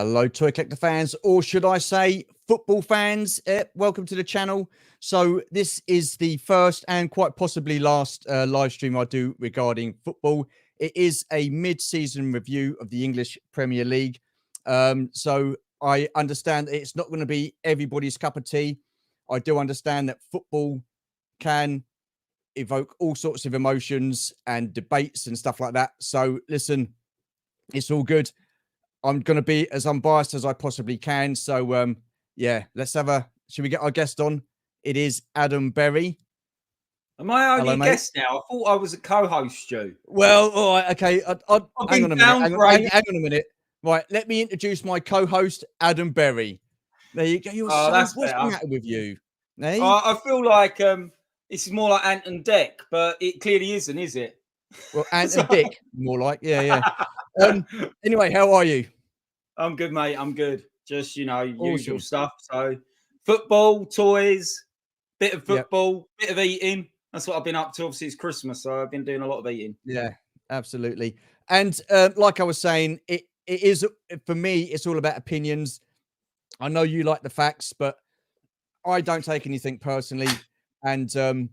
Hello, Toy Collector fans, or should I say football fans? Welcome to the channel. So this is the first and quite possibly last live stream I do regarding football. It is a mid-season review of the English Premier League. So I understand that it's not going to be everybody's cup of tea. I do understand that football can evoke all sorts of emotions and debates and stuff like that. So listen, it's all good. I'm going to be as unbiased as I possibly can. So, yeah, should we get our guest on? It is Adam Berry. Am I only a guest now? I thought I was a co-host, Stu. Well, all right, okay. Hang on a minute. Hang on a minute. Right, let me introduce my co-host, Adam Berry. There you go. What's the matter with you? Hey? I feel like this is more like Ant and Dec, but it clearly isn't, is it? Well, Ant and Dick, more like. Yeah. Anyway, how are you? I'm good, mate. I'm good. Just, usual stuff. So football, toys, bit of football, bit of eating. That's what I've been up to. Obviously, it's Christmas, so I've been doing a lot of eating. Yeah, absolutely. And like I was saying, it is, for me, it's all about opinions. I know you like the facts, but I don't take anything personally. And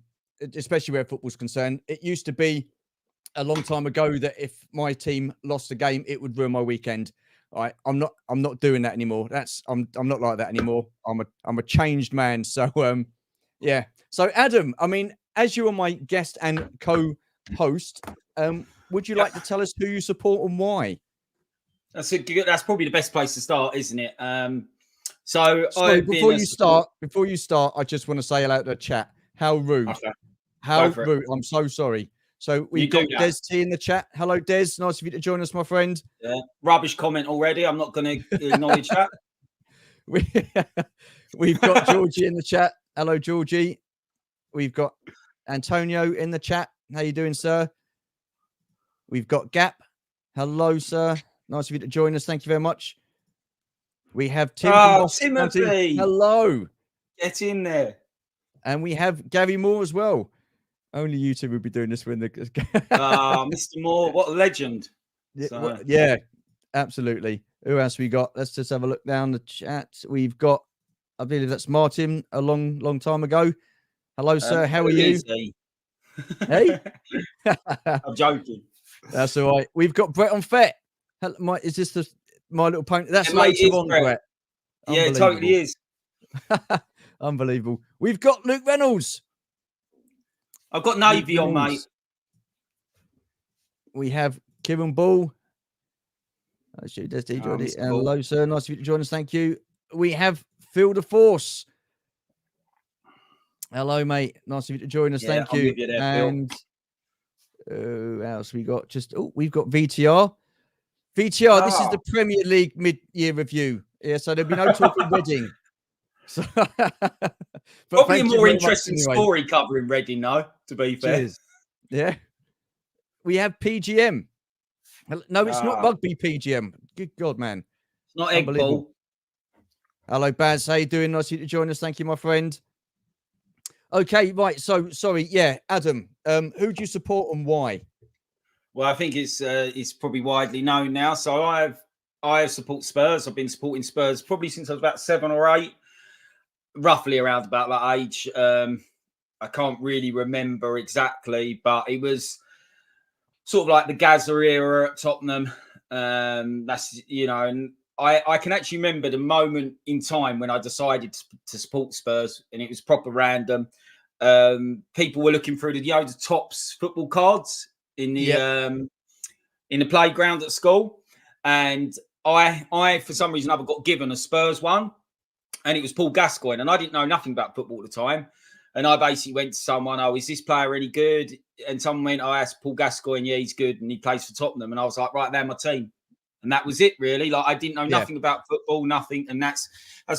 especially where football's concerned, it used to be a long time ago that if my team lost a game, it would ruin my weekend. All right, I'm not doing that anymore. I'm not like that anymore. I'm a changed man. So yeah. So Adam, I mean, as you are my guest and co-host, would you like to tell us who you support and why? That's probably the best place to start, isn't it? So before you start, I just want to say hello to the chat. How rude! Okay. How rude! I'm so sorry. So we've got Des T in the chat. Hello, Des. Nice of you to join us, my friend. Yeah. Rubbish comment already. I'm not going to acknowledge that. We've got Georgie in the chat. Hello, Georgie. We've got Antonio in the chat. How you doing, sir? We've got Gap. Hello, sir. Nice of you to join us. Thank you very much. We have Tim from Timothy. Hello. Get in there. And we have Gary Moore as well. Only you two would be doing this when the Mr. Moore, what a legend. Yeah, absolutely. Who else we got? Let's just have a look down the chat. We've got, I believe that's Martin a long time ago. Hello, sir. How are you? Hey? I'm joking. That's all right. We've got Brett on Fet. Is this My Little Pony? That's later on, Brett. Yeah, it totally is. Unbelievable. We've got Luke Reynolds. I've got Navy on, mate. We have Kieran Ball. Hello, sir. Nice of you to join us. Thank you. We have Phil the Force. Hello, mate. Nice of you to join us. Thank you. And who else we got? We've got VTR. VTR, this is the Premier League mid-year review. Yeah, so there'll be no talk of Reading. So, probably a more interesting story covering Reading, though, to be fair. Cheers. Yeah. We have PGM. No, it's not rugby PGM. Good God, man. It's not egg ball. Hello, Baz. How you doing? Nice of you to join us. Thank you, my friend. Okay, right. So, sorry. Yeah, Adam, who do you support and why? Well, I think it's probably widely known now. So I support Spurs. I've been supporting Spurs probably since I was about 7 or 8. Roughly around about that age. I can't really remember exactly, but it was sort of like the Gazza era at Tottenham. That's, and I can actually remember the moment in time when I decided to support Spurs, and it was proper random. People were looking through the Topps football cards in the playground at school, and I for some reason, I've got given a Spurs one. And it was Paul Gascoigne. And I didn't know nothing about football at the time. And I basically went to someone, is this player any good? And someone went, I asked Paul Gascoigne, yeah, he's good. And he plays for Tottenham. And I was like, right, they're my team. And that was it, really. Like, I didn't know nothing about football, nothing. And that's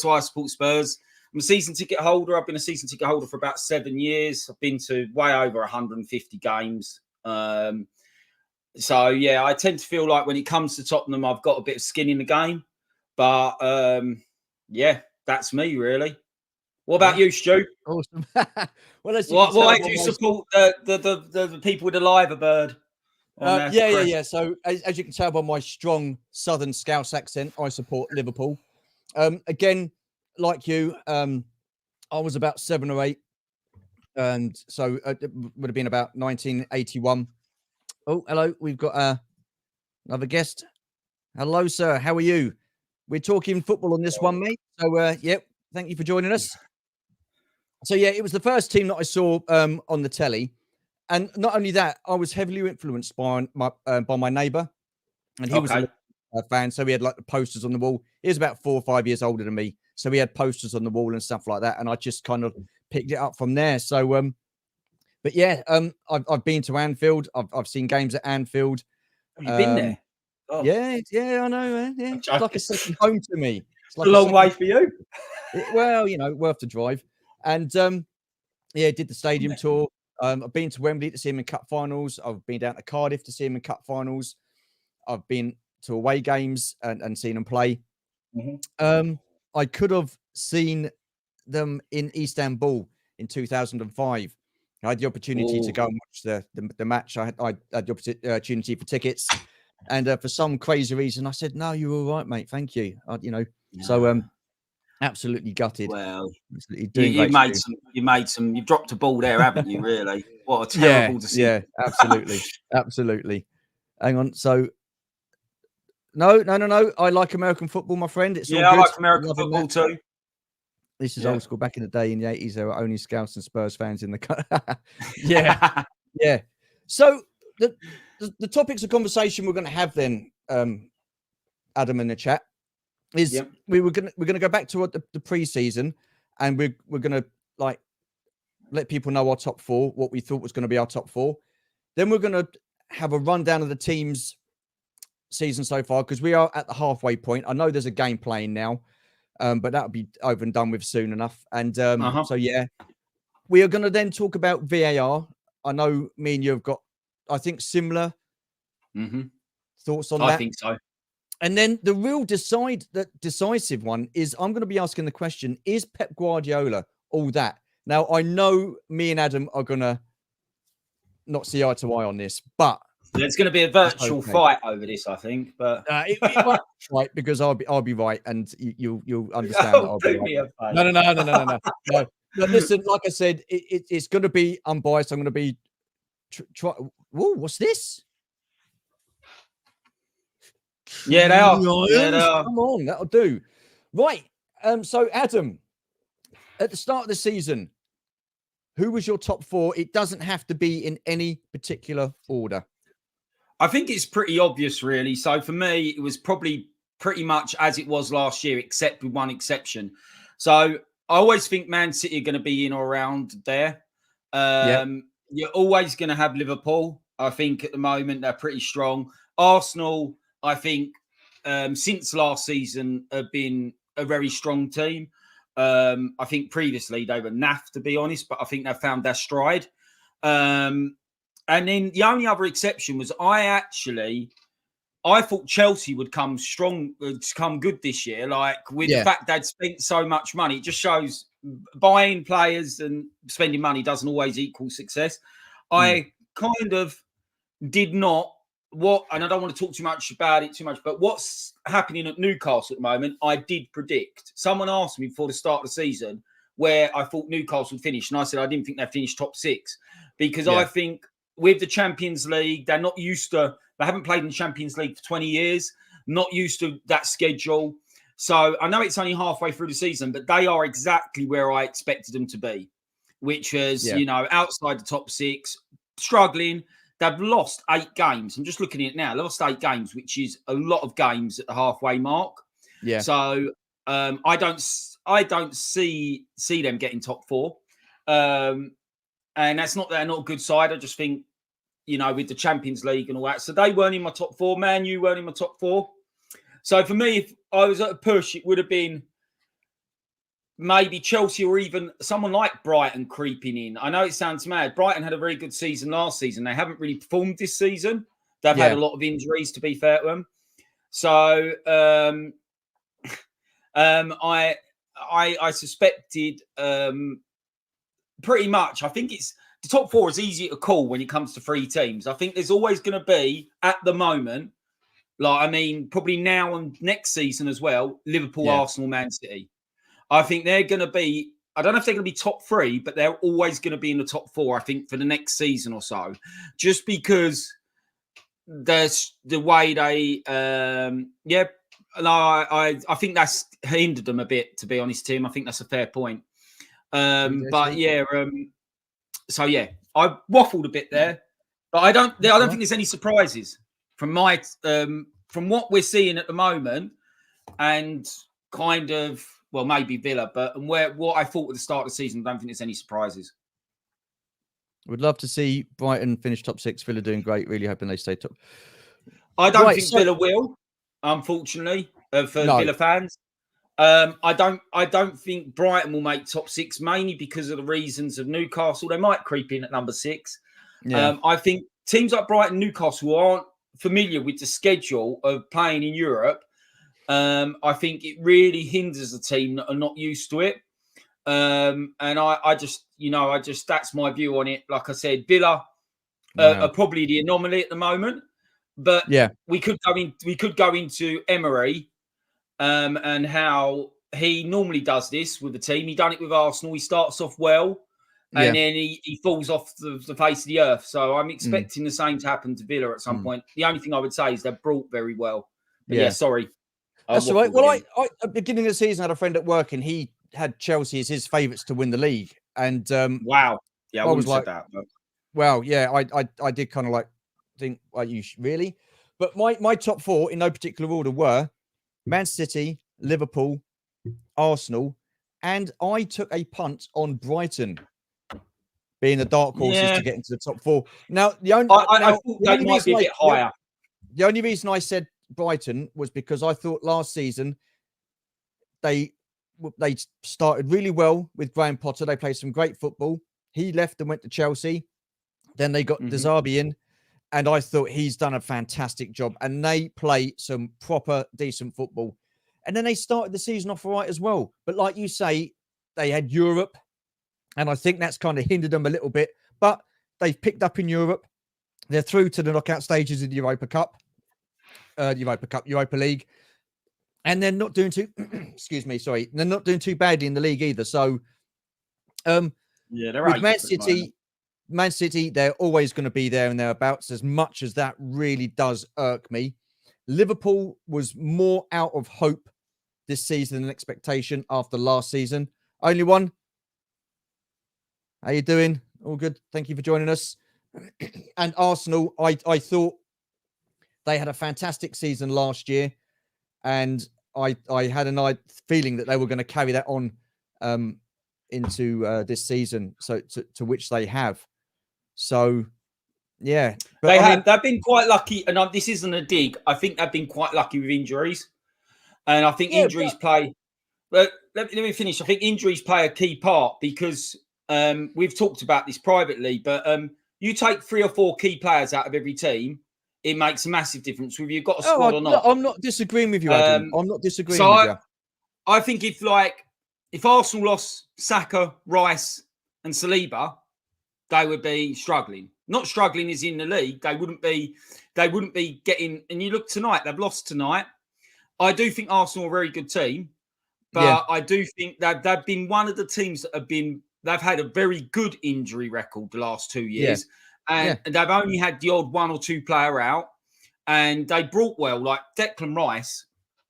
why I support Spurs. I'm a season ticket holder. I've been a season ticket holder for about 7 years. I've been to way over 150 games. So, yeah, I tend to feel like when it comes to Tottenham, I've got a bit of skin in the game. But, yeah. That's me, really. What about you, Stu? Awesome. Well, why do you support the people with the liver bird? Yeah. So as you can tell by my strong Southern Scouse accent, I support Liverpool. Again, like you, I was about 7 or 8, and so it would have been about 1981. Oh, hello, we've got another guest. Hello, sir. How are you? We're talking football on this one, mate. So, yep, thank you for joining us. So, yeah, it was the first team that I saw on the telly. And not only that, I was heavily influenced by my neighbour, and he was a fan. So we had like the posters on the wall. He was about 4 or 5 years older than me, so we had posters on the wall and stuff like that. And I just kind of picked it up from there. So, but yeah, I've been to Anfield. I've seen games at Anfield. Have you been there? Oh. Yeah, I know. Man. Yeah, it's like a second home to me. It's like a long way for you. Well, worth the drive. And yeah, did the stadium tour. I've been to Wembley to see him in cup finals. I've been down to Cardiff to see him in cup finals. I've been to away games and seen them play. Mm-hmm. I could have seen them in Istanbul in 2005. I had the opportunity to go and watch the match. I had the opportunity for tickets, and for some crazy reason, I said, "No, you're all right, mate. Thank you." So absolutely gutted. Well, absolutely doing you made some. You dropped a ball there, haven't you? Really? What a terrible decision. Yeah, absolutely. Hang on. So no. I like American football, my friend. It's all good. I like American football too. This is old school. Back in the day, in the 80s, there were only Scouts and Spurs fans in the yeah. So the topics of conversation we're going to have then, Adam, in the chat is we're gonna go back to the pre-season, and we're gonna like let people know our top 4, what we thought was going to be our top 4. Then we're gonna have a rundown of the teams' season so far, because we are at the halfway point. I know there's a game playing now, but that'll be over and done with soon enough. And so yeah, we are going to then talk about VAR. I know me and you have got, I think, similar thoughts on that. I think so. And then the real decisive one is I'm going to be asking the question: is Pep Guardiola all that? Now I know me and Adam are going to not see eye to eye on this, but there's going to be a virtual fight over this, I think. But it won't be right, because I'll be right, and you'll understand that I'll be right. No. But listen, like I said, it's going to be unbiased. I'm going to be whoa, what's this? Yeah, they are. Come on, that'll do. Right. So Adam, at the start of the season, who was your top 4? It doesn't have to be in any particular order. I think it's pretty obvious, really. So for me, it was probably pretty much as it was last year, except with one exception. So I always think Man City are going to be in or around there. You're always going to have Liverpool. I think at the moment they're pretty strong. Arsenal, I think, since last season have been a very strong team. I think previously they were naff, to be honest, but I think they've found their stride. And then the only other exception was I thought Chelsea would come good this year. Like with the fact they'd spent so much money, it just shows buying players and spending money doesn't always equal success. I kind of did not and I don't want to talk too much, but what's happening at Newcastle at the moment, I did predict. Someone asked me before the start of the season where I thought Newcastle would finish, and I said I didn't think they'd finish top 6 because I think with the Champions League, they haven't played in the Champions League for 20 years, not used to that schedule. So I know it's only halfway through the season, but they are exactly where I expected them to be, which is, outside the top 6, struggling. They've lost 8 games. I'm just looking at it now. They lost 8 games, which is a lot of games at the halfway mark. Yeah. So I don't see them getting top 4. And that's not they're not a good side. I just think, with the Champions League and all that. So they weren't in my top 4. Man, you weren't in my top 4. So for me, if I was at a push, it would have been maybe Chelsea or even someone like Brighton creeping in. I know it sounds mad. Brighton had a very good season last season. They haven't really performed this season. They've had a lot of injuries, to be fair to them. So I suspected pretty much. I think it's the top 4 is easier to call when it comes to 3 teams. I think there's always going to be, at the moment, probably now and next season as well, Liverpool, Arsenal, Man City. I think they're going to be, I don't know if they're going to be top 3, but they're always going to be in the top 4, I think, for the next season or so. Just because there's the way they, I think that's hindered them a bit, to be honest, Tim. I think that's a fair point. I waffled a bit there, but I don't think there's any surprises from what we're seeing at the moment, and kind of, well, maybe Villa, but what I thought at the start of the season, I don't think there's any surprises. Would love to see Brighton finish top 6. Villa doing great. Really hoping they stay top. I don't think Villa will, unfortunately, for Villa fans. I don't think Brighton will make top 6, mainly because of the reasons of Newcastle. They might creep in at number 6. Yeah. I think teams like Brighton, Newcastle, who aren't familiar with the schedule of playing in Europe, I think it really hinders a team that are not used to it. And I just that's my view on it. Like I said, Villa are probably the anomaly at the moment, but we could go into Emery. And how he normally does this with the team. He done it with Arsenal. He starts off well, and then he falls off the face of the earth. So I'm expecting the same to happen to Villa at some point. The only thing I would say is they're brought very well. But sorry. That's all right. Well, I at the beginning of the season, I had a friend at work, and he had Chelsea as his favourites to win the league. And wow. Yeah, I was like that. But... Well, yeah, I did kind of like think, like, you really? But my top 4 in no particular order were Man City, Liverpool, Arsenal, and I took a punt on Brighton being the dark horses to get into the top 4. Now, the only reason I said Brighton was because I thought last season they started really well with Graham Potter. They played some great football. He left and went to Chelsea. Then they got De Zerbi in. And I thought he's done a fantastic job. And they play some proper, decent football. And then they started the season off all right as well. But like you say, they had Europe. And I think that's kind of hindered them a little bit. But they've picked up in Europe. They're through to the knockout stages of the Europa League. And they're not doing too, they're not doing too badly in the league either. So, they're with Man City, they're always going to be there and thereabouts, as much as that really does irk me. Liverpool was more out of hope this season than expectation after last season. Only one. How you doing? All good. Thank you for joining us. And Arsenal, I thought they had a fantastic season last year. And I had a feeling that they were going to carry that on into this season, so to which they have. So, yeah. But they've been quite lucky, and this isn't a dig. I think they've been quite lucky with injuries. And I think injuries play... But let me finish. I think injuries play a key part because we've talked about this privately, but you take 3 or 4 key players out of every team, it makes a massive difference whether you've got a squad or not. I'm not disagreeing with you, Adam. I'm not disagreeing with you. I think if Arsenal lost Saka, Rice, and Saliba, they would be struggling. Not struggling as in the league. They wouldn't be getting. And you look tonight; they've lost tonight. I do think Arsenal are a very good team, but I do think that they've been one of the teams that they've had a very good injury record the last 2 years. And they've only had the odd 1 or 2 player out, and they brought well, like Declan Rice,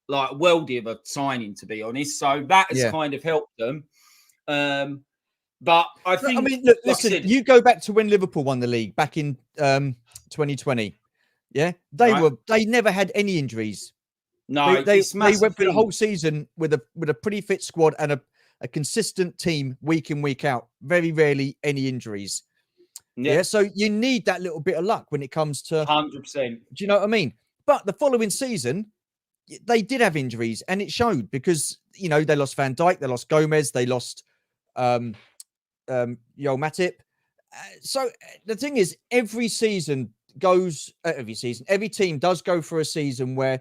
like worldy of a signing, to be honest. So that has kind of helped them. But I think, look, listen, you go back to when Liverpool won the league back in 2020. Yeah, they never had any injuries. No, they went through the whole season with a pretty fit squad and a consistent team week in, week out. Very rarely any injuries. Yeah, so you need that little bit of luck when it comes to 100%. Do you know what I mean? But the following season, they did have injuries, and it showed because they lost Van Dijk, they lost Gomez, they lost Joel Matip. So the thing is, every team does go for a season where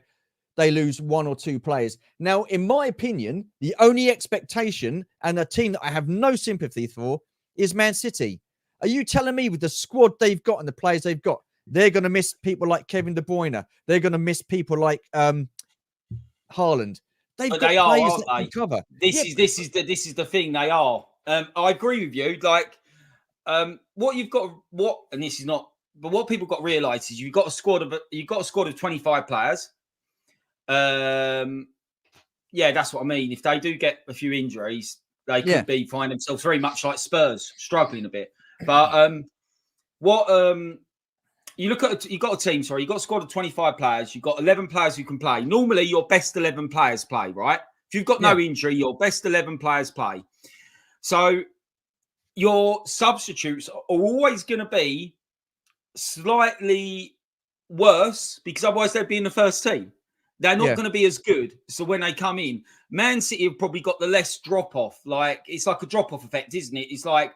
they lose 1 or 2 players. Now, in my opinion, the only expectation and a team that I have no sympathy for is Man City. Are you telling me with the squad they've got and the players they've got, they're going to miss people like Kevin De Bruyne? They're going to miss people like Haaland. They've got players that can cover. This is the thing. They are. I agree with you. Like, what you've got, and this is not, but what people got to realise is you've got a squad of 25 players. Yeah, that's what I mean. If they do get a few injuries, they could find themselves very much like Spurs, struggling a bit. But you look at, you've got a team, you've got a squad of 25 players, you've got 11 players who can play. Normally, your best 11 players play, right? If you've got no injury, your best 11 players play. So your substitutes are always going to be slightly worse because otherwise they'd be in the first team. They're not going to be as good. So when they come in, Man City have probably got the less drop-off. Like, it's like a drop-off effect, isn't it? It's like,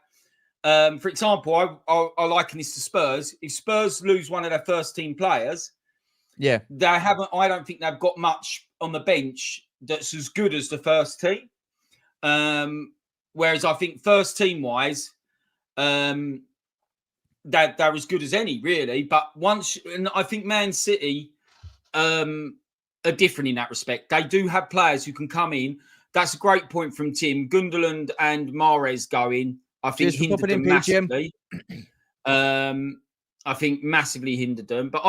for example, I liken this to Spurs. If Spurs lose one of their first team players, I don't think they've got much on the bench that's as good as the first team. Whereas I think first team wise, they're as good as any, really. But and I think Man City are different in that respect. They do have players who can come in. That's a great point from Tim. Gundogan and Mahrez going, I think, hindered them massively. I think massively hindered them. But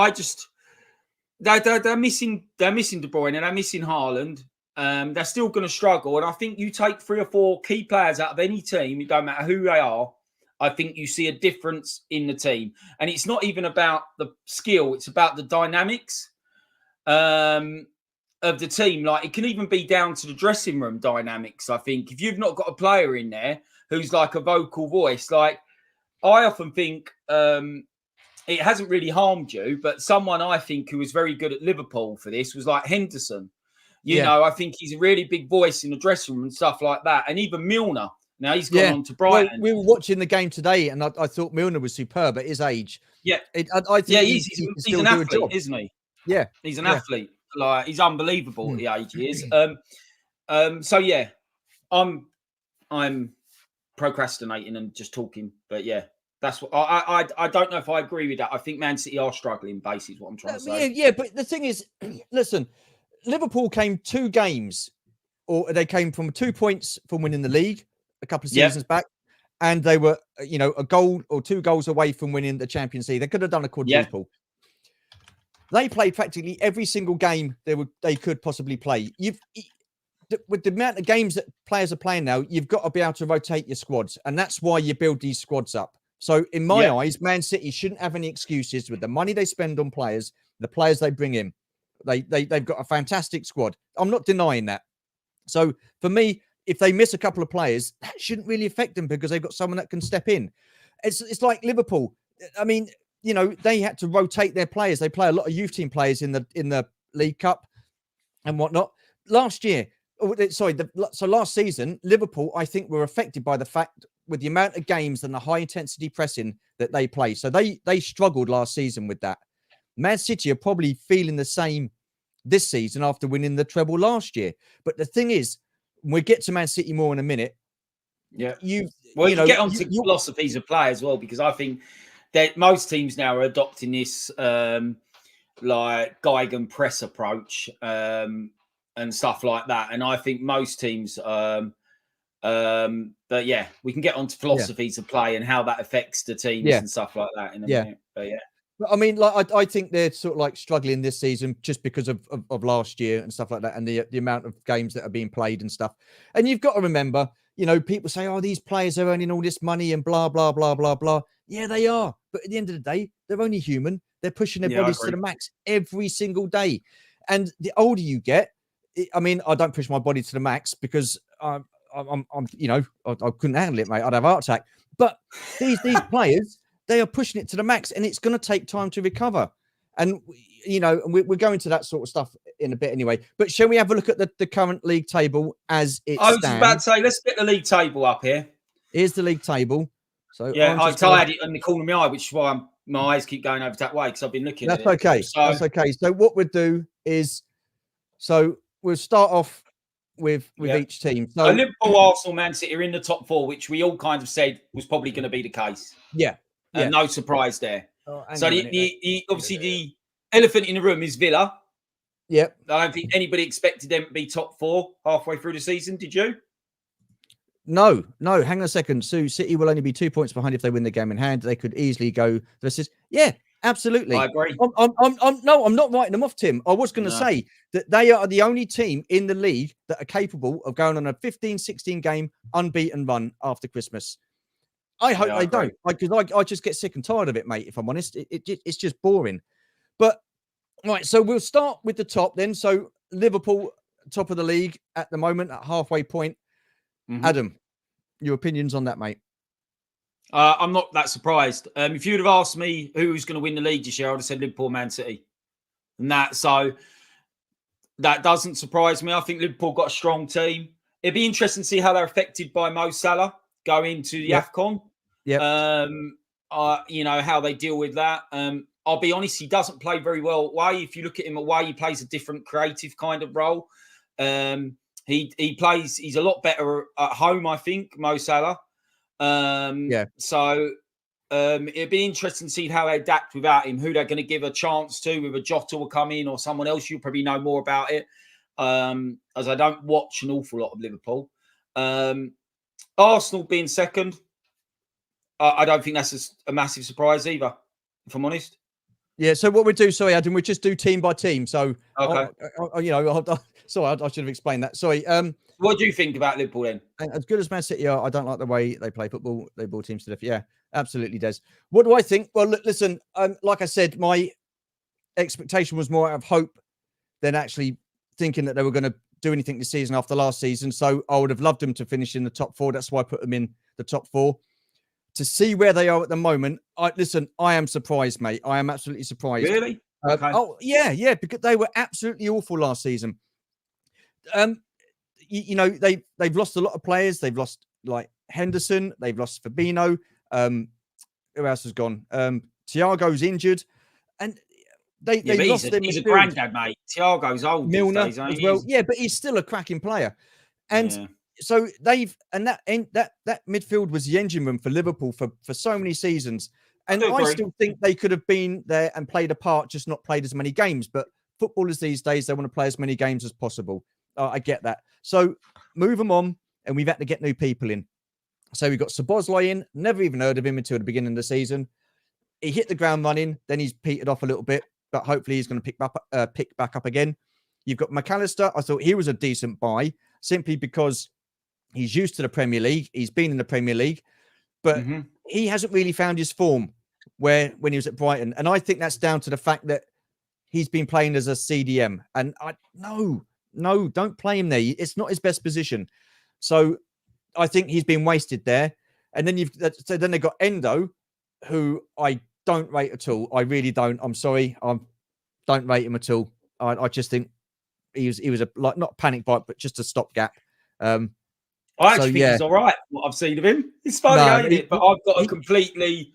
they're missing De Bruyne and they're missing Haaland. They're still going to struggle. And I think you take 3 or 4 key players out of any team, it don't matter who they are, I think you see a difference in the team. And it's not even about the skill, it's about the dynamics of the team. Like, it can even be down to the dressing room dynamics, I think. If you've not got a player in there who's like a vocal voice, like, I often think it hasn't really harmed you, but someone I think who was very good at Liverpool for this was like Henderson. You know, I think he's a really big voice in the dressing room and stuff like that. And even Milner. Now he's gone on to Brighton. Well, we were watching the game today, and I thought Milner was superb at his age. Yeah, I think he's an athlete, isn't he? Yeah, he's an athlete. Like, he's unbelievable at the age he is. So yeah, I'm procrastinating and just talking, but yeah. That's what I don't know if I agree with that. I think Man City are struggling, basically, is what I'm trying to say. Yeah, but the thing is, listen, Liverpool came 2 games, or they came from 2 points from winning the league a couple of seasons back, and they were, a goal or 2 goals away from winning the Champions League. They could have done a quadruple. They played practically every single game they could possibly play. With the amount of games that players are playing now, you've got to be able to rotate your squads, and that's why you build these squads up. So in my eyes, Man City shouldn't have any excuses with the money they spend on players, the players they bring in. They've got a fantastic squad. I'm not denying that. So for me, if they miss a couple of players, that shouldn't really affect them because they've got someone that can step in. It's like Liverpool. I mean, they had to rotate their players. They play a lot of youth team players in the League Cup and whatnot. Last season, Liverpool, I think, were affected by the fact with the amount of games and the high intensity pressing that they play. So they struggled last season with that. Man City are probably feeling the same this season after winning the treble last year. But the thing is, we'll get to Man City more in a minute. Yeah. You get on to philosophies of play as well, because I think that most teams now are adopting this like Geigen press approach and stuff like that. And I think most teams but yeah, we can get on to philosophies of play and how that affects the teams and stuff like that in a minute. But yeah. I mean, like I think they're sort of like struggling this season just because of last year and stuff like that, and the amount of games that are being played and stuff. And you've got to remember, people say, "Oh, these players are earning all this money and blah blah blah blah blah." Yeah, they are, but at the end of the day, they're only human. They're pushing their bodies to the max every single day. And the older you get, I mean, I don't push my body to the max because I couldn't handle it, mate. I'd have a heart attack. But these players, they are pushing it to the max, and it's going to take time to recover. And, we're going to that sort of stuff in a bit anyway. But shall we have a look at the current league table as it stands? I was about to say, let's get the league table up here. Here's the league table. So yeah, I had it in the corner of my eye, which is why my eyes keep going over that way, because I've been looking at it. Okay. That's okay. So what we'll do is, we'll start off with each team. So So Liverpool, Arsenal, Man City are in the top 4, which we all kind of said was probably going to be the case. yeah. No surprise there. Hang So on a minute, obviously the elephant in the room is Villa. Yep. I don't think anybody expected them to be top 4 halfway through the season. Did you? No. Hang on a second. So City will only be 2 points behind if they win the game in hand. They could easily go versus. Yeah, absolutely. I agree. I'm not writing them off, Tim. I was going to say that they are the only team in the league that are capable of going on a 15-16 game unbeaten run after Christmas. I hope they don't, because I just get sick and tired of it, mate. If I'm honest, it's just boring. But right, so we'll start with the top then. So Liverpool, top of the league at the moment at halfway point. Adam, your opinions on that, mate? I'm not that surprised. If you'd have asked me who was going to win the league this year, I would have said Liverpool, Man City. And so that doesn't surprise me. I think Liverpool got a strong team. It'd be interesting to see how they're affected by Mo Salah going to the AFCON. Yeah. How they deal with that. I'll be honest, he doesn't play very well away. If you look at him away, he plays a different creative kind of role. He's a lot better at home, I think, Mo Salah. So it'd be interesting to see how they adapt without him, who they're going to give a chance to, whether Jota will come in or someone else. You'll probably know more about it, as I don't watch an awful lot of Liverpool. Arsenal being second, I don't think that's a massive surprise either, if I'm honest. Yeah, so what we do, sorry, Adam, we just do team by team. So, okay. Sorry, I should have explained that. Sorry. What do you think about Liverpool then? As good as Man City are, I don't like the way they play football. They ball teams to death. Yeah, absolutely, Des. What do I think? Well, look, listen, like I said, my expectation was more out of hope than actually thinking that they were going to do anything this season after last season. So I would have loved them to finish in the top 4. That's why I put them in the top 4. To see where they are at the moment, I am surprised, mate. I am absolutely surprised. Really? Okay. Yeah, because they were absolutely awful last season. They've lost a lot of players. They've lost like Henderson. They've lost Fabinho. Who else has gone? Thiago's injured, and they lost them. He's a granddad, mate. Thiago's old. Milner these days, as well. Yeah, but he's still a cracking player, and. So that midfield was the engine room for Liverpool for so many seasons. And I still think they could have been there and played a part, just not played as many games. But footballers these days, they want to play as many games as possible. I get that. So move them on, and we've had to get new people in. So we've got Szoboszlai in. Never even heard of him until the beginning of the season. He hit the ground running. Then he's petered off a little bit, but hopefully he's going to pick back up again. You've got McAllister. I thought he was a decent buy simply because he's used to the Premier League. He's been in the Premier League, but he hasn't really found his form when he was at Brighton. And I think that's down to the fact that he's been playing as a CDM. And no, don't play him there. It's not his best position. So I think he's been wasted there. And then then they've got Endo, who I don't rate at all. I really don't. I'm sorry. I don't rate him at all. I just think he was not a panic buy, but just a stopgap. I actually think he's all right. What I've seen of him, it's funny, ain't it? But I've got a completely.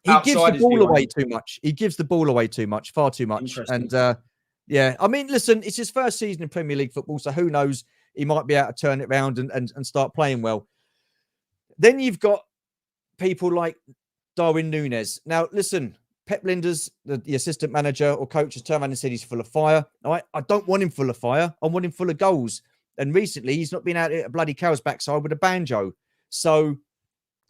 He gives the ball away too much. He gives the ball away too much, far too much. And yeah, I mean, listen, it's his first season in Premier League football, so who knows? He might be able to turn it around and start playing well. Then you've got people like Darwin Núñez. Now, listen, Pep Linders, the assistant manager or coach, has turned around and said he's full of fire. I don't want him full of fire. I want him full of goals. And recently, he's not been out at a bloody cow's backside with a banjo. So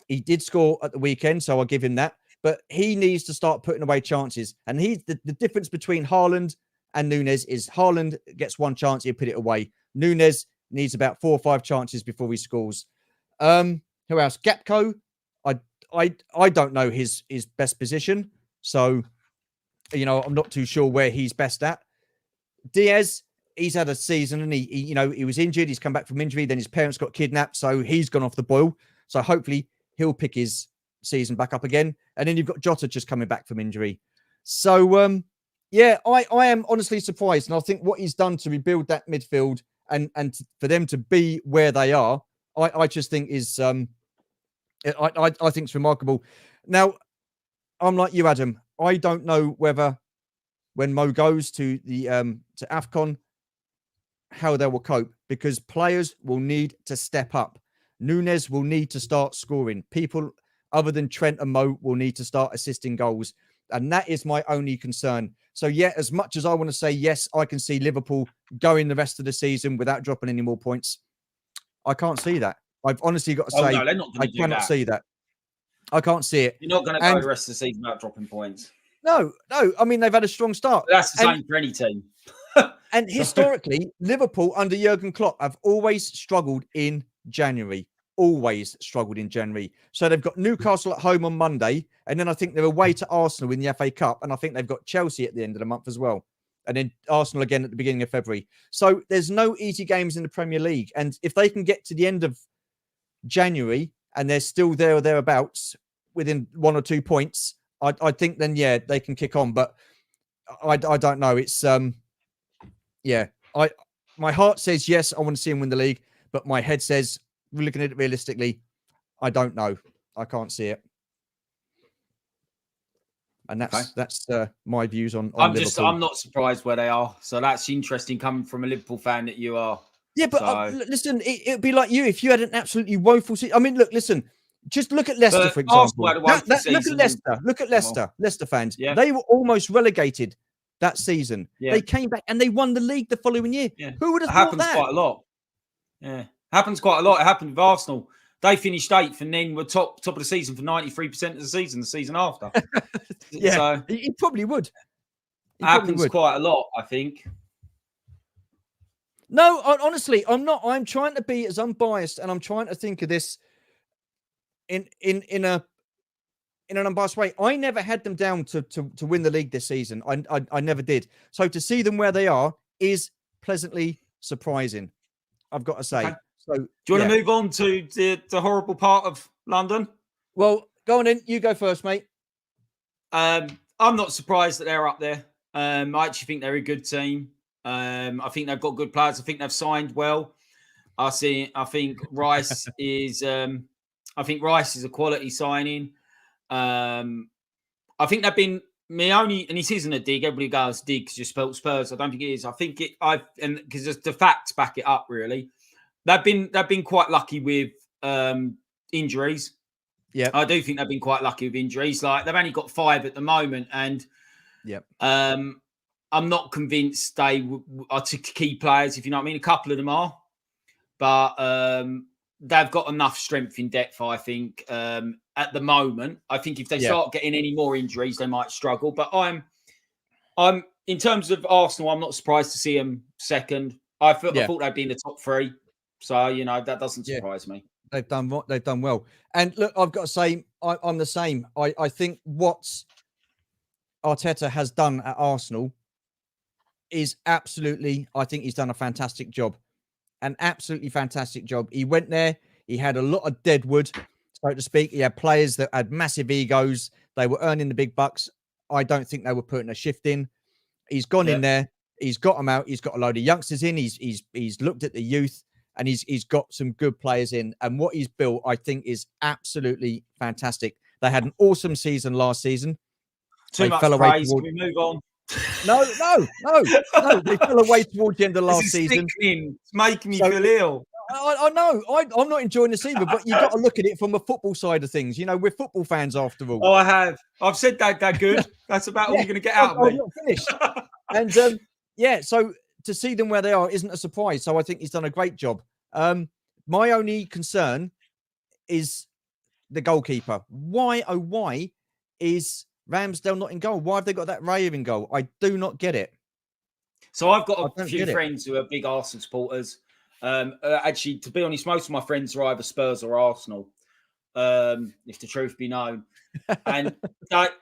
he did score at the weekend, so I'll give him that. But he needs to start putting away chances. And the difference between Haaland and Núñez is Haaland gets one chance, he'll put it away. Núñez needs about 4 or 5 chances before he scores. Who else? Gakpo. I don't know his best position. So, I'm not too sure where he's best at. Diaz. He's had a season and he was injured. He's come back from injury. Then his parents got kidnapped. So he's gone off the boil. So hopefully he'll pick his season back up again. And then you've got Jota just coming back from injury. So, yeah, I am honestly surprised. And I think what he's done to rebuild that midfield and for them to be where they are, I just think is, I think it's remarkable. Now, I'm like you, Adam. I don't know whether when Mo goes to the to AFCON, how they will cope, because players will need to step up. Nunes will need to start scoring. People other than Trent and Mo will need to start assisting goals. And that is my only concern. So, yeah, as much as I want to say, yes, I can see Liverpool going the rest of the season without dropping any more points, I can't see that. I've honestly got to say, no, they're not I going to do cannot that. see that. I can't see it. You're not going to go the rest of the season without dropping points. No. I mean, they've had a strong start. But that's the same for any team. And historically, Liverpool under Jurgen Klopp have always struggled in January. Always struggled in January. So they've got Newcastle at home on Monday, and then I think they're away to Arsenal in the FA Cup, and I think they've got Chelsea at the end of the month as well, and then Arsenal again at the beginning of February. So there's no easy games in the Premier League, and if they can get to the end of January and they're still there or thereabouts within 1 or 2 points, I think then, yeah, they can kick on. But I don't know. It's my heart says yes, I want to see him win the league, but my head says, looking at it realistically, I don't know. I can't see it. And that's my views on Liverpool. I'm not surprised where they are. So that's interesting coming from a Liverpool fan that you are. Yeah, but listen, it'd be like you if you had an absolutely woeful season. I mean, listen, just look at Leicester, for example. Look at Leicester. Leicester fans. Yeah. They were almost relegated that season. Yeah. They came back and they won the league the following year. Yeah. Who would have thought that? Happens quite a lot. Yeah, happens quite a lot. It happened with Arsenal. They finished 8th and then were top of the season for 93% of the season after. Yeah, so he probably would. Happens quite a lot, I think. No, honestly, I'm not. I'm trying to be as unbiased, and I'm trying to think of this in an unbiased way. I never had them down to win the league this season. I never did. So to see them where they are is pleasantly surprising, I've got to say. Okay. So do you want to move on to the horrible part of London? Well, go on in. You go first, mate. I'm not surprised that they're up there. I actually think they're a good team. I think they've got good players. I think they've signed well. I think Rice is. I think Rice is a quality signing. I think they've been my only, and this isn't a dig. Everybody goes dig because you spelled Spurs. I don't think it is. I think it. And because the facts back it up. Really, they've been quite lucky with injuries. Yeah, I do think they've been quite lucky with injuries. Like they've only got 5 at the moment, and I'm not convinced they are key players, if you know what I mean. A couple of them are. But they've got enough strength in depth, I think, at the moment. I think if they start getting any more injuries, they might struggle. But I'm in terms of Arsenal, I'm not surprised to see them second. I thought they'd be in the top 3. So, that doesn't surprise me. They've done well. And look, I've got to say, I'm the same. I think what Arteta has done at Arsenal is absolutely, I think he's done a fantastic job. An absolutely fantastic job. He went there. He had a lot of deadwood, so to speak. He had players that had massive egos. They were earning the big bucks. I don't think they were putting a shift in. He's gone in there. He's got them out. He's got a load of youngsters in. He's looked at the youth, and he's got some good players in. And what he's built, I think, is absolutely fantastic. They had an awesome season last season. Too much praise. Can we move on? No. They fell away towards the end of last season. It's making me feel ill. I know. I'm not enjoying this either, but you've got to look at it from a football side of things. We're football fans after all. Oh, I have. I've said that they're good. That's about all you're going to get out of me. I'm not finished. And so to see them where they are isn't a surprise. So I think he's done a great job. My only concern is the goalkeeper. Why is Ramsdale not in goal? Why have they got that Raya in goal? I do not get it. So I've got a few friends who are big Arsenal supporters. Actually, to be honest, most of my friends are either Spurs or Arsenal, if the truth be known. And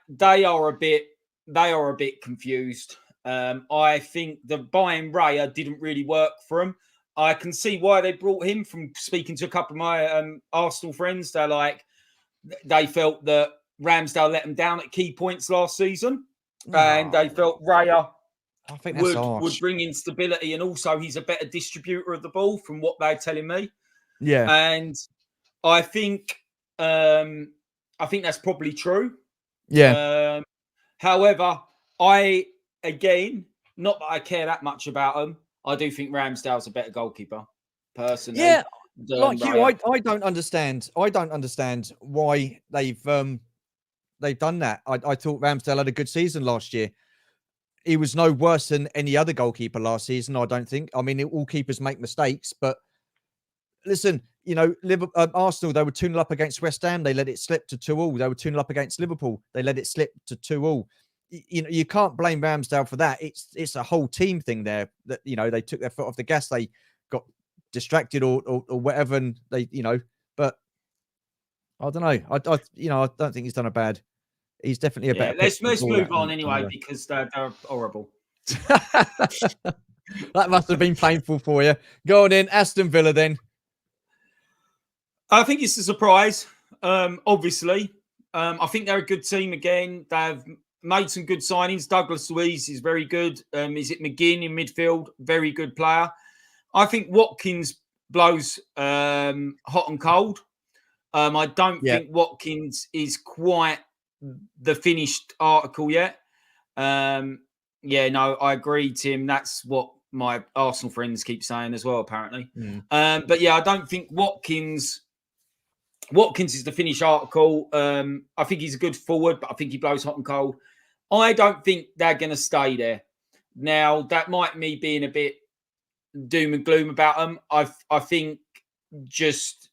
they are a bit confused. I think the buying Raya didn't really work for them. I can see why they brought him. From speaking to a couple of my Arsenal friends, they felt that Ramsdale let them down at key points last season, and they felt Raya would bring in stability, and also he's a better distributor of the ball, from what they're telling me. Yeah, and I think that's probably true. Yeah. However, not that I care that much about him. I do think Ramsdale's a better goalkeeper. personally. Yeah, like you, Raya. I don't understand. I don't understand why they've done that. I thought Ramsdale had a good season last year. He was no worse than any other goalkeeper last season, I don't think. I mean, all keepers make mistakes, but listen, you know, Arsenal, they were 2-0 up against West Ham. They let it slip to 2-2. They were 2-0 up against Liverpool. They let it slip to 2-2. You know, you can't blame Ramsdale for that. It's a whole team thing there that, you know, they took their foot off the gas. They got distracted or whatever. And they, you know, but I don't know. I don't think he's done a bad. He's definitely a better. Let's move on anyway because they're horrible. That must have been painful for you. Go on in, Aston Villa then. I think it's a surprise. Obviously, I think they're a good team again. They've made some good signings. Douglas Luiz is very good. Is it McGinn in midfield? Very good player. I think Watkins blows hot and cold. I don't think Watkins is quite the finished article yet. I agree, Tim. That's what my Arsenal friends keep saying as well, apparently. But yeah, I don't think Watkins is the finished article. I think he's a good forward, but I think he blows hot and cold. I don't think they're going to stay there. Now, that might me being a bit doom and gloom about them. I think just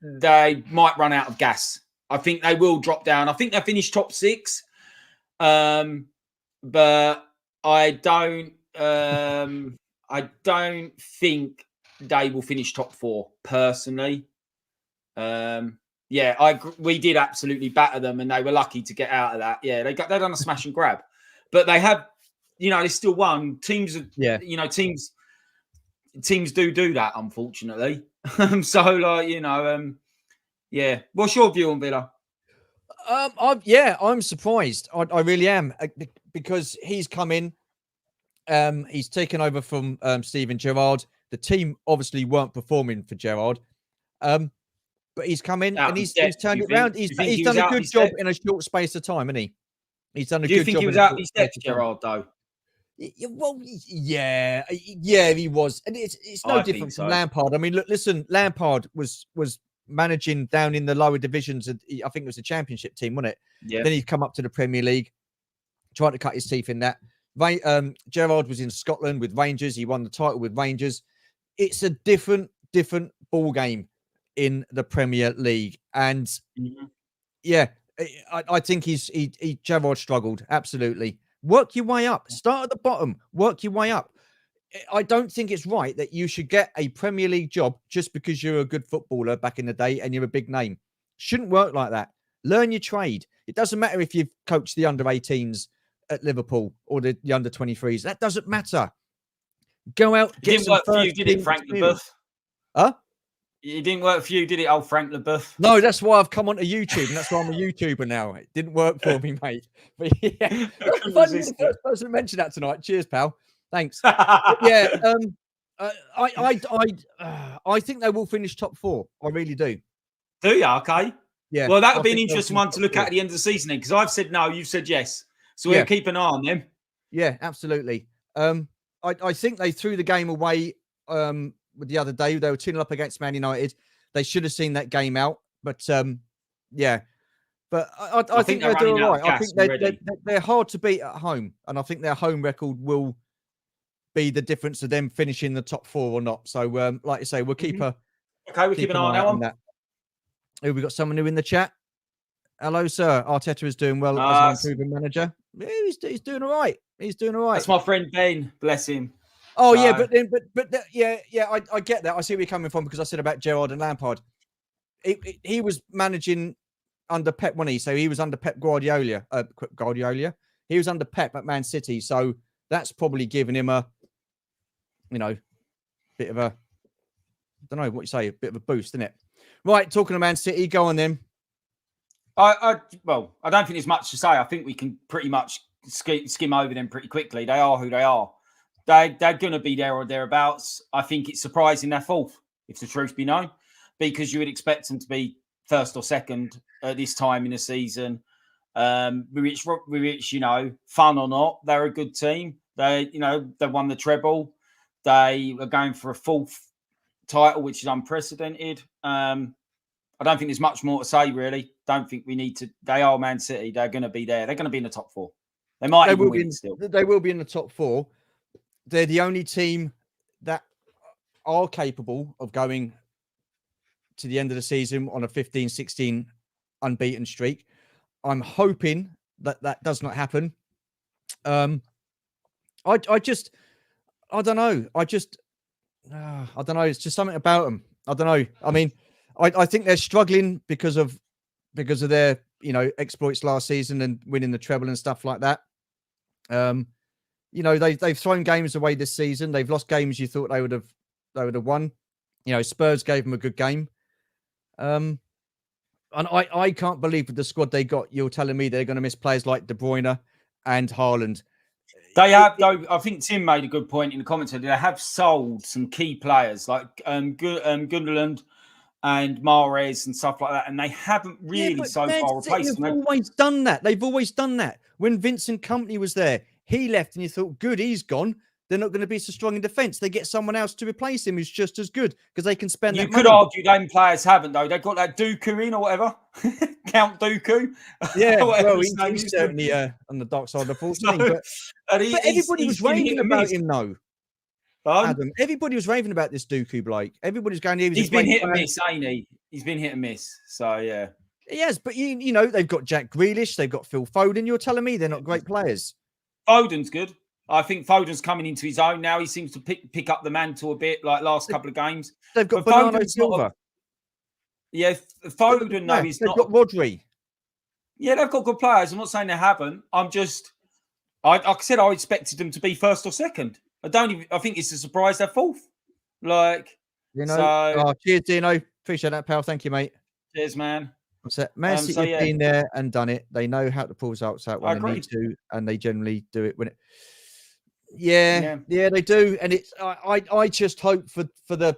they might run out of gas. I think they will drop down. I think they finish top 6. But I don't think they will finish top 4 personally. We did absolutely batter them, and they were lucky to get out of that. Yeah, they done a smash and grab, but they have, you know, they still won. Teams do that, unfortunately. What's your view on Villa? I'm surprised. I really am, because he's come in. He's taken over from Steven Gerrard. The team obviously weren't performing for Gerrard. But he's come in and he's turned it around. He's done a good job in a short space of time, hasn't he? He's done a good job. Do you think he was out of his depth, Gerrard, though? Well, yeah, he was. And it's no different from Lampard. I mean, look, listen, Lampard was managing down in the lower divisions. I think it was a championship team, wasn't it? Yeah. Then he's come up to the Premier League, tried to cut his teeth in that. Gerrard was in Scotland with Rangers. He won the title with Rangers. It's a different ball game in the Premier League. And I think Gerrard struggled. Absolutely. Work your way up. Start at the bottom. Work your way up. I don't think it's right that you should get a Premier League job just because you're a good footballer back in the day and you're a big name. Shouldn't work like that. Learn your trade. It doesn't matter if you've coached the under-18s at Liverpool or the under-23s. That doesn't matter. Go out, get some first. You did it, Frank LeBeuf? Huh? It didn't work for you, did it, old Frank LeBeuf? No, that's why I've come onto YouTube, and that's why I'm a YouTuber now. It didn't work for me, mate. But yeah, you're the first person to mention that tonight. Cheers, pal. Thanks. I think they will finish top 4. I really do. Do you? Okay. Yeah. Well, that would be an interesting one to look at the end of the season, then, because I've said no, you've said yes. So we'll keep an eye on them. Yeah, absolutely. I think they threw the game away with the other day. They were 2-0 up against Man United. They should have seen that game out. But But I think they're doing all right. I think they're hard to beat at home. And I think their home record will be the difference of them finishing the top 4 or not. So, like I say, we'll keep we'll keep an eye on that. Oh, we got someone new in the chat. Hello, sir. Arteta is doing well as an improving manager. Yeah, he's doing all right. He's doing all right. That's my friend Ben. Bless him. Oh yeah, but I get that. I see where you're coming from, because I said about Gerrard and Lampard. He was managing under Pep, wasn't he? So he was under Pep Guardiola. He was under Pep at Man City. So that's probably given him a, bit of a, I don't know what you say, a bit of a boost, isn't it? Right, talking to Man City, go on then. I don't think there's much to say. I think we can pretty much skim over them pretty quickly. They are who they are. They're going to be there or thereabouts. I think it's surprising they're 4th, if the truth be known, because you would expect them to be 1st or 2nd at this time in the season. Which, fun or not, they're a good team. They won the treble. They are going for a 4th title, which is unprecedented. I don't think there's much more to say, really. Don't think we need to. They are Man City. They're going to be there. They're going to be in the top 4. They might even win still. They will be in the top 4. They're the only team that are capable of going to the end of the season on a 15-16 unbeaten streak. I'm hoping that that does not happen. I don't know. I don't know. It's just something about them. I don't know. I mean, I think they're struggling because of their, exploits last season and winning the treble and stuff like that. They've thrown games away this season. They've lost games you thought they would have won. Spurs gave them a good game. And I can't believe with the squad they got, you're telling me they're going to miss players like De Bruyne and Haaland. They have, though. I think Tim made a good point in the commentary. They have sold some key players like Gundogan and Mahrez and stuff like that, and they haven't really so far replaced them. They've always done that. When Vincent Kompany was there, he left, and you thought, good, he's gone. They're not going to be so strong in defence. They get someone else to replace him who's just as good because they can spend. You could argue them players haven't, though. They've got that Dooku in or whatever, Count Dooku. Yeah, well, he's certainly on the dark side of the force. But everybody was raving about him, though. Adam, everybody was raving about this Dooku bloke. Everybody's going. He's been hit and miss, ain't he? He's been hit and miss. So yeah. Yes, but they've got Jack Grealish, they've got Phil Foden. You're telling me they're not great players? Foden's good. I think Foden's coming into his own now. He seems to pick up the mantle a bit, like last couple of games. They've got Bernardo Silva. Yeah, Foden, no, he's not. They've got Rodri. Yeah, they've got good players. I'm not saying they haven't. I'm just, like I said, I expected them to be first or second. I think it's a surprise they're fourth. Cheers, Dino. Appreciate that, pal. Thank you, mate. Cheers, man. Man City have been there and done it. They know how to pull results out when they need to, and they generally do it when it. Yeah, they do, and it's. I just hope for the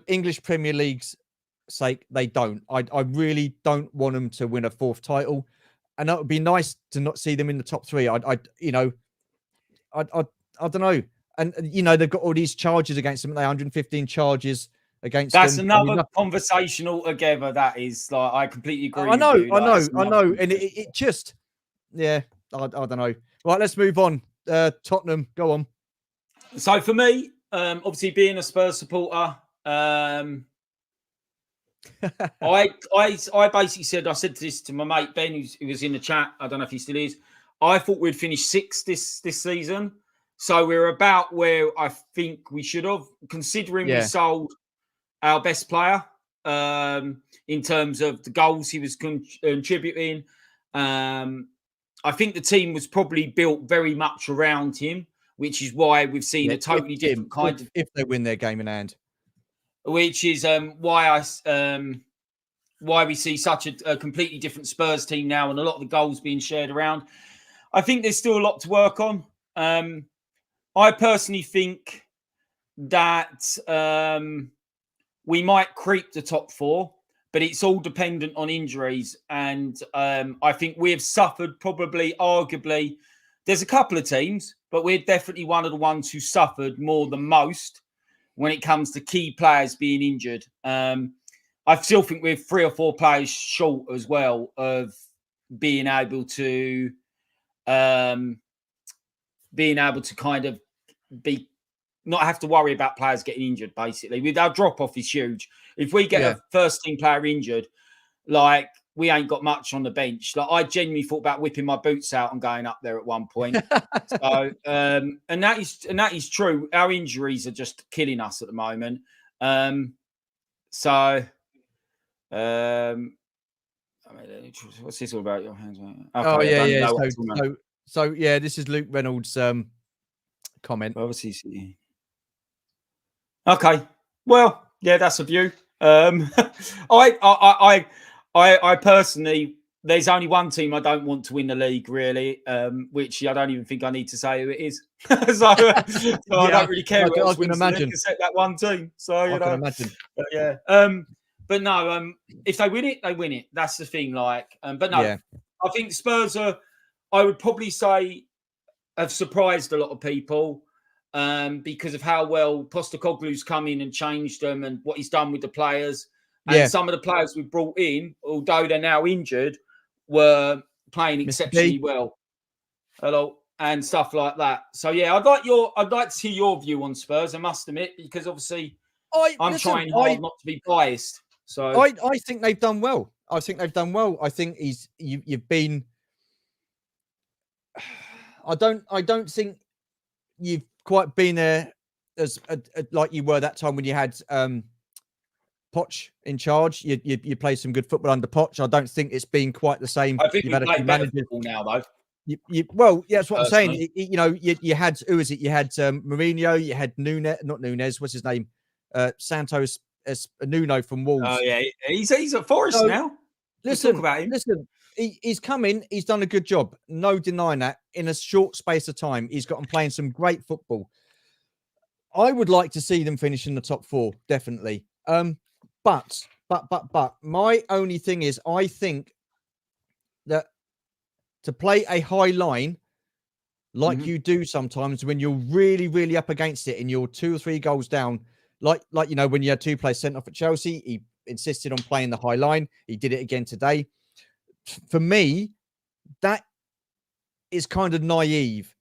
English Premier League's sake they don't. I really don't want them to win a 4th title, and that would be nice to not see them in the top 3. I don't know, and they've got all these charges against them. They 115 charges against That's them. another conversation altogether. That is I completely agree. I know, and it just, I don't know. Right, let's move on. Tottenham, go on. So for me, obviously being a Spurs supporter, I basically said this to my mate Ben, who was in the chat. I don't know if he still is. I thought we'd finish 6th this season, so we're about where I think we should have, considering we sold our best player in terms of the goals he was contributing. I think the team was probably built very much around him, which is why we've seen a totally different kind of. If they win their game in hand, which is why we see such a completely different Spurs team now, and a lot of the goals being shared around. I think there's still a lot to work on. I personally think that we might creep the top 4. But it's all dependent on injuries. And I think we have suffered arguably, there's a couple of teams, but we're definitely one of the ones who suffered more than most when it comes to key players being injured. I still think we're 3 or 4 players short as well of being able to kind of not have to worry about players getting injured, basically. With our drop-off is huge. If we get a first-team player injured, we ain't got much on the bench. I genuinely thought about whipping my boots out and going up there at one point. So, and that is true. Our injuries are just killing us at the moment. What's this all about? Your hands? Okay, So this is Luke Reynolds' comment. Obviously. Okay. Well, yeah, that's a view. I personally, there's only one team I don't want to win the league, really, which I don't even think I need to say who it is. so I don't really care. I can imagine except that one team. So I can imagine. But yeah. But no. If they win it, they win it. That's the thing. But no. Yeah. I think Spurs I would probably say, have surprised a lot of people. because of how well Postecoglou's come in and changed them and what he's done with the players. And some of the players we brought in, although they're now injured, were playing exceptionally well. Hello. And stuff like that. So yeah, I'd like to hear your view on Spurs, I must admit, because obviously I'm trying hard not to be biased. So I think they've done well. I think you've been. I don't think you've quite been there as like you were that time when you had Poch in charge. You played some good football under Poch. I don't think it's been quite the same. I think you've had a few managers now, though. Well, yeah, that's what I'm saying. You had who is it? You had Mourinho. You had not Nunez. What's his name? Santos Nuno from Wolves. Oh yeah, he's at Forest now. Listen, talk about him. Listen, he's come in. He's done a good job. No denying that. In a short space of time, he's got them playing some great football. I would like to see them finish in the top 4, definitely. But my only thing is, I think that to play a high line like you do sometimes when you're really, really up against it and you're 2 or 3 goals down, like when you had 2 players sent off at Chelsea, he insisted on playing the high line. He did it again today. For me, that is kind of naive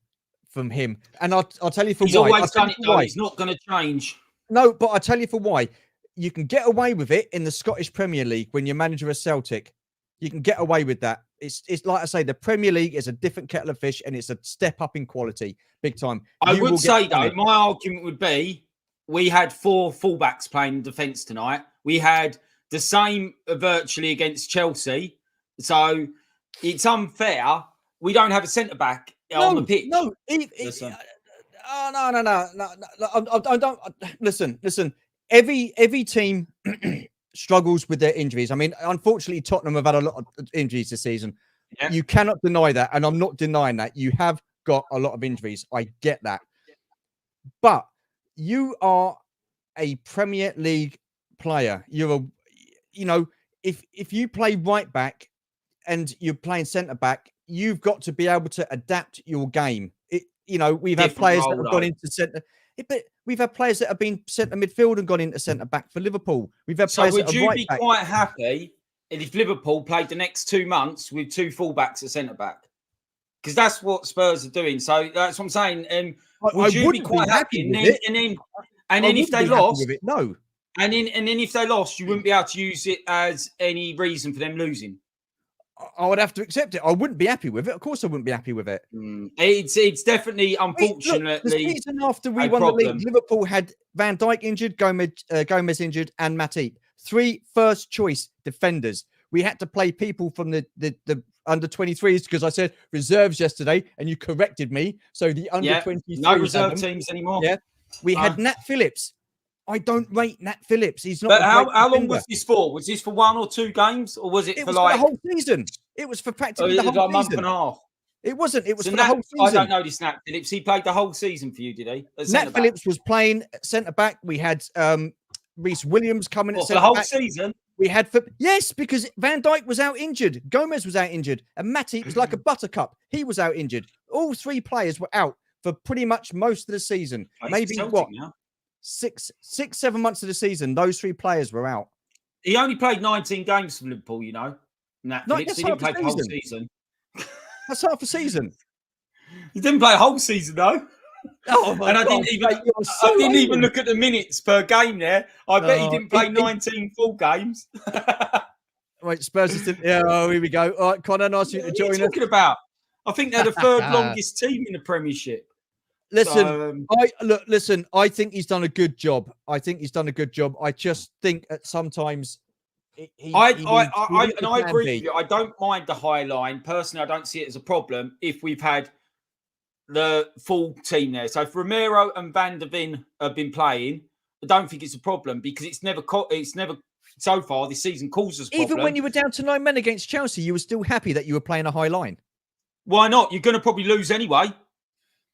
from him. And I'll tell you for why. He's always done it, though. He's not going to change. No, but I'll tell you for why. You can get away with it in the Scottish Premier League when you're manager of Celtic. You can get away with that. It's like I say, the Premier League is a different kettle of fish and it's a step up in quality, big time. I would say, though, my argument would be we had 4 fullbacks playing defence tonight. We had the same virtually against Chelsea. So it's unfair. We don't have a centre-back on the pitch. No. I don't. Listen. Every team struggles with their injuries. I mean, unfortunately, Tottenham have had a lot of injuries this season. Yeah. You cannot deny that, and I'm not denying that. You have got a lot of injuries. I get that. But you are a Premier League player. If you play right back and you're playing centre back, you've got to be able to adapt your game. We've had players that have gone into centre. But we've had players that have been centre midfield and gone into centre back for Liverpool. We've had players. So would you be quite happy if Liverpool played the next 2 months with 2 fullbacks at centre back? Because that's what Spurs are doing. So that's what I'm saying. Would you be quite happy? And then if they lost, no. And then if they lost, you wouldn't be able to use it as any reason for them losing. I would have to accept it. I wouldn't be happy with it. Of course, I wouldn't be happy with it. It's definitely, unfortunately, the season after we won the league, Liverpool had Van Dijk injured, Gomez injured, and Matip. 3 first-choice defenders. We had to play people from the under 23s because I said reserves yesterday, and you corrected me. So the under 23s, no reserve teams anymore. Yeah, we had Nat Phillips. I don't rate Nat Phillips. He's not. But how long was this for? Was this for 1 or 2 games, or was it for the whole season? It was for practically the whole season. A month and a half. It wasn't. It was for the whole season. I don't know this Nat Phillips. He played the whole season for you, did he? Nat Phillips was playing centre back. We had Reece Williams coming at centre back. The whole season. We had yes, because Van Dijk was out injured, Gomez was out injured, and Matip was like a buttercup. He was out injured. All 3 players were out for pretty much most of the season. Maybe what? 6, 7 months of the season, those 3 players were out. He only played 19 games for Liverpool, Nat Phillips. He didn't play the whole season. That's half a season. He didn't play a whole season, though. Oh my God, I didn't even look at the minutes per game there. I bet he didn't play 19 full games. Right, Spurs is here we go. All right, Connor, nice you to join us. What are you talking about? I think they're the 3rd longest team in the Premiership. Listen, I think he's done a good job. I just think at sometimes I agree with you. I don't mind the high line. Personally, I don't see it as a problem if we've had the full team there. So if Romero and Van der Ven have been playing, I don't think it's a problem because it's never so far this season caused us problems. Even when you were down to 9 men against Chelsea, you were still happy that you were playing a high line. Why not? You're going to probably lose anyway.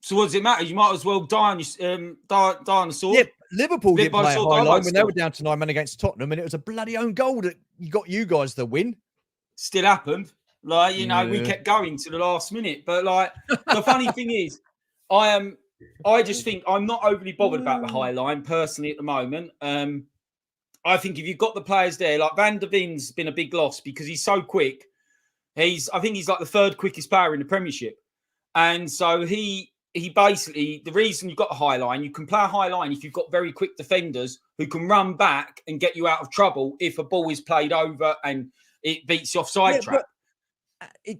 So what does it matter? You might as well die on the sword. Yeah, Liverpool didn't play a high line when they were down to 9 men against Tottenham, and it was a bloody own goal that got you guys the win. Still happened. We kept going to the last minute. But the funny thing is, I am I just think I'm not overly bothered about the high line personally at the moment. I think if you've got the players there, like Van der Vin's been a big loss because he's so quick. I think he's like the third quickest player in the Premiership. And so he basically, the reason you've got a high line, you can play a high line if you've got very quick defenders who can run back and get you out of trouble if a ball is played over and it beats the offside trap.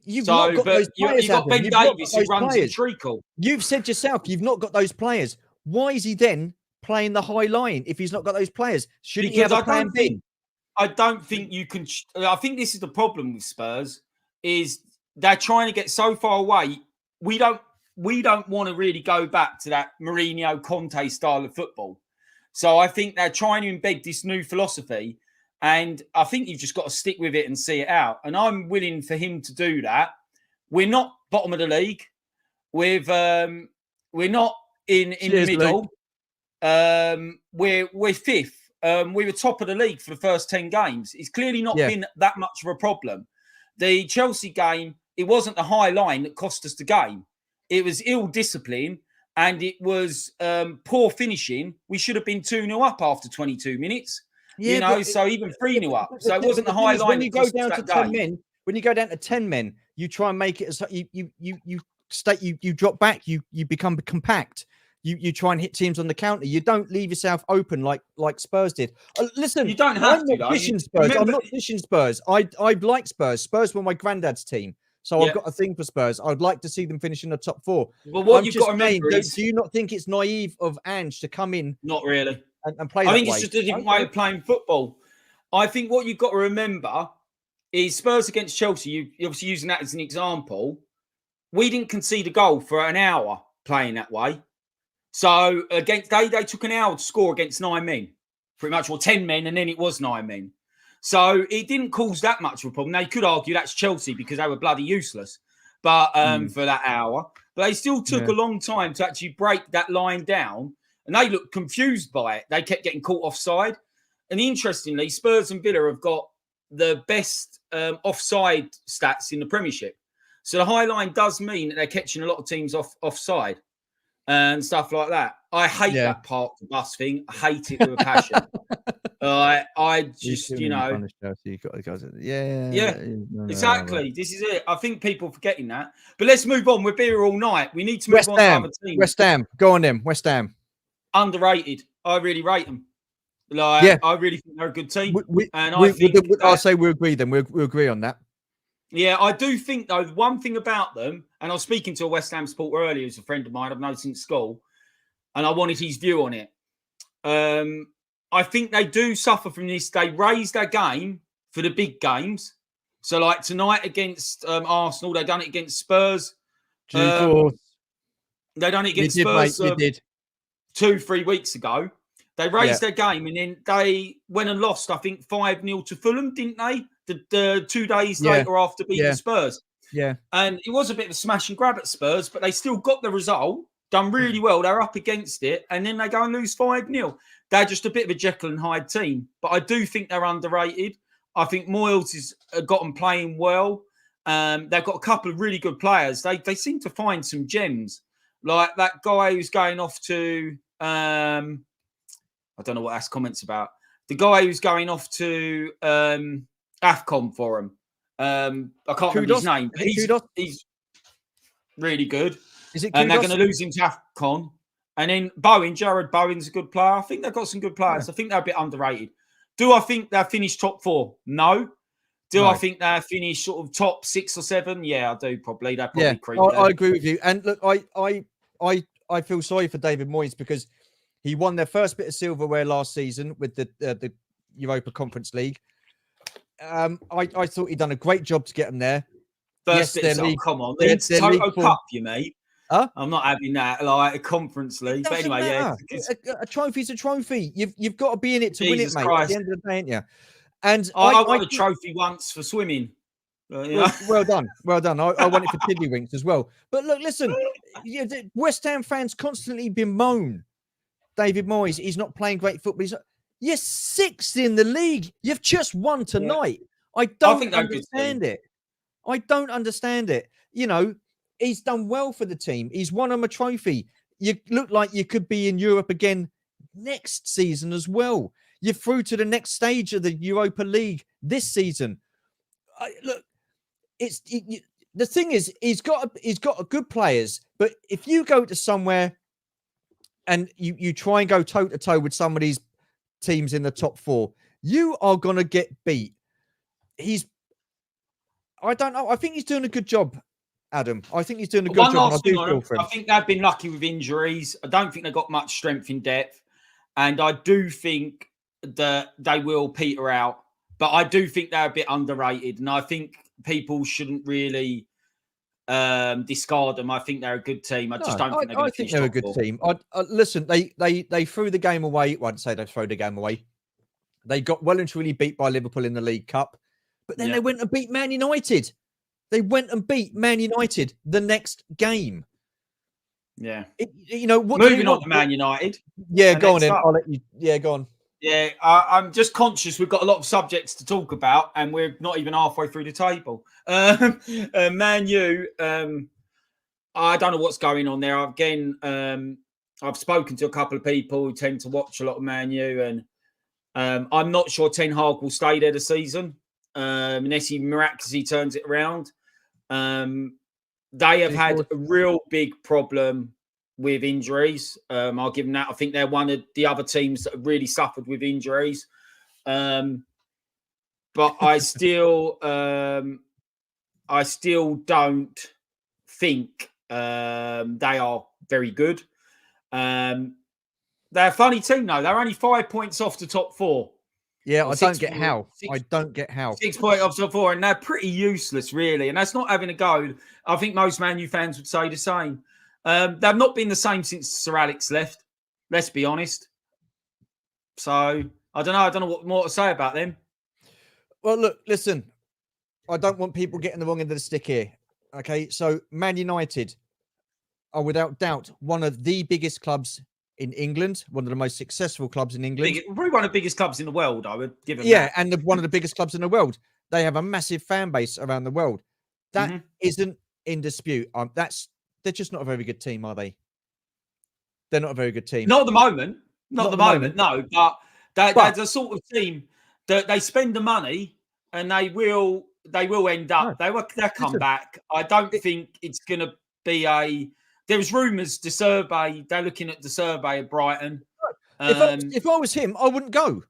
You've not got those players. You've got Ben Davies who runs in treacle. You've said yourself you've not got those players. Why is he then playing the high line if he's not got those players? Shouldn't he have a plan B? I don't think you can. I think this is the problem with Spurs is they're trying to get so far away. We don't want to really go back to that Mourinho Conte style of football. So I think they're trying to embed this new philosophy. And I think you've just got to stick with it and see it out. And I'm willing for him to do that. We're not bottom of the league. We're not in the middle. We're fifth. We were top of the league for the first 10 games. It's clearly not been that much of a problem. The Chelsea game, it wasn't the high line that cost us the game. It was ill discipline and it was poor finishing. We should have been 2-0 up after 22 minutes. Yeah, so even 3-0 up. So it wasn't the high line. When you go down to 10 men, when you go down to 10 men, you try and make it as you drop back, you become compact. You try and hit teams on the counter. You don't leave yourself open like Spurs did. Listen, you don't have I'm not dishing Spurs. I'm not dishing Spurs. I like Spurs. Spurs were my granddad's team. So I've got a thing for Spurs. I'd like to see them finish in the top 4. Well, what you've got to remember is, do you not think it's naive of Ange to come in? Not really. And play I think it's just a different way of playing football. I think what you've got to remember is Spurs against Chelsea, you're obviously using that as an example. We didn't concede a goal for an hour playing that way. So against they took an hour to score against 9 men, pretty much, or 10 men, and then it was 9 men. So it didn't cause that much of a problem. They could argue that's Chelsea because they were bloody useless, but for that hour. But they still took a long time to actually break that line down. And they looked confused by it. They kept getting caught offside. And interestingly, Spurs and Villa have got the best offside stats in the Premiership. So the high line does mean that they're catching a lot of teams offside and stuff like that. I hate that park the bus thing. I hate it with a passion. I just, exactly. This is it. I think people are forgetting that. But let's move on. We'll be here all night. We need to move on to other teams. West Ham. Go on then. West Ham. Underrated. I really rate them. I really think they're a good team. I'll say we agree then. We agree on that. Yeah, I do think, though, one thing about them, and I was speaking to a West Ham supporter earlier, who's a friend of mine I've known since school, and I wanted his view on it. I think they do suffer from this. They raise their game for the big games. So, like tonight against Arsenal, they done it against Spurs. They done it against Spurs 2-3 weeks ago. They raised their game and then they went and lost, I think, 5-0 to Fulham, didn't they? The 2 days later after beating Spurs. Yeah. And it was a bit of a smash and grab at Spurs, but they still got the result, done really well. They're up against it, and then they go and lose 5-0. They're just a bit of a Jekyll and Hyde team. But I do think they're underrated. I think Moyles has got them playing well. They've got a couple of really good players. They seem to find some gems. Like that guy who's going off to... I don't know what that's comments about. The guy who's going off to AFCON for him. I can't remember his name. He's really good. Is it? And they're going to lose him to AFCON. And then Jared Bowen's a good player. I think they've got some good players. I think they're a bit underrated. Do I think they'll finish top 4? No. I think they'll finish sort of top 6 or 7? Yeah, I do probably. They're probably creeping. I agree with you. And look, I feel sorry for David Moyes because he won their first bit of silverware last season with the Europa Conference League. I thought he'd done a great job to get them there. Come on. It's Toto Cup, you mate. Huh? I'm not having that, like a Conference League. But anyway, a trophy's a trophy. You've got to be in it to win it, mate. Christ. At the end of the day, ain't you? And I won a trophy once for swimming. Well done. I won it for tiddlywinks as well. But look, listen, West Ham fans constantly bemoan David Moyes. He's not playing great football. You're 6th in the league. You've just won tonight. I don't understand it. I don't understand it. You know, he's done well for the team. He's won him a trophy. You look like you could be in Europe again next season as well. You're through to the next stage of the Europa League this season. Look, the thing is, he's got a good players, but if you go to somewhere and you try and go toe to toe with some of these teams in the top four, you are gonna get beat. I don't know. I think he's doing a good job, Adam. I think he's doing a good One job. last thing on him. I think they've been lucky with injuries. I don't think they've got much strength in depth. And I do think that they will peter out. But I do think they're a bit underrated. And I think people shouldn't really discard them. I think they're a good team. I just don't think they're going to finish top four. I think they're a good team. Listen, they threw the game away. I wouldn't say they threw the game away. They got well and truly beat by Liverpool in the League Cup. But then they went and beat Man United. They went and beat Man United the next game. Yeah. Moving on to Man United. Yeah, go on then. I'll let you. Yeah, go on. Yeah, I'm just conscious we've got a lot of subjects to talk about and we're not even halfway through the table. Man U, I don't know what's going on there. Again, I've spoken to a couple of people who tend to watch a lot of Man U, and I'm not sure Ten Hag will stay there this season unless he miraculously turns it around. They have had a real big problem with injuries. I'll give them that. I think they're one of the other teams that have really suffered with injuries. But I still don't think they are very good. They're a funny team, though. They're only 5 points off the top four. Yeah, I don't get how. 6 points off the top four, and they're pretty useless, really. And that's not having a go. I think most Man U fans would say the same. They've not been the same since Sir Alex left. Let's be honest. So I don't know. I don't know what more to say about them. Well, look, listen. I don't want people getting the wrong end of the stick here. Okay, so Man United are without doubt one of the biggest clubs in England, one of the most successful clubs in England. Probably one of the biggest clubs in the world, I would give them. Yeah, and one of the biggest clubs in the world. They have a massive fan base around the world. That isn't in dispute. They're just not a very good team, are they? They're not a very good team. Not at the moment. Not at the moment, no. But they're the sort of team that they spend the money and they will end up. They'll come back. I don't think it's going to be a. There was rumours they're looking at the survey of Brighton. If I was him, I wouldn't go.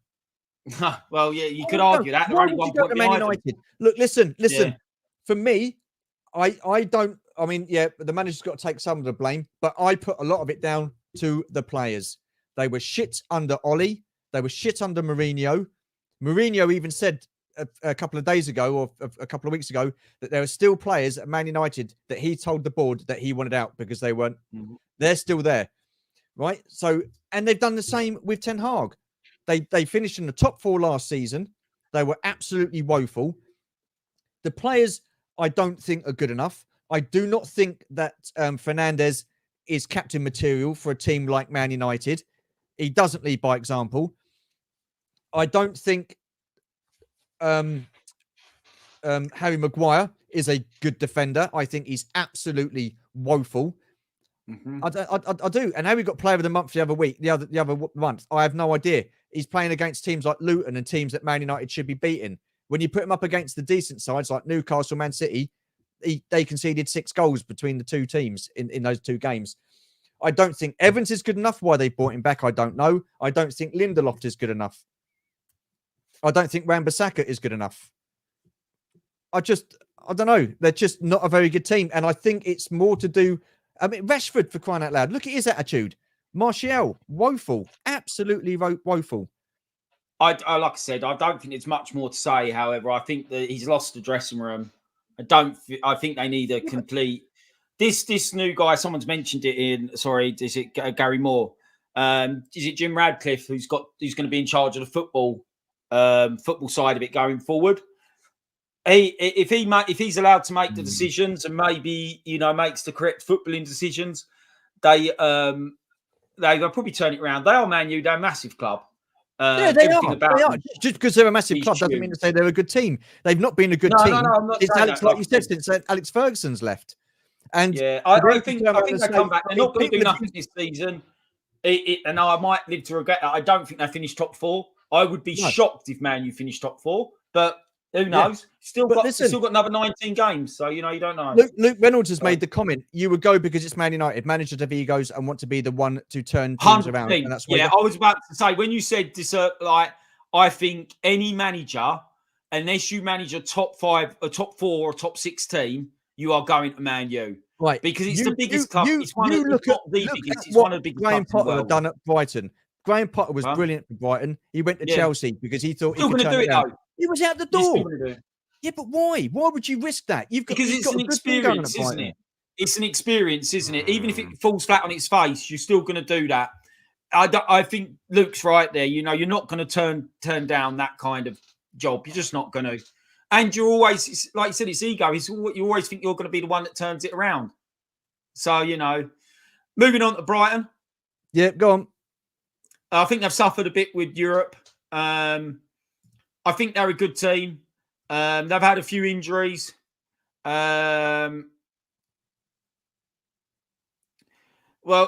Well, yeah, you could argue that. Why would you go to Man United? Look, listen. Yeah. For me, I don't. I mean, yeah, the manager's got to take some of the blame, but I put a lot of it down to the players. They were shit under Ollie. They were shit under Mourinho. Mourinho even said a couple of days ago or a couple of weeks ago that there were still players at Man United that he told the board that he wanted out because they weren't. They're still there, right? So, and they've done the same with Ten Hag. They finished in the top four last season. They were absolutely woeful. The players I don't think are good enough. I do not think that Fernandes is captain material for a team like Man United. He doesn't lead by example. I don't think Harry Maguire is a good defender. I think he's absolutely woeful. I do. And how we got player of the month the other week, the other month, I have no idea. He's playing against teams like Luton and teams that Man United should be beating. When you put him up against the decent sides like Newcastle, Man City, they conceded 6 goals between the two teams in those 2 games. I don't think Evans is good enough. Why they brought him back, I don't know. I don't think Lindelof is good enough. I don't think Wan-Bissaka is good enough. I don't know. They're just not a very good team. And I think it's more to do... I mean, Rashford, for crying out loud, look at his attitude. Martial, woeful. Absolutely woeful. Like I said, I don't think there's much more to say. However, I think that he's lost the dressing room. I think they need a complete... This new guy, someone's mentioned it is it Gary Moore? Is it Jim Radcliffe who's going to be in charge of the football side of it going forward? If he's allowed to make the decisions and maybe makes the correct footballing decisions, they'll probably turn it around. They are Man U, they're a massive club. Yeah, they are. Just because they're a massive club doesn't mean to say they're a good team. They've not been a good team. No, I'm not it's saying Alex, like you said, since Alex Ferguson's left. And yeah, for I them to think turn I around think and they say, come back. I They're mean, not going to do people have nothing this season. And I might live to regret that. I don't think they finished top 4. I would be no, shocked if Man U finished top 4, but who yeah. knows? Still But got listen, another 19 games, so you don't know. Luke Reynolds has made the comment, you would go because it's Man United. Managers have egos and want to be the one to turn teams around. 100%. And that's why Yeah, I was about to say, when you said this, I think any manager, unless you manage a top 5, a top 4, or top 6 team, you are going to Man U. right. Because it's the biggest club. It's Look not the look biggest, at it's what one of the biggest Graham clubs in the Potter had world. done at Brighton. Graham Potter was Huh? brilliant for Brighton. He went to Yeah. Chelsea because he thought Still he could going to turn do it it, around. though. He was out the You're still door. going to do it. Yeah, but why? Why would you risk that? Because He's it's got an a good thing going at experience, isn't Brighton. it? It's an experience, isn't it? Even if it falls flat on its face, you're still going to do that. I think Luke's right there. You're not going to turn down that kind of job. You're just not going to. And you're always, like you said, it's ego. You always think you're going to be the one that turns it around. So, moving on to Brighton. Yeah, go on. I think they've suffered a bit with Europe. I think they're a good team. They've had a few injuries. Well,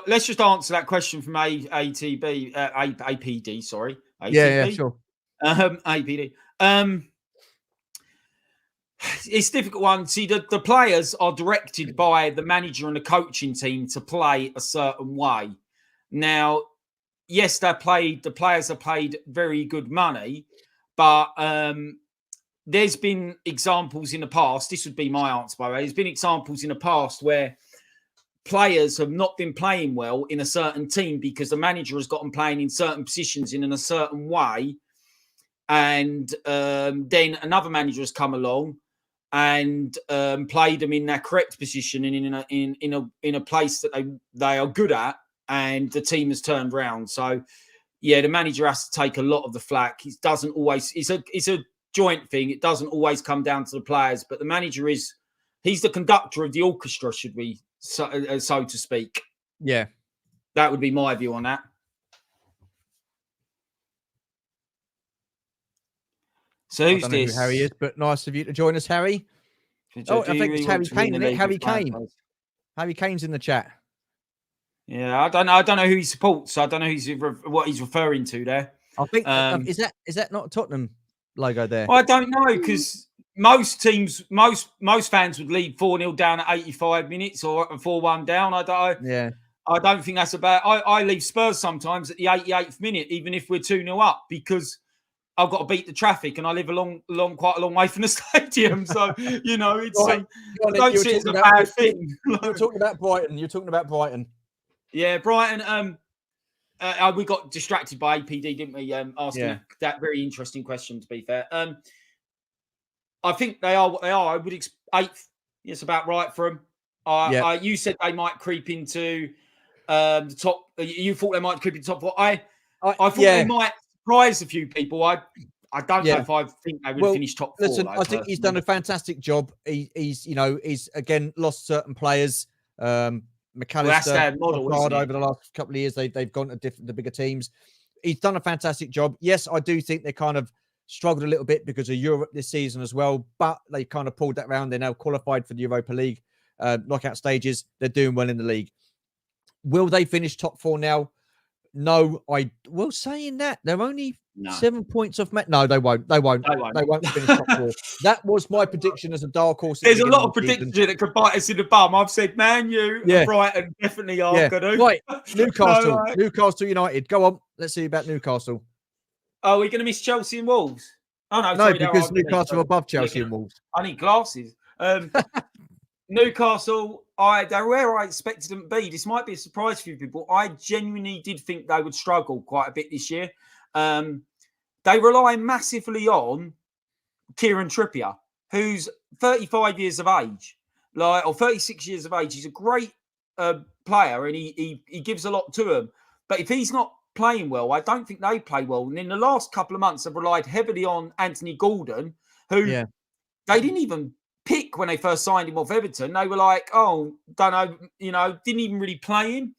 let's just answer that question from APD. Sorry, ATB. Yeah, sure. APD. It's a difficult one. See, the players are directed by the manager and the coaching team to play a certain way. Now, yes, the players are paid very good money, but there's been examples in the past. This would be my answer, by the way. There's been examples in the past where players have not been playing well in a certain team because the manager has got them playing in certain positions in a certain way, and then another manager has come along and played them in their correct position and in a place that they are good at, and the team has turned around. So, yeah, the manager has to take a lot of the flack. It doesn't always. It's a joint thing. It doesn't always come down to the players, but the manager he's the conductor of the orchestra, should we so to speak. Yeah, that would be my view on that. So who's I don't know this? who Harry is, but nice of you to join us, Harry. Oh, I think it's Harry Kane, isn't it? Harry Kane. Harry Kane's in the chat. Yeah, I don't know who he supports. I don't know what he's referring to there. I think is that not a Tottenham logo there? Well, I don't know, because most teams, most fans would lead 4-0 down at 85 minutes or 4-1 down. I don't think that's about. I leave Spurs sometimes at the 88th minute, even if we're 2-0 up, because I've got to beat the traffic and I live quite a long way from the stadium. So, it's right. I don't see it as a bad thing. You're talking about Brighton. Yeah, Brighton. We got distracted by APD, didn't we? Asking that very interesting question, to be fair. I think they are what they are. I would expect 8th. It's about right for them. You said they might creep into the top. You thought they might creep into top 4. I thought they might surprise a few people. I don't know if I think they would finish top 4. Listen, I think he's done a fantastic job. He's again lost certain players. McAllister, over the last couple of years, they've gone to the bigger teams. He's done a fantastic job. Yes, I do think they kind of struggled a little bit because of Europe this season as well, but they kind of pulled that round. They're now qualified for the Europa League knockout stages. They're doing well in the league. Will they finish top 4 now? No, saying that, they're only 7 points off. No, they won't. They won't finish top 4. That was my prediction as a dark horse. There's a lot of predictions that could bite us in the bum. I've said Man U and Brighton definitely are going to. Right, Newcastle, Newcastle United. Go on, let's see about Newcastle. Are we going to miss Chelsea and Wolves? Oh no, sorry, because Newcastle are above Chelsea and Wolves. I need glasses. Newcastle, they're where I expected them to be. This might be a surprise for you people. I genuinely did think they would struggle quite a bit this year. They rely massively on Kieran Trippier, who's 35 years of age, or 36 years of age. He's a great player, and he gives a lot to them. But if he's not playing well, I don't think they play well. And in the last couple of months, they've relied heavily on Anthony Gordon, who they didn't even pick when they first signed him off Everton. They were like, don't know, didn't even really play him.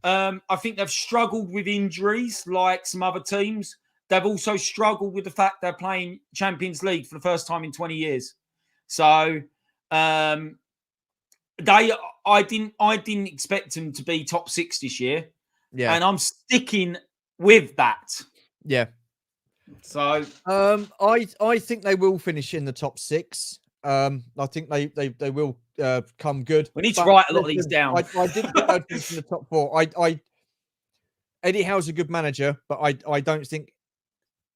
I think they've struggled with injuries like some other teams. They've also struggled with the fact they're playing Champions League for the first time in 20 years. So I didn't expect them to be top 6 this year. Yeah. And I'm sticking with that. Yeah. So I think they will finish in the top 6. I think they will come good. We need to write a lot of these down. I didn't think they'd finish in the top 4. Eddie Howe's a good manager, but I don't think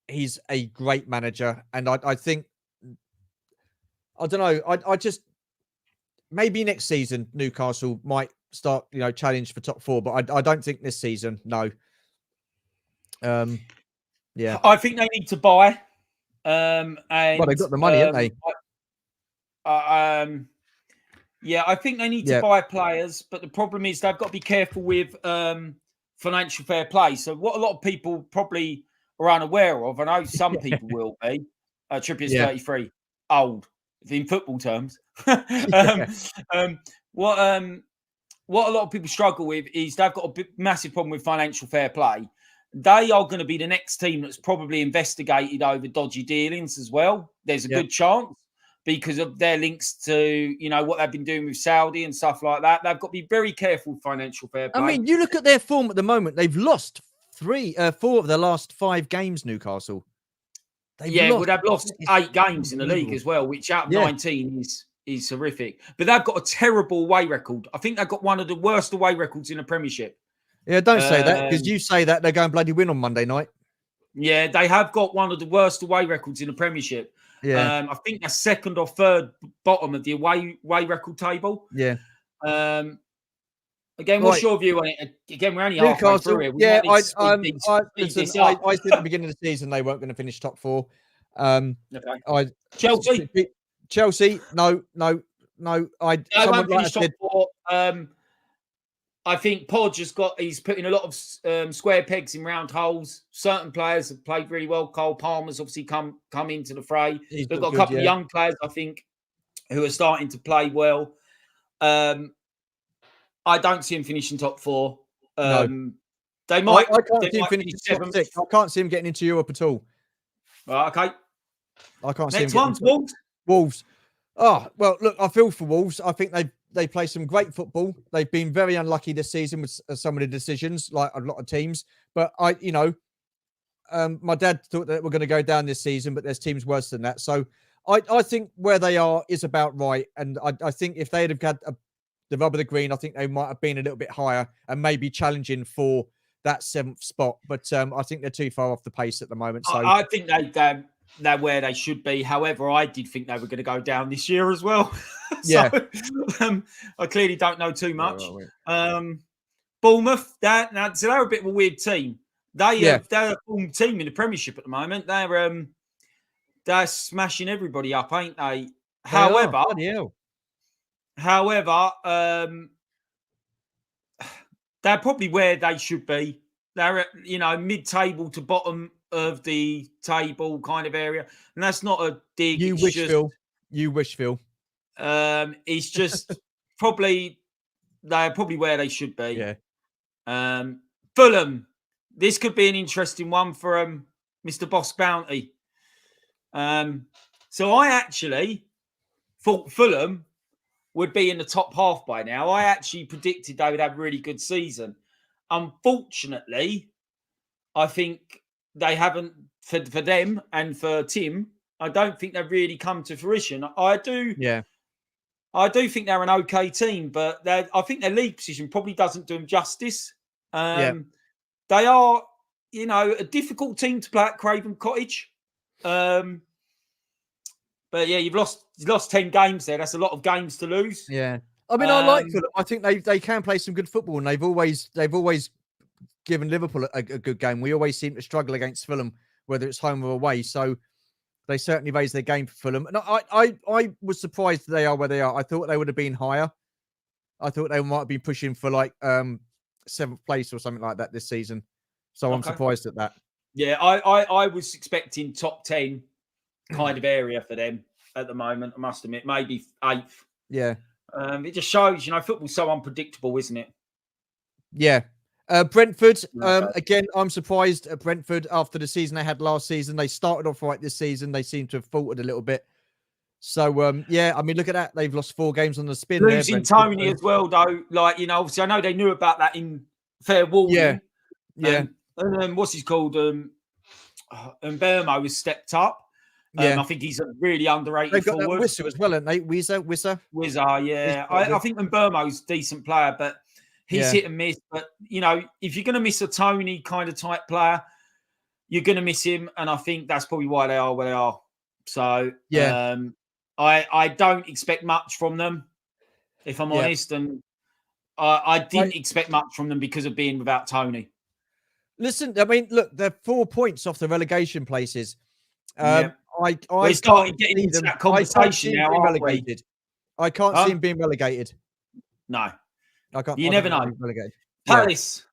he's a great manager. And I think, I don't know, I just, maybe next season Newcastle might start, challenge for top 4, but I don't think this season, no. Yeah. I think they need to buy. And well, they've got the money, haven't they? Yeah, I think they need to buy players, but the problem is they've got to be careful with financial fair play. So what a lot of people probably are unaware of, I know some people will be, Trippier's 33, old in football terms. What a lot of people struggle with is they've got a massive problem with financial fair play. They are going to be the next team that's probably investigated over dodgy dealings as well. There's a good chance because of their links to, what they've been doing with Saudi and stuff like that. They've got to be very careful with financial fair play. I mean, you look at their form at the moment. They've lost 4 of the last 5 games, Newcastle. They've lost 8 games in the league as well, which out of 19 is horrific. But they've got a terrible away record. I think they've got one of the worst away records in the Premiership. Yeah, don't say that, because you say that, they're going bloody win on Monday night. Yeah, they have got one of the worst away records in the Premiership. Yeah. I think they're 2nd or 3rd bottom of the away record table. Yeah. Again, what's your view on it? Again, we're only halfway through here. I said at the beginning of the season they weren't going to finish top 4. Chelsea, no. They won't finish top 4. I think Podge he's putting a lot of square pegs in round holes. Certain players have played really well. Cole Palmer's obviously come into the fray. They've got a couple of young players, I think, who are starting to play well. I don't see him finishing top 4. No. They might. I can't see him finishing top 6. I can't see him getting into Europe at all. Okay. I can't see him. Next one's Wolves. Wolves. Oh, well, look, I feel for Wolves. I think they play some great football. They've been very unlucky this season with some of the decisions, like a lot of teams. But my dad thought that we're going to go down this season, but there's teams worse than that. So I think where they are is about right. And I think if they'd have had the rub of the green, I think they might have been a little bit higher and maybe challenging for that 7th spot. But I think they're too far off the pace at the moment. So I think they're where they should be. However, I did think they were going to go down this year as well. So, I clearly don't know too much. Bournemouth, they're a bit of a weird team. They're a form team in the Premiership at the moment. They're smashing everybody up, ain't they? However, they're probably where they should be. They're at, mid-table to bottom of the table kind of area, and that's not a dig. You wish, Phil. It's just they're probably where they should be. Yeah. Fulham. This could be an interesting one for Mr. Boss Bounty. So I actually thought Fulham would be in the top half by now. I actually predicted they would have a really good season. Unfortunately, I think they haven't, for them and for Tim, I don't think they've really come to fruition. I do think they're an okay team, but I think their league position probably doesn't do them justice. They are, a difficult team to play at Craven Cottage. But yeah, you've lost 10 games there. That's a lot of games to lose. Yeah. I mean, I like Fulham. I think they can play some good football, and they've always given Liverpool a good game. We always seem to struggle against Fulham, whether it's home or away. So they certainly raised their game for Fulham. And I was surprised they are where they are. I thought they would have been higher. I thought they might be pushing for like 7th place or something like that this season. So I'm surprised at that. Yeah, I was expecting top 10 kind of area for them at the moment, I must admit. Maybe 8th. Yeah. It just shows, football's so unpredictable, isn't it? Yeah. Brentford, again, I'm surprised at Brentford after the season they had last season. They started off right this season. They seem to have faltered a little bit. So yeah, I mean, look at that. They've lost 4 games on the spin. Losing Tony as well, though. Like, you know, obviously I know they knew about that in fair warning. Yeah. And then what's he's called? And Bermo has stepped up. Yeah. I think he's a really underrated They've got forward. that Wissa as well, haven't they? Wizza. Wizza, yeah. I think Bermo's a decent player, but he's hit and miss. But, you know, if you're going to miss a Tony kind of type player, you're going to miss him. And I think that's probably why they are where they are. So, yeah. I don't expect much from them, if I'm honest. And I didn't expect much from them because of being without Tony. Listen, I mean, look, they're 4 points off the relegation places. We're starting getting into that conversation now, aren't we? I can't see him being relegated. No. I can't. You never know. Relegated. Palace.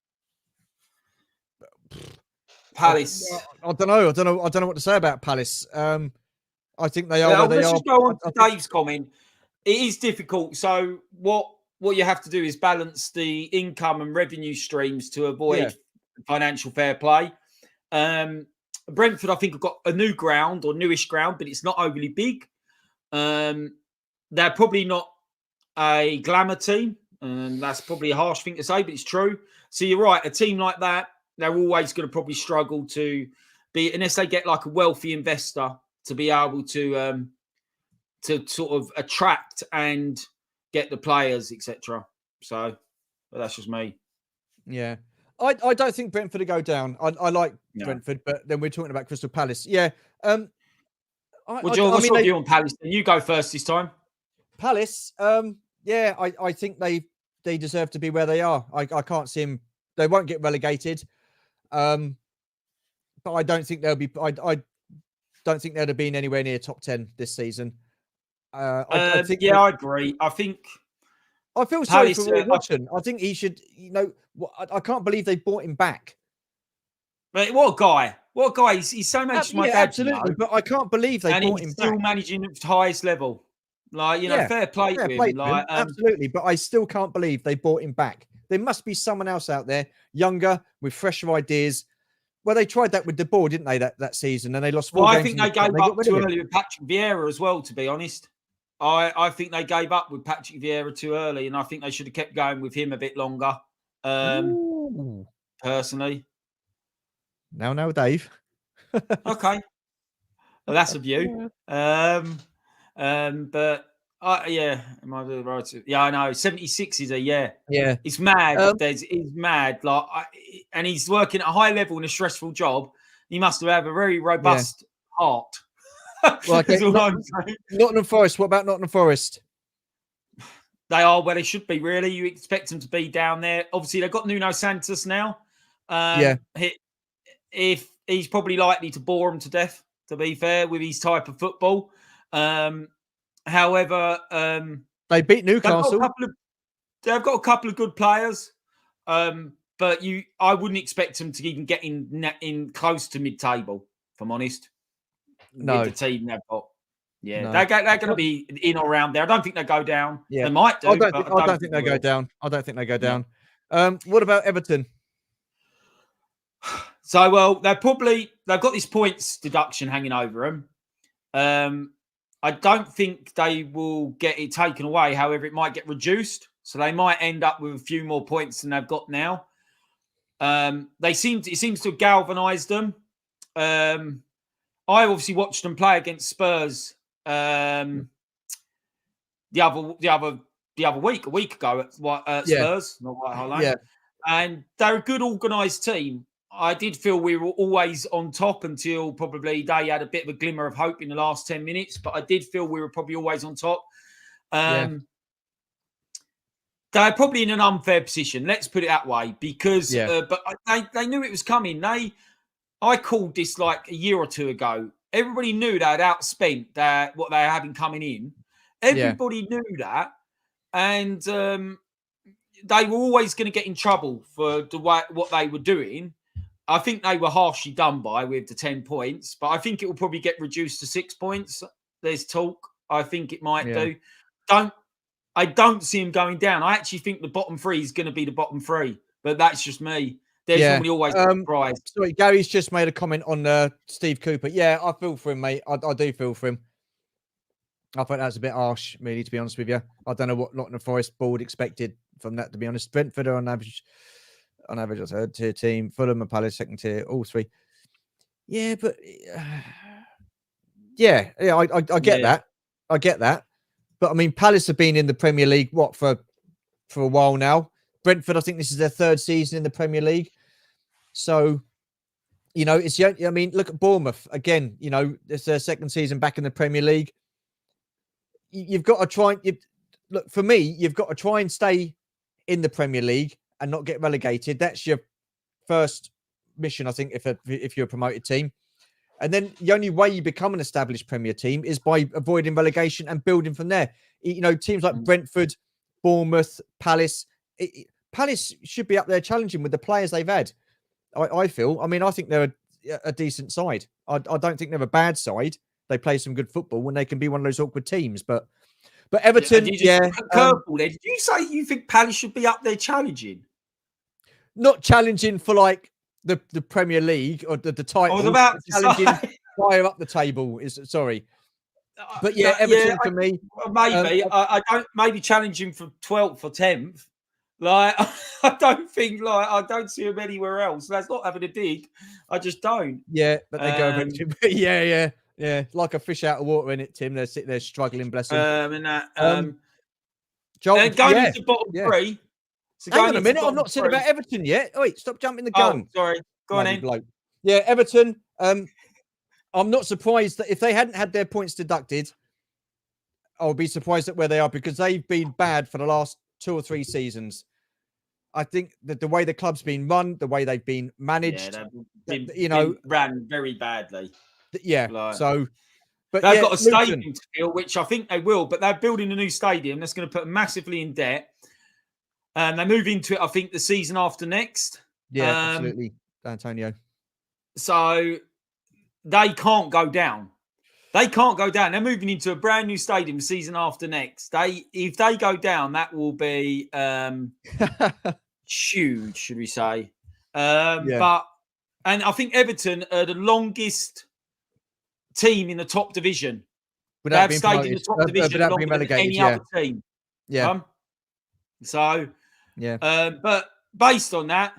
Palace. I don't know. I don't know what to say about Palace. I think they are where they are. Let's just go on to Dave's comment. It is difficult. So what you have to do is balance the income and revenue streams to avoid financial fair play. Brentford, I think, have got a new ground or newish ground, but it's not overly big. They're probably not a glamour team, and that's probably a harsh thing to say, but it's true. So you're right. A team like that, they're always going to probably struggle to be, unless they get like a wealthy investor to be able to sort of attract and get the players, etc. So, but that's just me. Yeah. I don't think Brentford will go down. I like Brentford, but then we're talking about Crystal Palace. Yeah. What's your view on Palace? You go first this time. Palace, yeah, I think they deserve to be where they are. I can't see them. They won't get relegated. But I don't think they'll be. I don't think they'd have been anywhere near top 10 this season. I think. Yeah, I agree. I feel sorry for Roy Hodgson. I think he should. You know, I can't believe they bought him back. But what a guy! What a guy! He's so much my dad. Absolutely, but I can't believe they bought him back. Still managing at the highest level. Like, you know, fair play to him. Like, absolutely, but I still can't believe they bought him back. There must be someone else out there, younger, with fresher ideas. Well, they tried that with De Boer, didn't they, that season? And they lost 4 games. I think they gave up too early with Patrick Vieira as well, to be honest. I think they gave up with Patrick Vieira too early, and I think they should have kept going with him a bit longer. Personally. Now, Dave. Okay. Well, that's a view. But yeah, am I doing right? Yeah, I know. 76 is yeah. It's mad. It's mad. Like, and he's working at a high level in a stressful job. He must have a very robust heart. Well, okay. Nottingham Forest. What about Nottingham Forest? They are where they should be. Really, you expect them to be down there. Obviously, they've got Nuno Santos now. If he's probably likely to bore them to death, to be fair, with his type of football. However, they beat Newcastle. They've got a couple of good players, but I wouldn't expect them to even get in close to mid-table. If I'm honest, with the team they've got, they're going to be in or around there. I don't think they go down. Yeah, they might do. I don't think they go down. I don't think they go down. What about Everton? So, well, they've got this points deduction hanging over them. I don't think they will get it taken away. However, it might get reduced. So they might end up with a few more points than they've got now. It seems to have galvanised them. I obviously watched them play against Spurs the other week, a week ago at Spurs, not White Hart Lane. And they're a good organised team. I did feel we were always on top until probably they had a bit of a glimmer of hope in the last 10 minutes. But I did feel we were probably always on top. They're probably in an unfair position. Let's put it that way. Because, but they knew it was coming. I called this like a year or two ago. Everybody knew they had outspent what they were having coming in. Everybody knew that. And they were always going to get in trouble for what they were doing. I think they were harshly done by with the 10 points, but I think it will probably get reduced to 6 points. There's talk. I think it might do. I don't see him going down. I actually think the bottom 3 is going to be the bottom 3, but that's just me. There's normally always a surprise. Sorry, Gary's just made a comment on Steve Cooper. Yeah, I feel for him, mate. I do feel for him. I thought that was a bit harsh, really, to be honest with you. I don't know what Nottingham Forest board expected from that, to be honest. Brentford are on average, a third tier team. Fulham and Palace second tier, all three. Yeah, but I get that. I get that. But I mean, Palace have been in the Premier League for a while now. Brentford, I think this is their third season in the Premier League. So, I mean, look at Bournemouth again. It's their second season back in the Premier League. You've got to try. Look, for me, you've got to try and stay in the Premier League and not get relegated. That's your first mission, I think, if you're a promoted team. And then the only way you become an established Premier team is by avoiding relegation and building from there. Teams like Brentford, Bournemouth, Palace. Palace should be up there challenging with the players they've had. I feel. I mean, I think they're a decent side. I don't think they're a bad side. They play some good football when they can be one of those awkward teams. But Everton, Did you say you think Palace should be up there challenging? Not challenging for like the Premier League or the title. I was about to challenging higher up the table. But Everton for me, maybe I don't maybe challenging for 12th or 10th. Like I don't see them anywhere else. That's not having a dig. I just don't. Yeah, but they go eventually. Yeah, like a fish out of water in it, Tim. They're sitting there struggling, bless them. Joel, going into bottom three. So hang on a minute, I've not said about Everton yet. Oh, wait, stop jumping the gun. Oh, sorry. Go on in. Bloke. Yeah, Everton. I'm not surprised that if they hadn't had their points deducted, I would be surprised at where they are because they've been bad for the last 2 or 3 seasons. I think that the way the club's been run, the way they've been managed, been ran very badly. Yeah. But they've got a stadium to build, which I think they will, but they're building a new stadium that's going to put them massively in debt. And they move into it, I think, the season after next. Yeah, absolutely. Antonio. So they can't go down. They're moving into a brand new stadium the season after next. If they go down, that will be huge, should we say. And I think Everton are the longest team in the top division. They've stayed in the top division longer than any other team. Yeah. But based on that,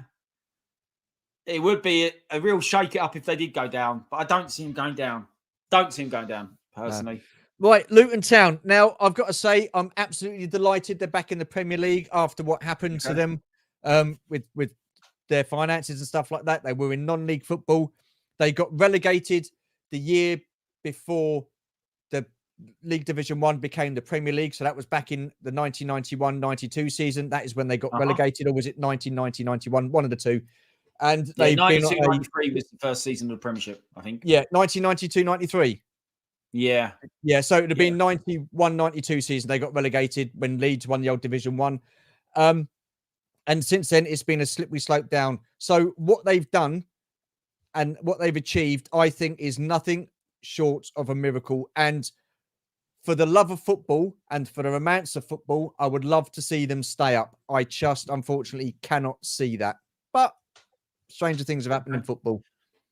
it would be a real shake it up if they did go down. But I don't see them going down. Personally. Right, Luton Town. Now, I've got to say, I'm absolutely delighted they're back in the Premier League after what happened to them with their finances and stuff like that. They were in non-league football. They got relegated the year before the League Division 1 became the Premier League. So that was back in the 1991-92 season. That is when they got relegated, or was it 1990-91? One of the two. And they 92-93 was the first season of the Premiership, I think. Yeah, 1992-93. Yeah. Yeah, so it would have been 91-92 season. They got relegated when Leeds won the old Division 1. And since then, it's been a slippery slope down. So what they've done and what they've achieved, I think, is nothing short of a miracle. And for the love of football and for the romance of football, I would love to see them stay up. I just, unfortunately, cannot see that. But stranger things have happened in football.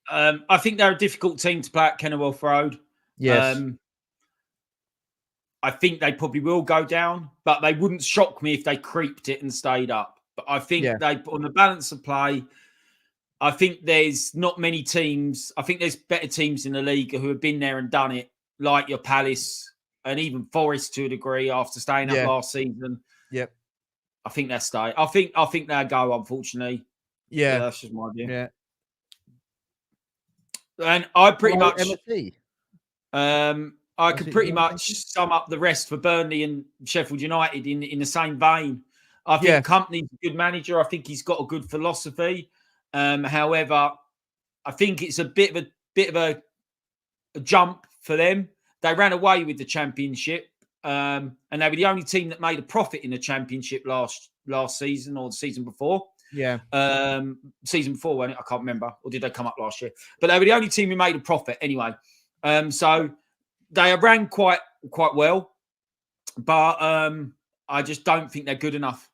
I think they're a difficult team to play at Kenilworth Road. Yes. I think they probably will go down, but they wouldn't shock me if they creeped it and stayed up. But I think on the balance of play, I think there's not many teams. I think there's better teams in the league who have been there and done it, like your Palace and even Forest to a degree after staying up last season. Yep. I think they'll stay. I think they'll go, unfortunately. Yeah. That's just my view. Yeah. And I pretty much MSC. I could pretty much sum up the rest for Burnley and Sheffield United in the same vein. I think Company's a good manager. I think he's got a good philosophy. However, I think it's a bit of a jump for them. They ran away with the championship, and they were the only team that made a profit in the championship last season or the season before. Yeah. Season before, wasn't it? I can't remember. Or did they come up last year? But they were the only team who made a profit anyway. So they ran quite well, but I just don't think they're good enough.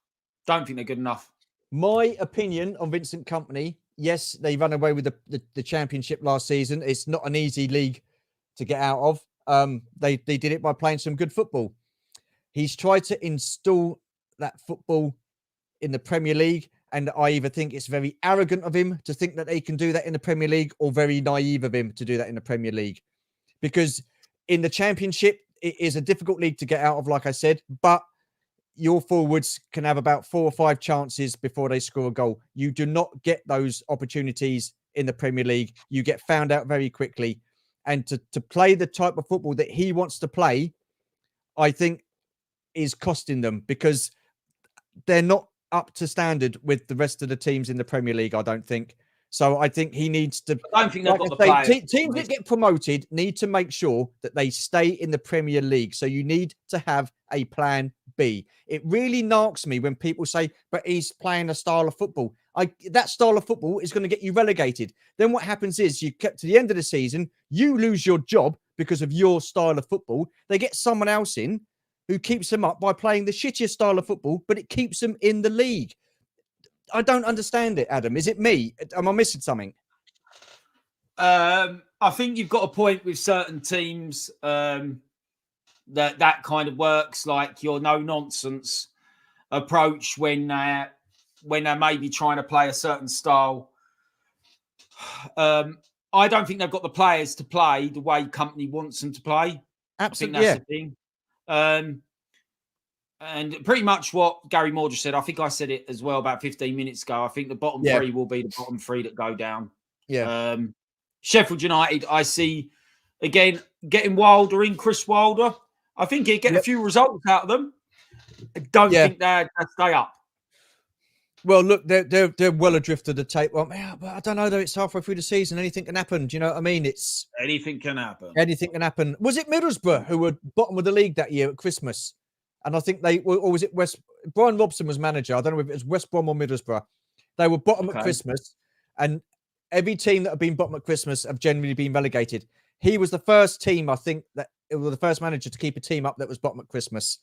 My opinion on Vincent Kompany, yes, they ran away with the championship last season. It's not an easy league to get out of. They did it by playing some good football. He's tried to install that football in the Premier League, and I either think it's very arrogant of him to think that they can do that in the Premier League, or very naive of him to do that in the Premier League. Because in the Championship, it is a difficult league to get out of, like I said, but your forwards can have about 4 or 5 chances before they score a goal. You do not get those opportunities in the Premier League. You get found out very quickly. And to play the type of football that he wants to play, I think is costing them, because they're not up to standard with the rest of the teams in the Premier League, I don't think. So I think he needs to. I don't think they've got the players. Teams that get promoted need to make sure that they stay in the Premier League. So you need to have a plan B. It really narks me when people say, but he's playing a style of football. That style of football is going to get you relegated. Then what happens is you get to the end of the season, you lose your job because of your style of football. They get someone else in who keeps them up by playing the shittiest style of football, but it keeps them in the league. I don't understand it, Adam. Is it me? Am I missing something? I think you've got a point with certain teams that kind of works, like your no-nonsense approach when they're maybe trying to play a certain style. I don't think they've got the players to play the way company wants them to play. Absolutely, I think that's the thing. And pretty much what Gary Moore just said, I think I said it as well about 15 minutes ago. I think the bottom 3 will be the bottom 3 that go down. Yeah. Sheffield United, I see, again, getting Wilder in, Chris Wilder. I think he'd get a few results out of them. I don't think they'd stay up. Well, look, they're well adrift of the tape. Well, yeah, but I don't know, though. It's halfway through the season. Anything can happen. Do you know what I mean? It's anything can happen. Anything can happen. Was it Middlesbrough who were bottom of the league that year at Christmas? And I think or was it Brian Robson was manager. I don't know if it was West Brom or Middlesbrough. They were bottom at Christmas, and every team that have been bottom at Christmas have generally been relegated. He was the first team, I think, that it was the first manager to keep a team up that was bottom at Christmas.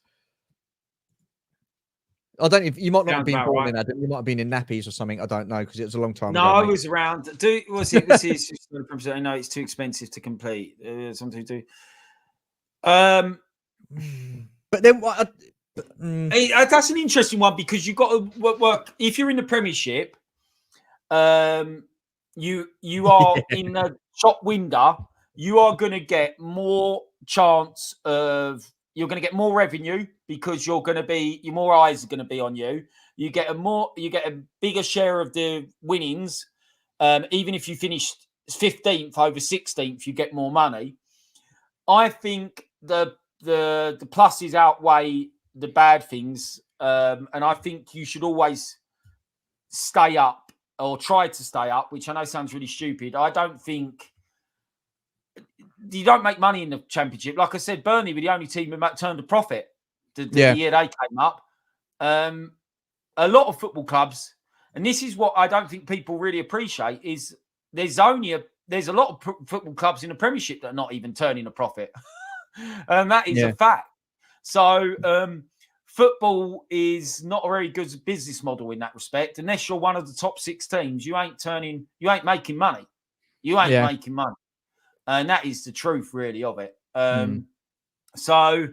I don't know if you might not have been born in Adam. You might have been in nappies or something. I don't know, because it was a long time ago. No, I was around. Was it? I know it's too expensive to complete. Something to do. But then what? That's an interesting one, because you've got to work. If you're in the Premiership, you are in the shop window. You are going to get more chance of. You're going to get more revenue, because your more eyes are going to be on you. You get a bigger share of the winnings. Even if you finish 15th over 16th, you get more money. I think the pluses outweigh the bad things, and I think you should always stay up, or try to stay up, which I know sounds really stupid. I don't think you don't make money in the Championship. Like I said, Burnley were the only team that turned a profit the year they came up. A lot of football clubs, and this is what I don't think people really appreciate, is there's a lot of football clubs in the Premiership that are not even turning a profit. And that is a fact. So football is not a very good business model in that respect. Unless you're one of the top 6 teams, you ain't making money. You ain't making money. And that is the truth, really, of it. So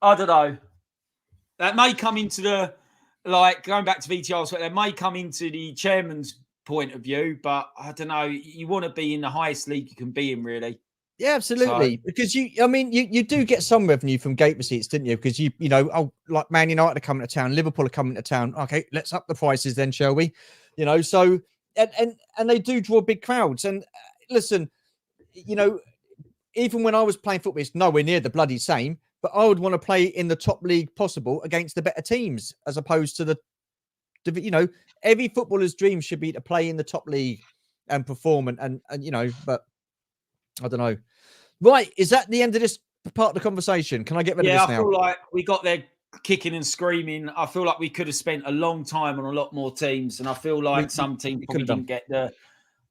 I don't know. That may come into going back to VTR, so that may come into the chairman's point of view, but I don't know. You want to be in the highest league you can be in, really. Yeah, absolutely. So, because you do get some revenue from gate receipts, didn't you? Because like Man United are coming to town, Liverpool are coming to town. Okay, let's up the prices then, shall we? So and they do draw big crowds. And listen, even when I was playing football, it's nowhere near the bloody same. But I would want to play in the top league possible against the better teams, as opposed to every footballer's dream should be to play in the top league and perform and but I don't know. Right, is that the end of this part of the conversation? Can I get rid of this now? Yeah, I feel like we got there kicking and screaming. I feel like we could have spent a long time on a lot more teams, and I feel like some teams probably didn't get the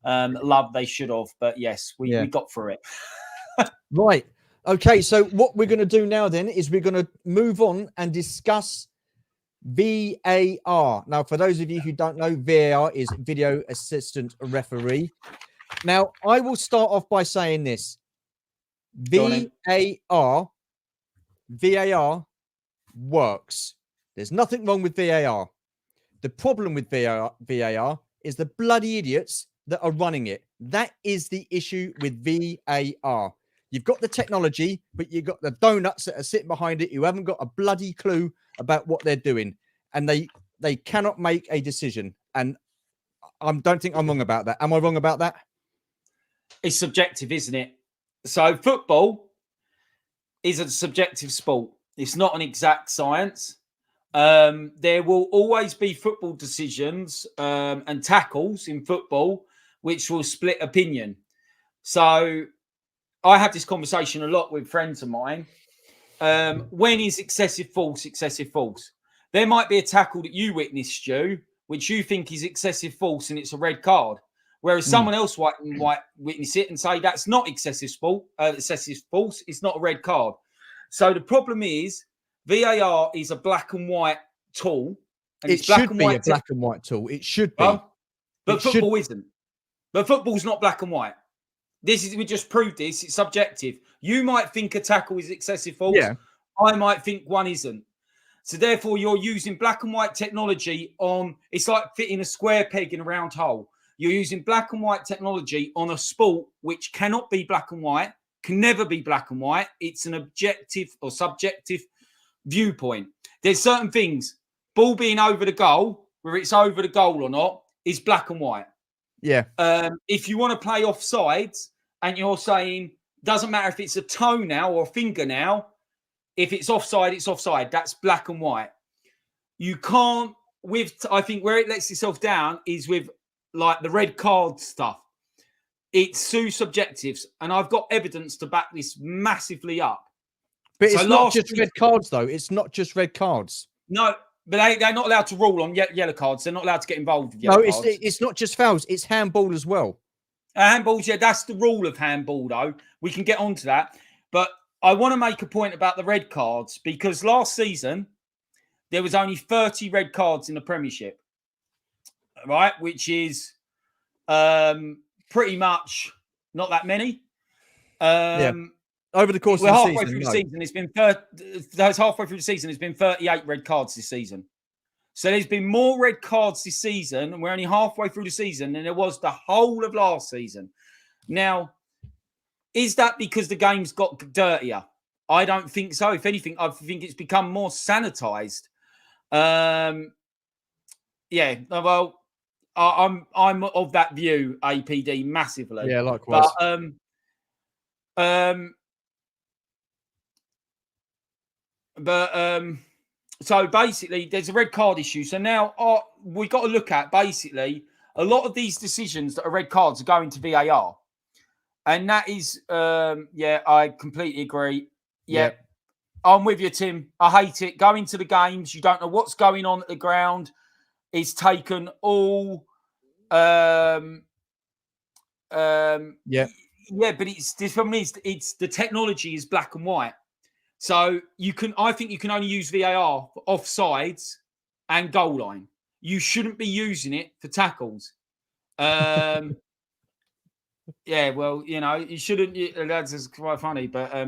love they should have. But yes, we got through it. Right. Okay, so what we're going to do now then is we're going to move on and discuss VAR. Now, for those of you who don't know, VAR is Video Assistant Referee. Now, I will start off by saying this. VAR works. There's nothing wrong with VAR. The problem with VAR is the bloody idiots that are running it. That is the issue with VAR. You've got the technology, but you've got the donuts that are sitting behind it who haven't got a bloody clue about what they're doing. And they cannot make a decision. And I don't think I'm wrong about that. Am I wrong about that? It's subjective, isn't it? So football is a subjective sport. It's not an exact science. There will always be football decisions and tackles in football which will split opinion. So I have this conversation a lot with friends of mine. When is excessive force excessive force? There might be a tackle that you witnessed, Stu, which you think is excessive force and it's a red card. Whereas someone else might witness it and say that's not excessive force, it's not a red card. So the problem is VAR is a black and white tool. And it should be a black and white tool. It should be. But football isn't. But football's not black and white. We just proved this. It's subjective. You might think a tackle is excessive force. Yeah. I might think one isn't. So therefore, you're using black and white technology on. It's like fitting a square peg in a round hole. You're using black and white technology on a sport which cannot be black and white, can never be black and white. It's an objective or subjective viewpoint. There's certain things. Ball being over the goal, whether it's over the goal or not, is black and white. Yeah. If you want to play offsides and you're saying doesn't matter if it's a toe now or a finger now, if it's offside, it's offside. That's black and white. You can't I think where it lets itself down is with like the red card stuff. It's too subjective, and I've got evidence to back this massively up. But it's not just red cards, though. It's not just red cards. No, but they're not allowed to rule on yellow cards. They're not allowed to get involved with yellow cards. No, it's not just fouls. It's handball as well. Handballs, yeah, that's the rule of handball, though. We can get onto that. But I want to make a point about the red cards because last season, there was only 30 red cards in the Premiership, right? Which is pretty much not that many. Over the course of the season. Halfway through the season, it's been halfway through the season. It's been 38 red cards this season. So there's been more red cards this season, and we're only halfway through the season than there was the whole of last season. Now, is that because the game's got dirtier? I don't think so. If anything, I think it's become more sanitized. Yeah, well, I'm of that view, APD, massively. Yeah, likewise. So basically, there's a red card issue. So now we got to look at basically a lot of these decisions that are red cards are going to VAR, and that is, I completely agree. Yeah, I'm with you, Tim. I hate it. Going to the games, you don't know what's going on at the ground. It's taken all. Yeah, but the problem is, it's the technology is black and white. So I think you can only use VAR for offsides and goal line. You shouldn't be using it for tackles. Yeah, well, you shouldn't. That's quite funny, but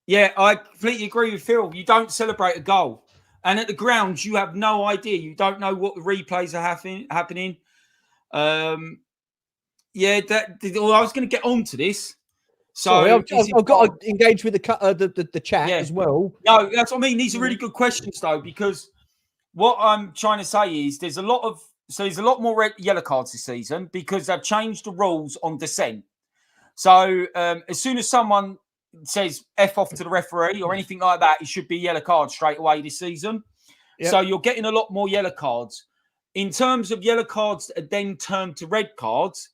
yeah, I completely agree with Phil. You don't celebrate a goal, and at the ground, you have no idea. You don't know what the replays are happening. Yeah, I was going to get onto this. So sorry, I've got to engage with the chat as well. No, that's what I mean. These are really good questions, though, because what I'm trying to say is there's a lot more yellow cards this season because they've changed the rules on dissent. So as soon as someone says F off to the referee or anything like that, it should be a yellow card straight away this season. Yep. So you're getting a lot more yellow cards. In terms of yellow cards that are then turned to red cards,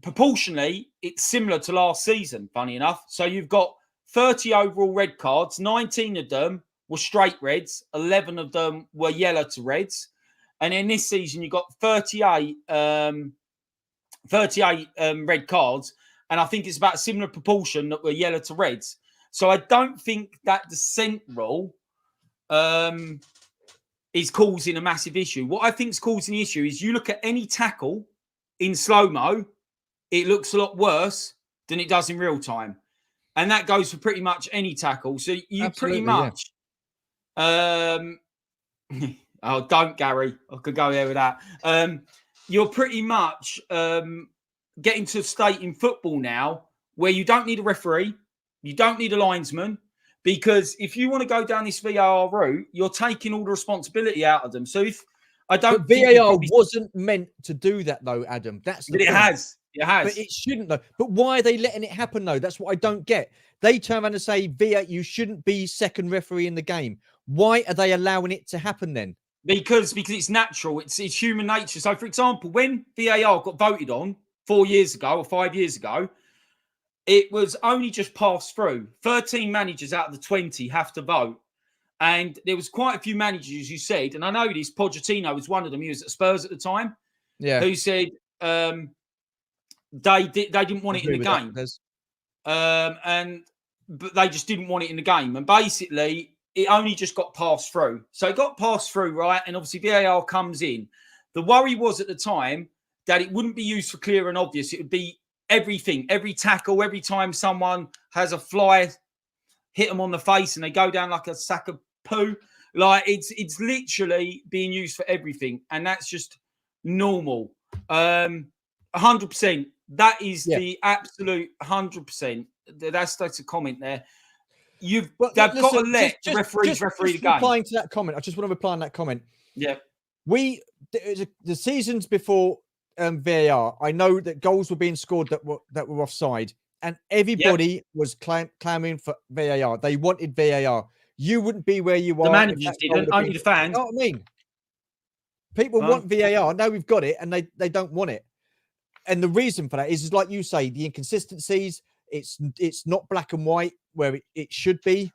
proportionally, it's similar to last season, funny enough. So you've got 30 overall red cards, 19 of them were straight reds, 11 of them were yellow to reds. And in this season, you've got 38 red cards. And I think it's about a similar proportion that were yellow to reds. So I don't think that dissent rule is causing a massive issue. What I think is causing the issue is you look at any tackle in slow-mo, it looks a lot worse than it does in real time. And that goes for pretty much any tackle. So you pretty much, oh, don't, Gary. I could go there with that. You're pretty much getting to a state in football now where you don't need a referee, you don't need a linesman, because if you want to go down this VAR route, you're taking all the responsibility out of them. So if I don't, but VAR wasn't meant to do that, though, Adam. That's the but point. it has. It has. But it shouldn't, though. But why are they letting it happen, though? That's what I don't get. They turn around and say, VAR, you shouldn't be second referee in the game. Why are they allowing it to happen then? Because it's natural. It's human nature. So, for example, when VAR got voted on 4 years ago or 5 years ago, it was only just passed through. 13 managers out of the 20 have to vote. And there was quite a few managers who said, and I know this, Pochettino was one of them, he was at Spurs at the time, who said they didn't want it in the game. But they just didn't want it in the game. And basically, it only just got passed through. So it got passed through, right? And obviously VAR comes in. The worry was at the time that it wouldn't be used for clear and obvious. It would be everything, every tackle, every time someone has a fly hit them on the face and they go down like a sack of poo. Like it's literally being used for everything. And that's just normal. 100%. That is the absolute 100%. That's a comment there. They've got to let referees referee the game. Replying to that comment, I just want to reply on that comment. Yeah, the seasons before VAR, I know that goals were being scored that were offside, and everybody was clamoring for VAR. They wanted VAR. You wouldn't be where you are. The managers didn't, only the fans. You know what I mean? People want VAR. Now we've got it, and they don't want it. And the reason for that is like you say, the inconsistencies. It's not black and white where it should be.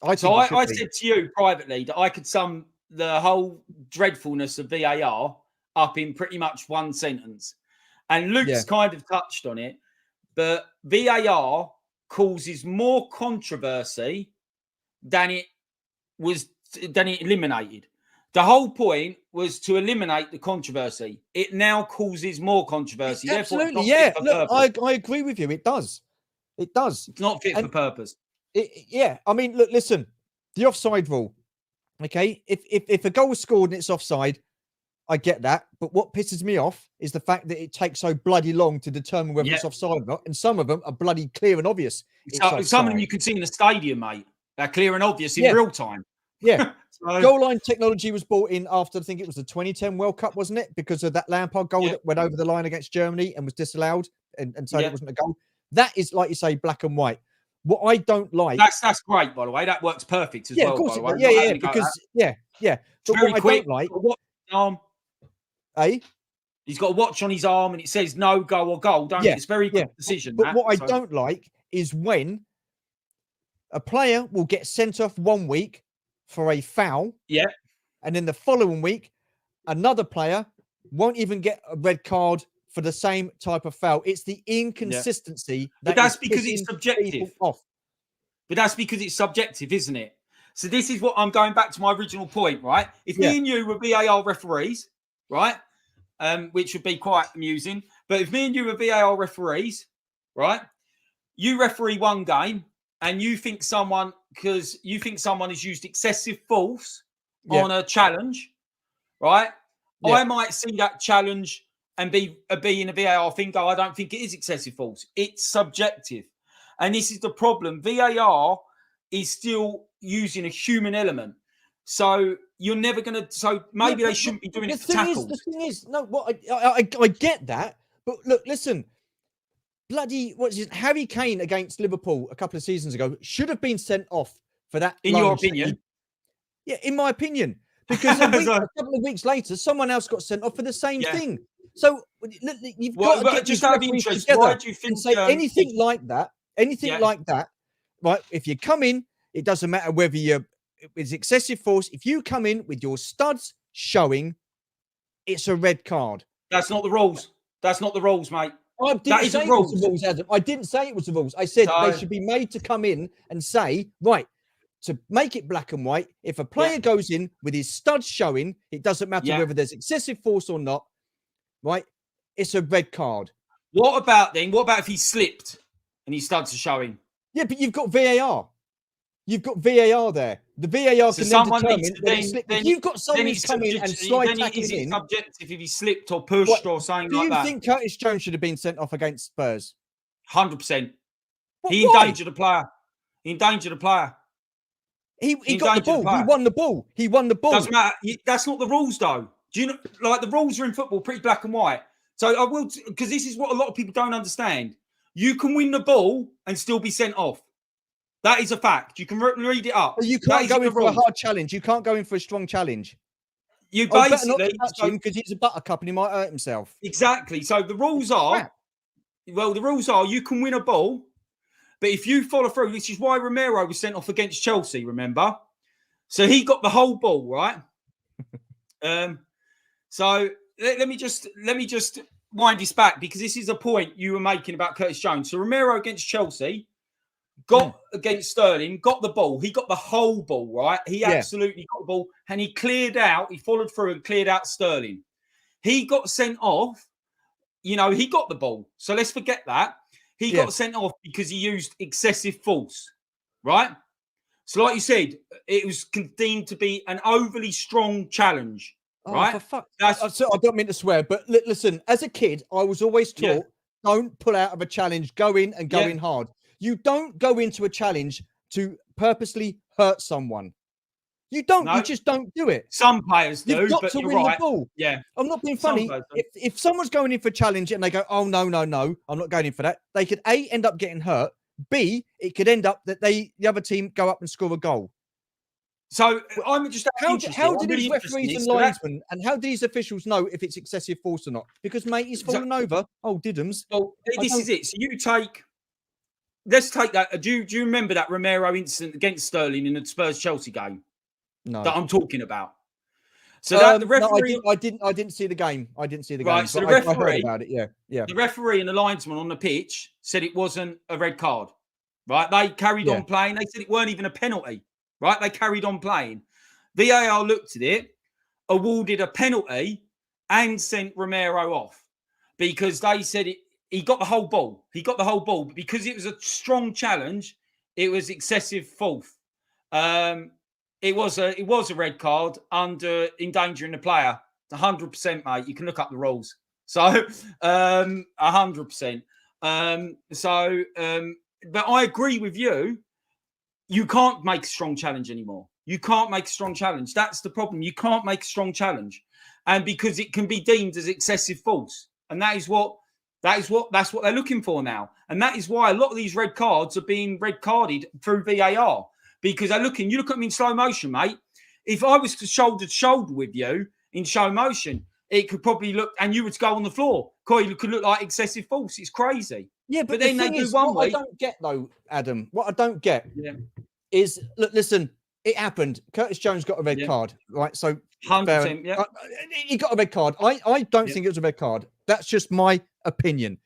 I said to you privately that I could sum the whole dreadfulness of VAR up in pretty much one sentence. And Luke's kind of touched on it, but VAR causes more controversy than it eliminated. The whole point was to eliminate the controversy. It now causes more controversy. Absolutely, Look, I agree with you. It does. It does. It's not fit for purpose. I mean, look, listen, the offside rule. Okay, if a goal was scored and it's offside, I get that. But what pisses me off is the fact that it takes so bloody long to determine whether it's offside or not. And some of them are bloody clear and obvious. Some of them you can see in the stadium, mate. They're clear and obvious in real time. Yeah. Goal line technology was brought in after, I think it was the 2010 World Cup, wasn't it? Because of that Lampard goal that went over the line against Germany and was disallowed, and so it wasn't a goal. That is, like you say, black and white. What I don't like... That's great, by the way. That works perfect as well, of course by the way. Yeah, because... Yeah. But very what quick. I don't like... He's got a watch on his arm and it says no, go or goal, don't it? It's very quick decision. But what I don't like is when a player will get sent off 1 week for a foul. Yeah. And then the following week, another player won't even get a red card for the same type of foul. It's the inconsistency. But that's because it's subjective. But that's because it's subjective, isn't it? So this is what I'm going back to my original point, right? If me and you were VAR referees, right? Which would be quite amusing. But if me and you were VAR referees, right? You referee one game and you think someone has used excessive force on a challenge, right? I might see that challenge and be in a VAR thing, go, I don't think it is excessive force. It's subjective. And this is the problem. VAR is still using a human element. So you're never going to... So maybe they shouldn't be doing it for tackles. The thing is, no, I get that. But look, listen. Bloody, Harry Kane against Liverpool a couple of seasons ago should have been sent off for that. In your opinion? Yeah, in my opinion. Because a couple of weeks later, someone else got sent off for the same thing. So you've got to get just out of interest, why do you think say anything like that? Anything like that, right? If you come in, it doesn't matter whether it's excessive force. If you come in with your studs showing, it's a red card. That's not the rules. That's not the rules, mate. I didn't say it was the rules, Adam. I didn't say it was the rules. I said they should be made to come in and say, right, to make it black and white, if a player goes in with his studs showing, it doesn't matter whether there's excessive force or not, right? It's a red card. What about then? What about if he slipped and his studs are showing? Yeah, but you've got VAR. You've got VAR there. The VAR So can then someone determine needs to whether he slipped. If you've got someone who's come in and slide tackling is it in, subjective if he slipped or pushed or something do like you that? think Curtis Jones should have been sent off against Spurs? 100%. He Why? endangered the player. He endangered the player. He got the ball. He won the ball. He won the ball. Doesn't matter. That's not the rules, though. Do you know? Like the rules are in football pretty black and white. So I will, because this is what a lot of people don't understand. You can win the ball and still be sent off. That is a fact. You can read it up. But you can't go in for a hard challenge. You can't go in for a strong challenge. You basically touch him because he's a buttercup and he might hurt himself. Exactly. So the rules are, the rules are you can win a ball, but if you follow through, which is why Romero was sent off against Chelsea, remember? So he got the whole ball, right? So let me just wind this back because this is a point you were making about Curtis Jones. So Romero against Chelsea got against Sterling, got the ball. He got the whole ball, right? He absolutely got the ball and he cleared out. He followed through and cleared out Sterling. He got sent off. You know, he got the ball. So let's forget that. He got sent off because he used excessive force, right? So like you said, it was deemed to be an overly strong challenge, right? For fuck. I don't mean to swear, but listen, as a kid, I was always taught, don't pull out of a challenge, go in and go in hard. You don't go into a challenge to purposely hurt someone. You don't. No. You just don't do it. Some players do. You've got to win the ball. Yeah. I'm not being funny. If someone's going in for a challenge and they go, oh, no, I'm not going in for that. They could A, end up getting hurt. B, it could end up that the other team go up and score a goal. So I'm just how do these referees and linesmen and how do these officials know if it's excessive force or not? Because mate, he's fallen over. Oh, Diddums. Well, this is it. So let's take that. Do you remember that Romero incident against Sterling in the Spurs Chelsea game? No. That I'm talking about. So that the referee, no, I didn't see the game. I didn't see the game. Right. So the referee, I heard about it. Yeah. The referee and the linesman on the pitch said it wasn't a red card. Right? They carried on playing. They said it weren't even a penalty. Right? They carried on playing. VAR looked at it, awarded a penalty, and sent Romero off because they said he got the whole ball. He got the whole ball, but because it was a strong challenge, it was excessive force. It was a red card under endangering the player. 100%, mate. You can look up the rules. So 100%. But I agree with you. You can't make a strong challenge anymore. You can't make a strong challenge. That's the problem. You can't make a strong challenge, and because it can be deemed as excessive force, and that's what they're looking for now, and that is why a lot of these red cards are being red carded through VAR. Because you look at me in slow motion, mate. If I was to shoulder to shoulder with you in slow motion, it could probably look, and you would go on the floor. It could look like excessive force. It's crazy. Yeah, but then they do one way. What I don't get though, Adam, what I don't get is, look, listen, it happened. Curtis Jones got a red card, right? So 100%, he got a red card. I don't think it was a red card. That's just my opinion.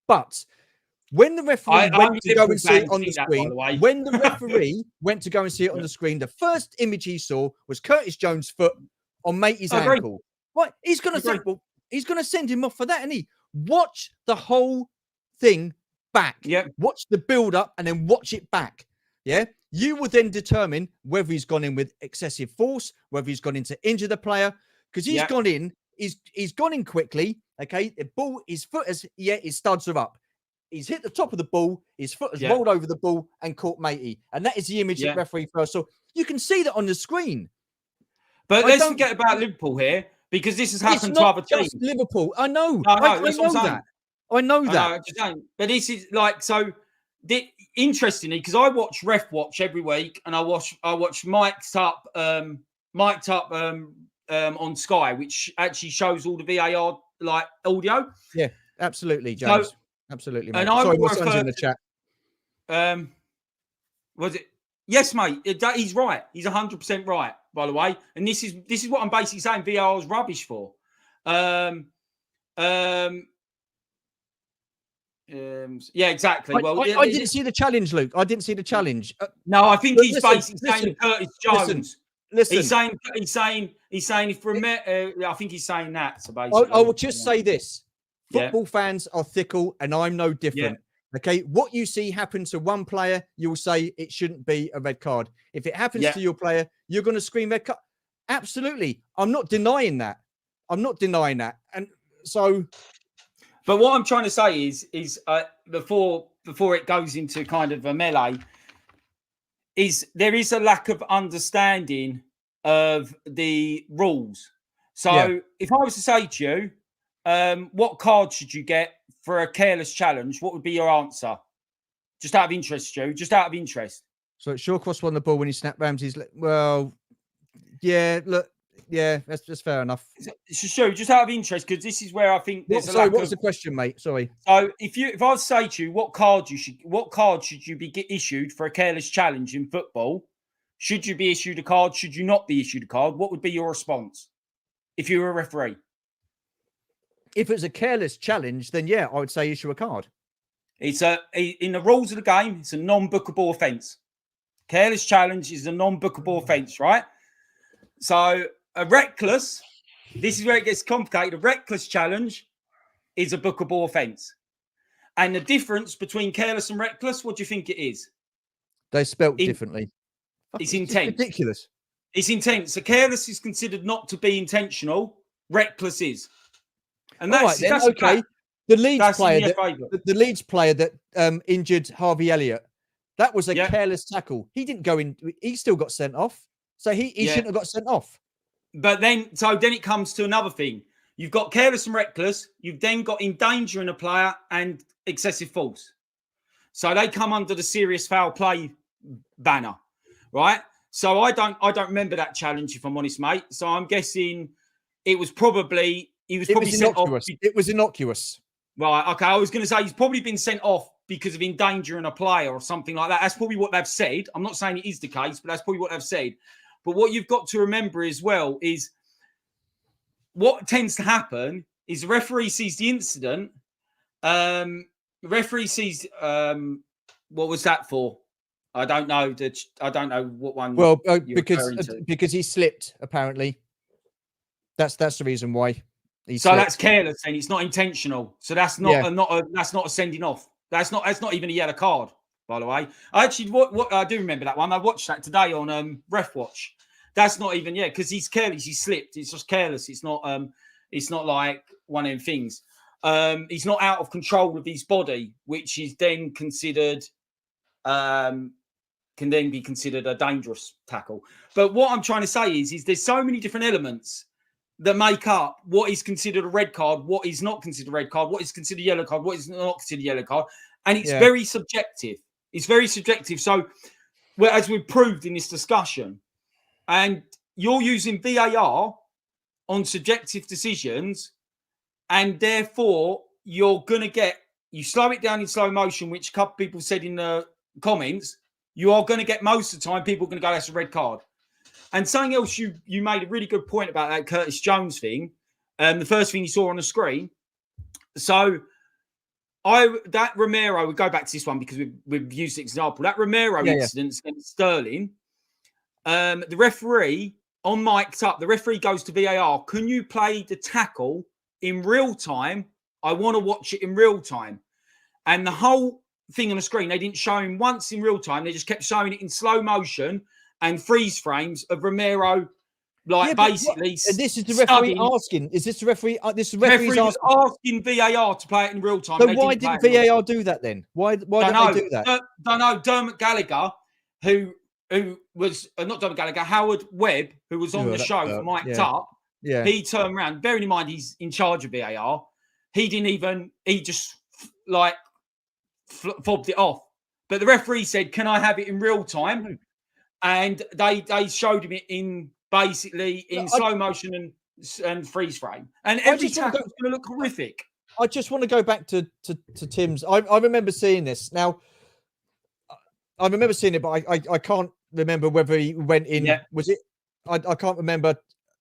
But when the referee went to go and see it on the screen, on the screen, the first image he saw was Curtis Jones' foot on Matey's ankle. Right? He's going to send him off for that, isn't he? Watch the whole thing back. Yeah. Watch the build up and then watch it back. Yeah. You will then determine whether he's gone in with excessive force, whether he's gone in to injure the player, because he's gone in. He's gone in quickly. Okay. The ball, his foot his studs are up. He's hit the top of the ball. His foot has rolled over the ball and caught Matey. And that is the image that referee first saw. You can see that on the screen. But let's forget about Liverpool here, because this has happened to other teams. Liverpool. I know. No, I know that. I know that. But this is like, so interestingly, because I watch Ref Watch every week, and I watch Mic'd Up on Sky, which actually shows all the VAR like audio. Yeah, absolutely, James. So, absolutely, mate. And sorry, my son's in the chat. Was it? Yes, mate. He's right. He's 100% right, by the way. And this is what I'm basically saying VAR is rubbish for. Yeah, exactly. I didn't see the challenge, Luke. I didn't see the challenge. No, I think he's basically saying Curtis Jones. Listen. He's saying if I think he's saying that. So basically, I will just say this. Football fans are fickle, and I'm no different. Okay, what you see happen to one player, you'll say it shouldn't be a red card. If it happens to your player, you're going to scream red card. Absolutely, I'm not denying that. I'm not denying that. And so, but what I'm trying to say is before it goes into kind of a melee, is there is a lack of understanding of the rules. So if I was to say to you, what card should you get for a careless challenge? What would be your answer? Just out of interest, Stu. Just out of interest. So Shawcross won the ball when he snapped Ramsey's. Well, yeah, look, yeah, that's just fair enough. Stu, just out of interest, because this is where I think there's a lack what was the question, mate? Sorry. So if I was to say to you, what card should you be issued for a careless challenge in football? Should you be issued a card? Should you not be issued a card? What would be your response if you were a referee? If it's a careless challenge, then yeah, I would say issue a card. It's in the rules of the game, it's a non-bookable offence. Careless challenge is a non-bookable offence, right? So a reckless, this is where it gets complicated. A reckless challenge is a bookable offence. And the difference between careless and reckless, what do you think it is? They're spelt differently. It's intent. Ridiculous. It's intent. So careless is considered not to be intentional. Reckless is. And that's, right, that's okay. The Leeds player that injured Harvey Elliott, that was a careless tackle. He didn't go in. He still got sent off. So he shouldn't have got sent off. But then it comes to another thing. You've got careless and reckless. You've then got endangering a player and excessive force. So they come under the serious foul play banner, right? So I don't remember that challenge, if I'm honest, mate. So I'm guessing he was probably sent off. It was innocuous. Right. Okay. I was going to say he's probably been sent off because of endangering a player or something like that. That's probably what they've said. I'm not saying it is the case, but that's probably what they've said. But what you've got to remember as well is what tends to happen is the referee sees the incident. The referee sees what was that for? I don't know. I don't know what one. Well, because he slipped apparently. That's the reason why. That's careless and it's not intentional. So that's not a sending off. That's not even a yellow card, by the way. I actually what I do remember that one. I watched that today on Ref Watch. That's not even because he's careless. He slipped. It's just careless. It's not like one of them things. He's not out of control of his body, which is then considered can then be considered a dangerous tackle. But what I'm trying to say is there's so many different elements that make up what is considered a red card, what is not considered a red card, what is considered a yellow card, what is not considered a yellow card. And it's very subjective. It's very subjective. So, as we've proved in this discussion, and you're using VAR on subjective decisions, and therefore you're going to you slow it down in slow motion, which a couple of people said in the comments, you are going to get most of the time people are going to go, that's a red card. And something else, you made a really good point about that Curtis Jones thing. The first thing you saw on the screen. So that Romero, we go back to this one because we've used the example. That Romero incident against Sterling, the referee on mic'd up, the referee goes to VAR. Can you play the tackle in real time? I want to watch it in real time. And the whole thing on the screen, they didn't show him once in real time. They just kept showing it in slow motion and freeze frames of Romero, basically. And this is the referee asking. Is this the referee? This referee asking VAR to play it in real time. So why didn't VAR do that then? Why didn't they do that? Don't know. Dermot Gallagher, who was not Dermot Gallagher, Howard Webb, who was on the show for Mic'd Up. Yeah. He turned around. Bearing in mind he's in charge of VAR. He didn't even. He just fobbed it off. But the referee said, "Can I have it in real time?" And they showed him it in slow motion and freeze frame. And every tackle is going to look horrific. I just want to go back to Tim's. I remember seeing this. Now, I remember seeing it, but I can't remember whether he went in. Yeah. Was it? I can't remember.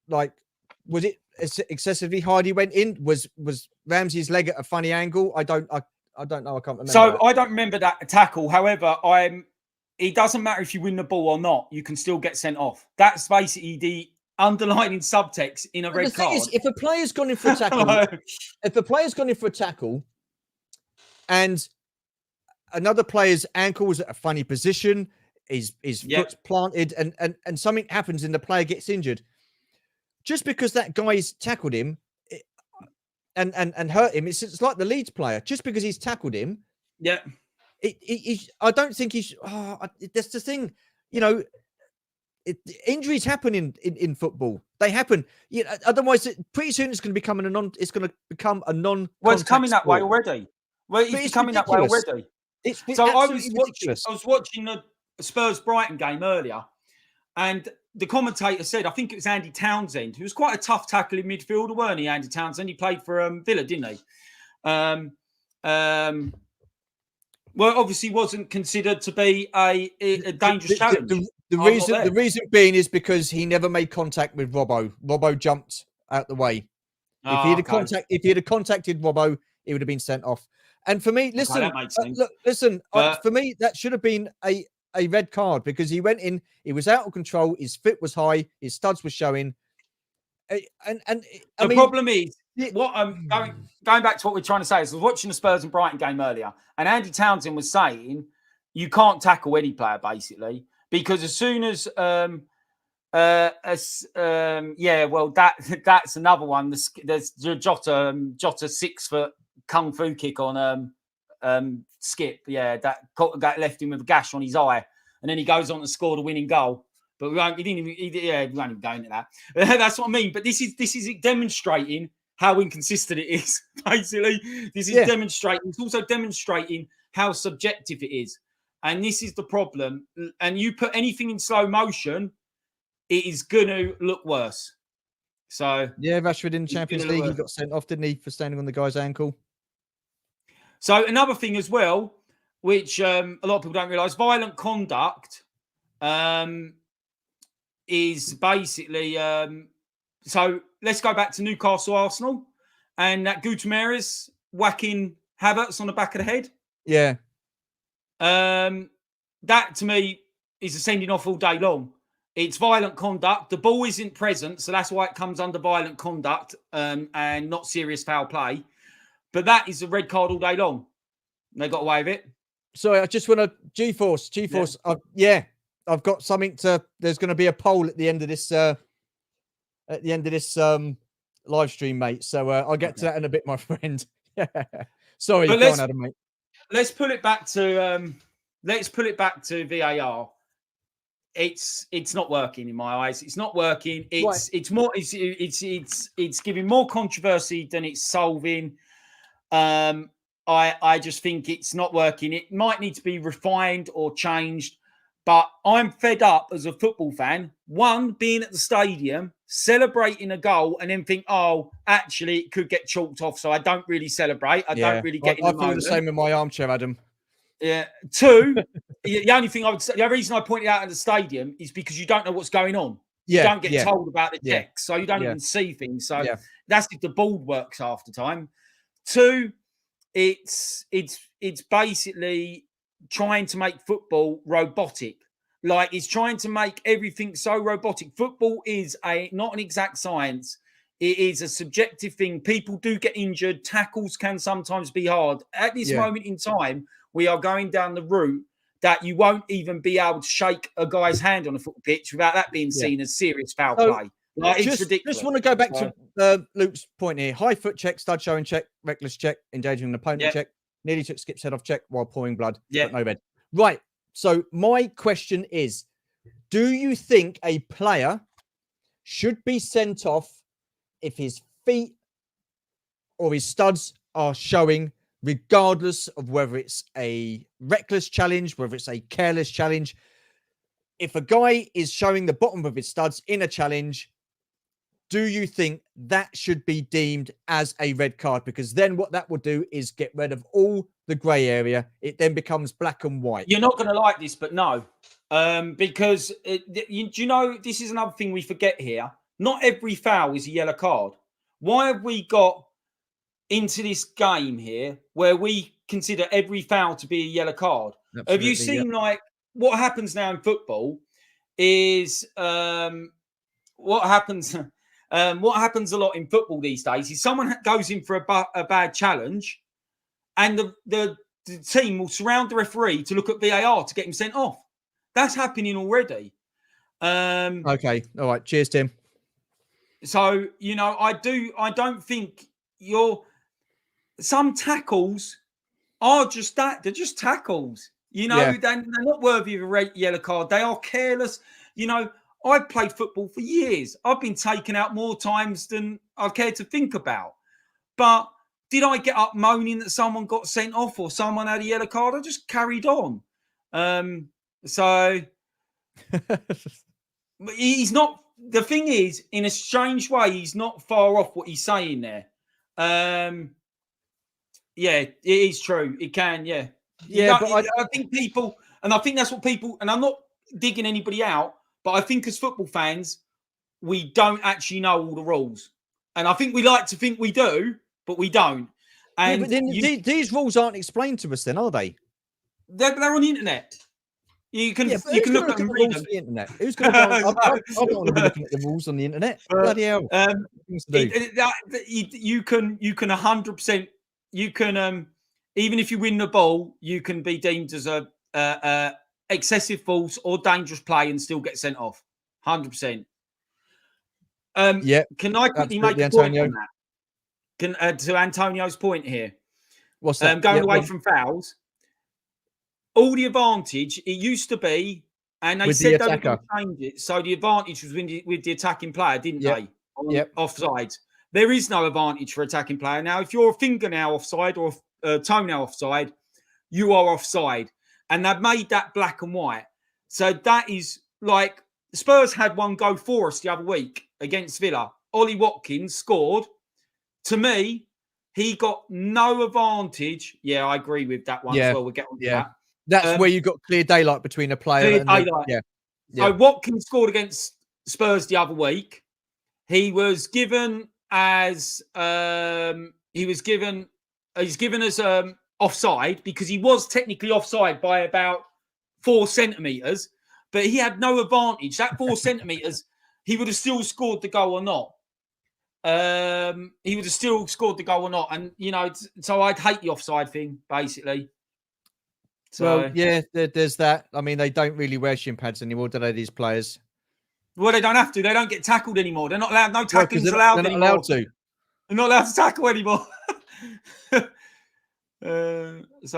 Was it excessively hard he went in? Was Ramsey's leg at a funny angle? I don't know. I can't remember. So I don't remember that tackle. However, it doesn't matter if you win the ball or not. You can still get sent off. That's basically underlining subtext in a red the thing card. is, if a player's gone in for a tackle, and another player's ankle is at a funny position, his foot's planted, and something happens and the player gets injured, just because that guy's tackled him and hurt him, it's like the Leeds player. Just because he's tackled him, I don't think he's. That's the thing, you know. Injuries happen in football. They happen. You know, otherwise, pretty soon it's going to become a non. It's going to become a non. Well, it's coming that way already. Well, it's becoming that way already. So I was watching the Spurs Brighton game earlier, and the commentator said, I think it was Andy Townsend, who was quite a tough tackling midfielder, weren't he? Andy Townsend. He played for Villa, didn't he? Well, obviously wasn't considered to be a dangerous challenge. The reason being is because he never made contact with Robbo. Robbo jumped out the way. If he had contacted Robbo, he would have been sent off. And for me, listen, that makes sense. For me, that should have been a red card, because he went in, he was out of control, his foot was high, his studs were showing. The problem is, what I'm going back to what we're trying to say is, I was watching the Spurs and Brighton game earlier, and Andy Townsend was saying you can't tackle any player basically, because as soon as that's another one. There's Jota 6 foot kung fu kick on Skip. Yeah, that left him with a gash on his eye, and then he goes on to score the winning goal. But we won't even go into that. That's what I mean. But this is demonstrating how inconsistent it is. Basically, this is demonstrating. It's also demonstrating how subjective it is, and this is the problem. And you put anything in slow motion, it is going to look worse. So yeah, Rashford in the Champions League, he got sent off, didn't he, for standing on the guy's ankle? So another thing as well, which a lot of people don't realise, violent conduct is basically. So let's go back to Newcastle Arsenal and that Gutierrez whacking Havertz on the back of the head. Yeah. That to me is a sending off all day long. It's violent conduct. The ball isn't present, so that's why it comes under violent conduct and not serious foul play. But that is a red card all day long. And they got away with it. Sorry, I just want to G-Force. Yeah. I've got something to. There's going to be a poll at the end of this. Live stream, mate. So I'll get to that in a bit, my friend. Sorry, go on, Adam, mate. Let's pull it back to. Let's pull it back to VAR. It's not working in my eyes. It's not working. It's more. It's giving more controversy than it's solving. I just think it's not working. It might need to be refined or changed. But I'm fed up as a football fan, one, being at the stadium, celebrating a goal, and then think, oh, actually, it could get chalked off, so I don't really celebrate. I don't really get in the moment. I feel the same in my armchair, Adam. Yeah. Two, the only thing I would say, the reason I pointed out at the stadium is because you don't know what's going on. You don't get told about the checks, so you don't even see things. So that's if the board works half the time. Two, it's basically trying to make football robotic. Like, it's trying to make everything so robotic. Football is not an exact science. It is a subjective thing. People do get injured. Tackles can sometimes be hard. At this moment in time, we are going down the route that you won't even be able to shake a guy's hand on a football pitch without that being seen as serious foul play. Like, it's ridiculous. Just want to go back to Luke's point here. High foot check, stud showing check, reckless check, engaging an opponent check. Nearly took Skip's head off check while pouring blood. But no red. Right. So my question is, do you think a player should be sent off if his feet or his studs are showing, regardless of whether it's a reckless challenge, whether it's a careless challenge? If a guy is showing the bottom of his studs in a challenge, do you think that should be deemed as a red card? Because then what that will do is get rid of all the grey area. It then becomes black and white. You're not going to like this, but no. Because, do you know, this is another thing we forget here. Not every foul is a yellow card. Why have we got into this game here where we consider every foul to be a yellow card? Absolutely, have you seen, like, what happens now in football is what happens? What happens a lot in football these days is someone goes in for a bad challenge, and the team will surround the referee to look at VAR to get him sent off. That's happening already. Okay, all right. Cheers, Tim. So I don't think some tackles are just that. They're just tackles. They're not worthy of a red yellow card. They are careless. I've played football for years. I've been taken out more times than I care to think about. But did I get up moaning that someone got sent off or someone had a yellow card? I just carried on. So he's not. The thing is, in a strange way, he's not far off what he's saying there. Yeah, it is true. It can, yeah. But I think people, and I think that's what people, and I'm not digging anybody out, but I think as football fans, we don't actually know all the rules. And I think we like to think we do, but we don't. And but then these rules aren't explained to us then, are they? They're on the internet. You can look at them rules on the internet. Who's going to go? I don't want to be looking at the rules on the internet. Bloody hell. You can 100%, you can, even if you win the ball, you can be deemed as a excessive force or dangerous play and still get sent off. 100%. Can I quickly make a point on that? To Antonio's point here. What's that? Going away from fouls. All the advantage, it used to be, and they said they were going to change it. So the advantage was with the attacking player, didn't they? Offside. There is no advantage for attacking player. Now, if you're a fingernail offside or a toenail offside, you are offside. And they've made that black and white. So that is like, Spurs had one go for us the other week against Villa. Ollie Watkins scored. To me, he got no advantage. Yeah, I agree with that one as well. We'll get on to that. That's where you got clear daylight between a player and So Watkins scored against Spurs the other week. He was given as offside because he was technically offside by about 4 centimeters, but he had no advantage. That 4 centimeters, he would have still scored the goal or not. He would have still scored the goal or not, and so I'd hate the offside thing basically. So there's that. I mean, they don't really wear shin pads anymore, do they? These players. Well, they don't have to. They don't get tackled anymore. They're not allowed. No tackling's allowed anymore. Allowed to. They're not allowed to tackle anymore. So it's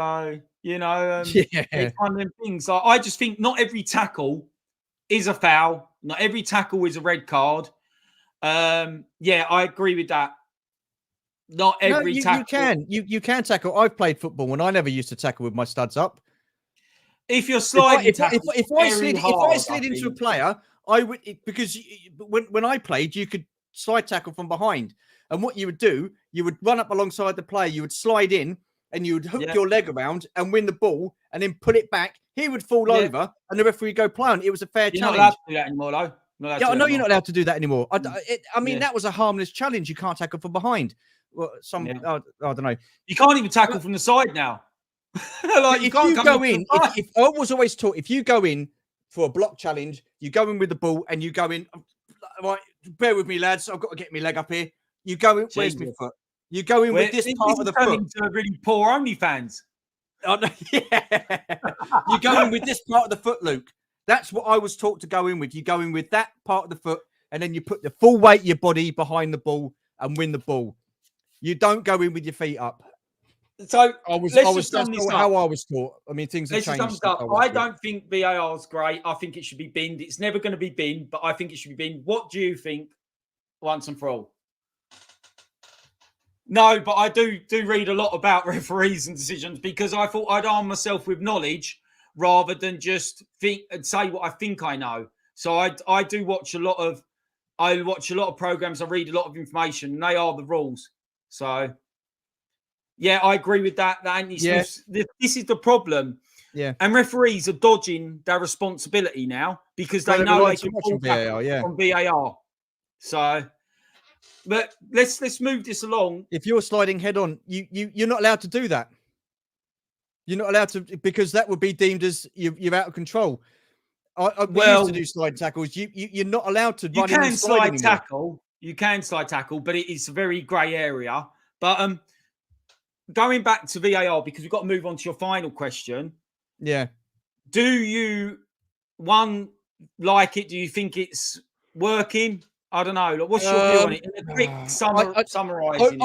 one of them things. I just think not every tackle is a foul. Not every tackle is a red card. I agree with that. Not every tackle. You can tackle. I've played football and I never used to tackle with my studs up. If you're sliding, if I slid into a player, I would, because when I played, you could slide tackle from behind. And what you would do, you would run up alongside the player, you would slide in, and you would hook your leg around and win the ball, and then put it back. He would fall over, and the referee would go play on. It was a fair challenge. You're not allowed to do that anymore, though. I know you're not allowed to do that anymore. I mean, that was a harmless challenge. You can't tackle from behind. Well, I don't know. You can't even tackle from the side now. If I was always taught, if you go in for a block challenge, you go in with the ball and you go in. Right, bear with me, lads. I've got to get my leg up here. You go in. Where's my foot? You go in with this part of the foot. To really poor OnlyFans. Oh, no, you go in with this part of the foot, Luke. That's what I was taught to go in with. You go in with that part of the foot, and then you put the full weight of your body behind the ball and win the ball. You don't go in with your feet up. So that's how I was taught. I mean, things have changed. I don't think VAR is great. I think it should be binned. It's never going to be binned, but I think it should be binned. What do you think, once and for all? No, but I do read a lot about referees and decisions because I thought I'd arm myself with knowledge rather than just think and say what I think I know. So I do watch a lot of programs. I read a lot of information, and they are the rules. So, yeah, I agree with that. This is the problem. Yeah. And referees are dodging their responsibility now because they know they can pull back on VAR. So, but let's move this along. If you're sliding head on, you're not allowed to do that. You're not allowed to, because that would be deemed as you're out of control. We used to do slide tackles. You're not allowed to You run in can and slide anymore. tackle. You can slide tackle, but it is a very grey area. But going back to VAR, because we've got to move on to your final question. Yeah. Do you like it? Do you think it's working? I don't know. Like, what's your view on it? In a quick summarising.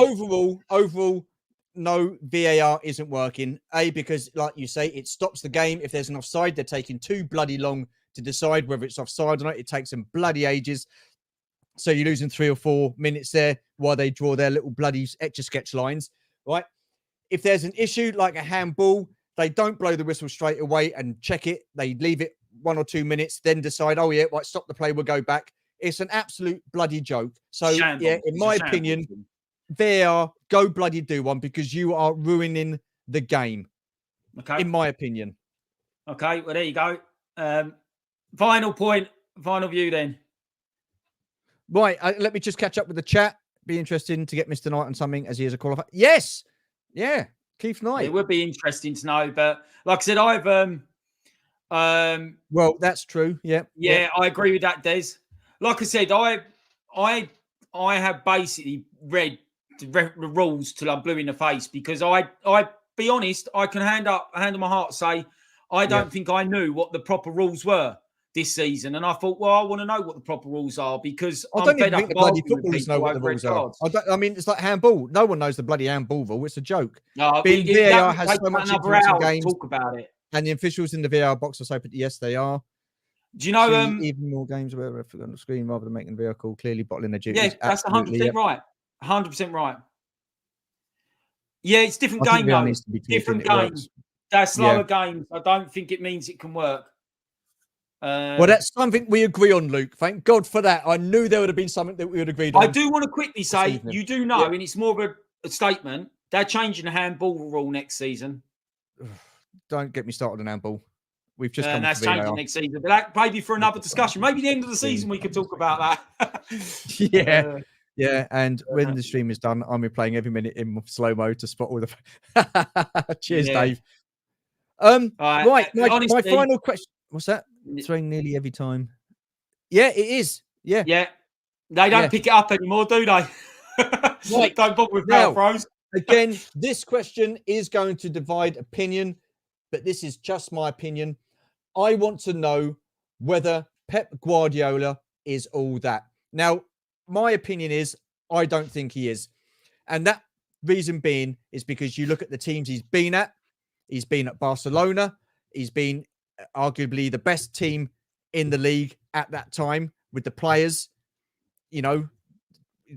Overall, no, VAR isn't working. Because, like you say, it stops the game. If there's an offside, they're taking too bloody long to decide whether it's offside or not. It takes them bloody ages. So you're losing 3 or 4 minutes there while they draw their little bloody Etch-a-Sketch lines, right? If there's an issue like a handball, they don't blow the whistle straight away and check it. They leave it 1 or 2 minutes, then decide, oh, yeah, right, stop the play, we'll go back. It's an absolute bloody joke. So, yeah, in my opinion, VAR, go bloody do one because you are ruining the game. Okay. In my opinion. Okay, well, there you go. Final point, final view then. Right, let me just catch up with the chat. Be interesting to get Mr. Knight on something as he is a qualifier. Yes. Yeah, Keith Knight. It would be interesting to know, but like I said, I've well, that's true. Yeah. I agree with that, Des. Like I said, I have basically read the rules till I'm blue in the face because I be honest, I can hand on my heart say I don't think I knew what the proper rules were this season, and I thought, well, I want to know what the proper rules are because I don't even think the bloody footballers know what the rules are. I mean, it's like handball. No one knows the bloody handball rule. It's a joke. No, VAR has so much influence in games. Talk about it. And the officials in the VAR box are so, yes, they are. Do you know even more games where they're on the screen rather than making the VAR call clearly bottling their duties? Yeah, that's 100% right. 100% right. Yeah, it's different game though. Different games. They're slower games. I don't think it means it can work. Well, that's something we agree on, Luke. Thank God for that. I knew there would have been something that we would agree on. I do want to quickly say, you do know, and it's more of a statement, they're changing the handball rule next season. Don't get me started on handball. We've just come that's changing next season. But that maybe for another discussion. Maybe the end of the season we could talk about that. Yeah, and when the stream is done, I'm replaying every minute in slow-mo to spot all the... Cheers, Dave. Right, my final question... What's that? It's raining nearly every time. Yeah, it is. Yeah. They don't pick it up anymore, do they? Right. Don't bother with Power Pros. Again, this question is going to divide opinion, but this is just my opinion. I want to know whether Pep Guardiola is all that. Now, my opinion is I don't think he is. And that reason being is because you look at the teams he's been at. He's been at Barcelona. He's been arguably the best team in the league at that time with the players. You know,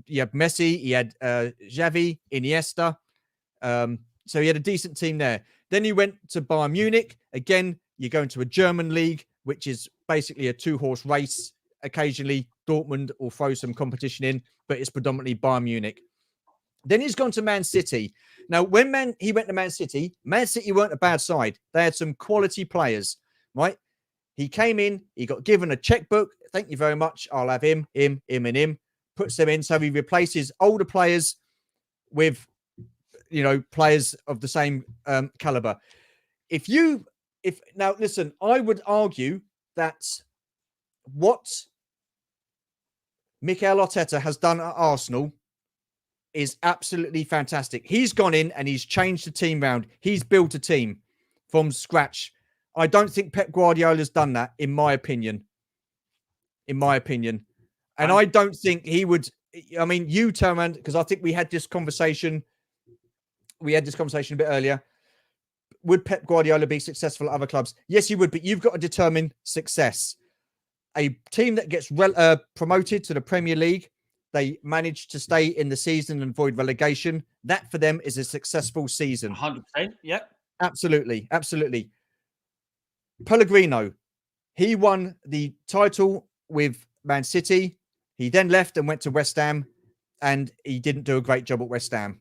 you had Messi, he had Xavi, Iniesta. So he had a decent team there. Then he went to Bayern Munich. Again, you're going to a German league, which is basically a 2-horse race. Occasionally, Dortmund will throw some competition in, but it's predominantly Bayern Munich. Then he's gone to Man City. Now, when he went to Man City weren't a bad side. They had some quality players, right? He came in, he got given a checkbook. Thank you very much. I'll have him, and him. Puts them in. So he replaces older players with, players of the same caliber. Now, listen, I would argue that what Mikel Arteta has done at Arsenal is absolutely fantastic. He's gone in and he's changed the team round. He's built a team from scratch. I don't think Pep Guardiola's done that, in my opinion. And I don't think he would. I mean, you turn around, because I think we had this conversation. We had this conversation a bit earlier. Would Pep Guardiola be successful at other clubs? Yes, he would, but you've got to determine success. A team that gets promoted to the Premier League, they manage to stay in the season and avoid relegation. That for them is a successful season. 100%. Yep. Absolutely. Pellegrino, he won the title with Man City. He then left and went to West Ham, and he didn't do a great job at West Ham.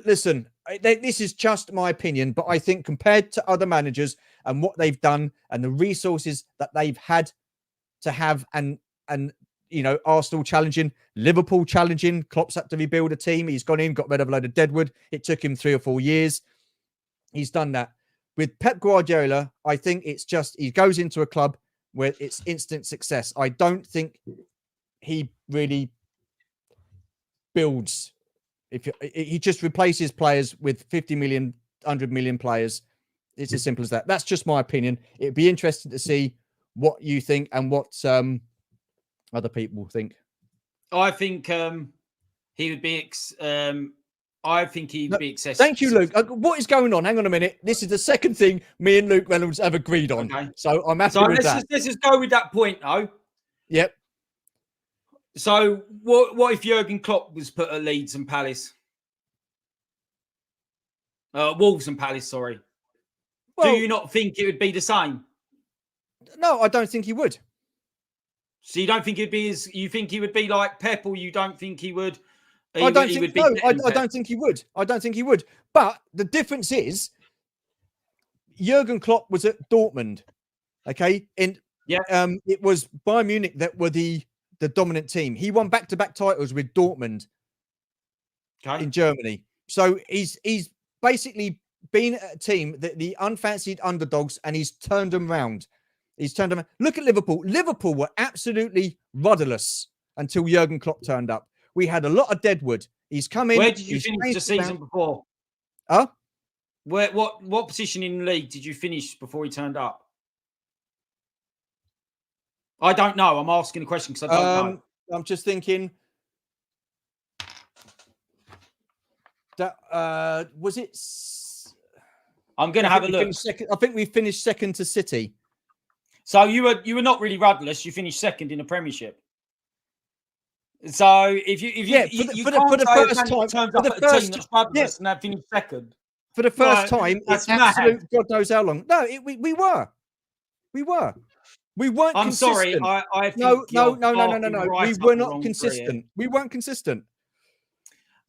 Listen, this is just my opinion, but I think compared to other managers and what they've done and the resources that they've had to have, and Arsenal challenging, Liverpool challenging, Klopp's had to rebuild a team. He's gone in, got rid of a load of deadwood. It took him 3 or 4 years. He's done that. With Pep Guardiola, I think it's just he goes into a club where it's instant success. I don't think he really builds. If he just replaces players with 50 million, 100 million players, it's as simple as that. That's just my opinion. It'd be interesting to see what you think and what other people think. I think he would be. I think he'd be excessive. Thank you, Luke. What is going on? Hang on a minute. This is the second thing me and Luke Reynolds have agreed on. Okay. So I'm happy with that. Let's just go with that point, though. Yep. So what if Jurgen Klopp was put at Leeds and Palace? Wolves and Palace, sorry. Well, do you not think it would be the same? No, I don't think he would. So you don't think it'd be you think he would be like Pep, or you don't think he would? I don't think he would. I don't think he would. But the difference is, Jurgen Klopp was at Dortmund, okay, and it was Bayern Munich that were the dominant team. He won back-to-back titles with Dortmund, in Germany. So he's basically been a team that the unfancied underdogs, and he's turned them round. He's turned them. Look at Liverpool. Liverpool were absolutely rudderless until Jurgen Klopp turned up. We had a lot of deadwood. He's come in. Where did you finish the season before? Huh? What position in the league did you finish before he turned up? I don't know. I'm asking a question because I don't know. I'm just thinking that was it. I'm going to have a look. I think we finished second to City. So you were not really rudderless. You finished second in the Premiership. So if you for the first time turns up at a team that's rudderless and they finished second for the first time, it's absolute God knows how long. No, we were. We weren't. I'm consistent. sorry. I think no. We were not consistent. We weren't consistent.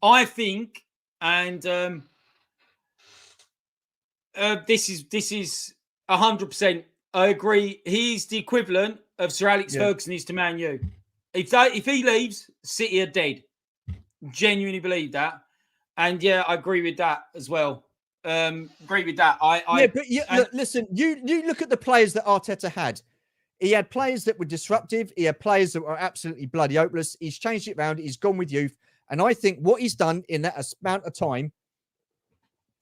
I think, and this is 100%. I agree. He's the equivalent of Sir Alex Ferguson is to Man U. If he leaves, City are dead. Genuinely believe that, and I agree with that as well. Agree with that. Listen. You look at the players that Arteta had. He had players that were disruptive. He had players that were absolutely bloody hopeless. He's changed it around. He's gone with youth, and I think what he's done in that amount of time,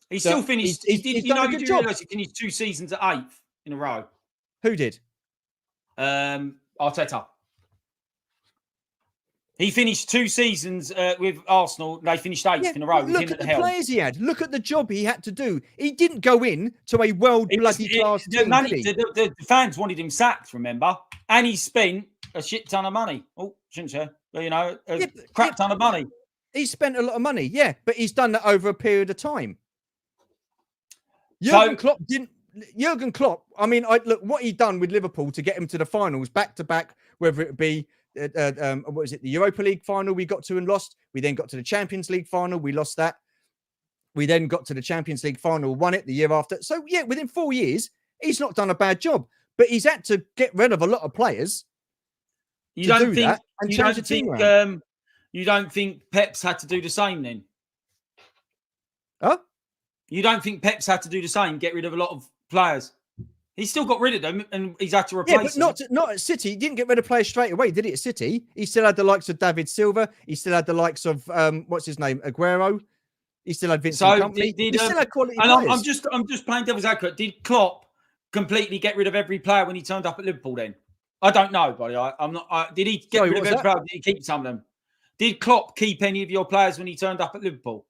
he still finished. He's done a good job. He finished 2 seasons at 8th in a row. Who did? Arteta. He finished 2 seasons with Arsenal. They finished 8th in a row. Look at the players he had. Look at the job he had to do. He didn't go in to a world bloody class team. The fans wanted him sacked, remember? And he spent a shit ton of money. Oh, shouldn't you? But, a crap ton of money. He spent a lot of money, but he's done that over a period of time. Jurgen Klopp, I mean, look what he done with Liverpool to get him to the finals back to back, whether it be what was it, the Europa League final we got to and lost. We then got to the Champions League final, we lost that. We then got to the Champions League final, won it the year after. So within 4 years, he's not done a bad job, but he's had to get rid of a lot of players. You don't think Pep's had to do the same then? Huh? You don't think Pep's had to do the same, get rid of a lot of players? He's still got rid of them, and he's had to replace them. But not at City. He didn't get rid of players straight away, did he? At City, he still had the likes of David Silva. He still had the likes of what's his name, Aguero. He still had Vincent Kompany. He still had quality players. I'm just playing devil's advocate. Did Klopp completely get rid of every player when he turned up at Liverpool? Then I don't know, buddy. I'm not. Did he get rid of every player? Did he keep some of them? Did Klopp keep any of your players when he turned up at Liverpool?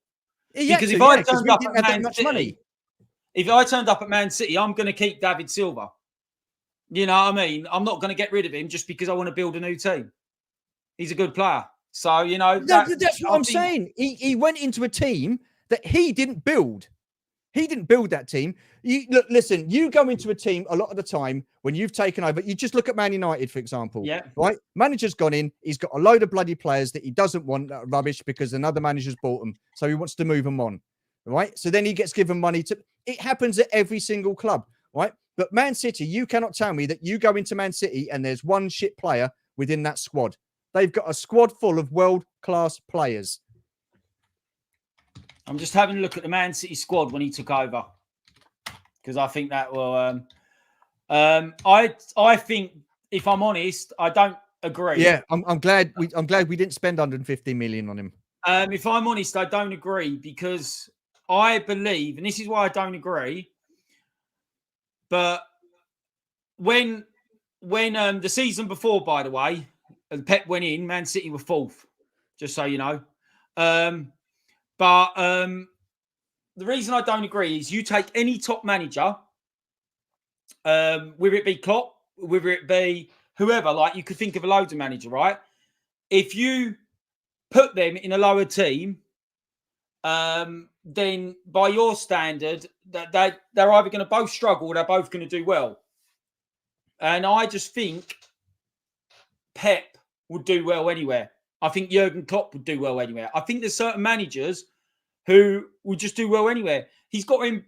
Because if I turned up at Man City, if I turned up at Man City, I'm going to keep David Silva. You know what I mean? I'm not going to get rid of him just because I want to build a new team. He's a good player. So, that's what I'm saying. He went into a team that he didn't build. He didn't build that team. Listen, you go into a team a lot of the time when you've taken over. You just look at Man United, for example. Yeah. Right? Manager's gone in. He's got a load of bloody players that he doesn't want, that are rubbish, because another manager's bought them. So he wants to move them on. Right? So then he gets given money to... It happens at every single club. Right? But Man City, you cannot tell me that you go into Man City and there's one shit player within that squad. They've got a squad full of world-class players. I'm just having a look at the Man City squad when he took over, because I think that will. I think, if I'm honest, I don't agree. Yeah, I'm glad we didn't spend 150 million on him. If I'm honest, I don't agree, because I believe, and this is why I don't agree, but when the season before, by the way, and Pep went in, Man City were fourth, just so you know. But the reason I don't agree is, you take any top manager, whether it be Klopp, whether it be whoever, like you could think of a loads of manager, right? If you put them in a lower team, then by your standard, that they're either going to both struggle or they're both going to do well. And I just think Pep would do well anywhere. I think Jurgen Klopp would do well anywhere. I think there's certain managers who would just do well anywhere. He's got to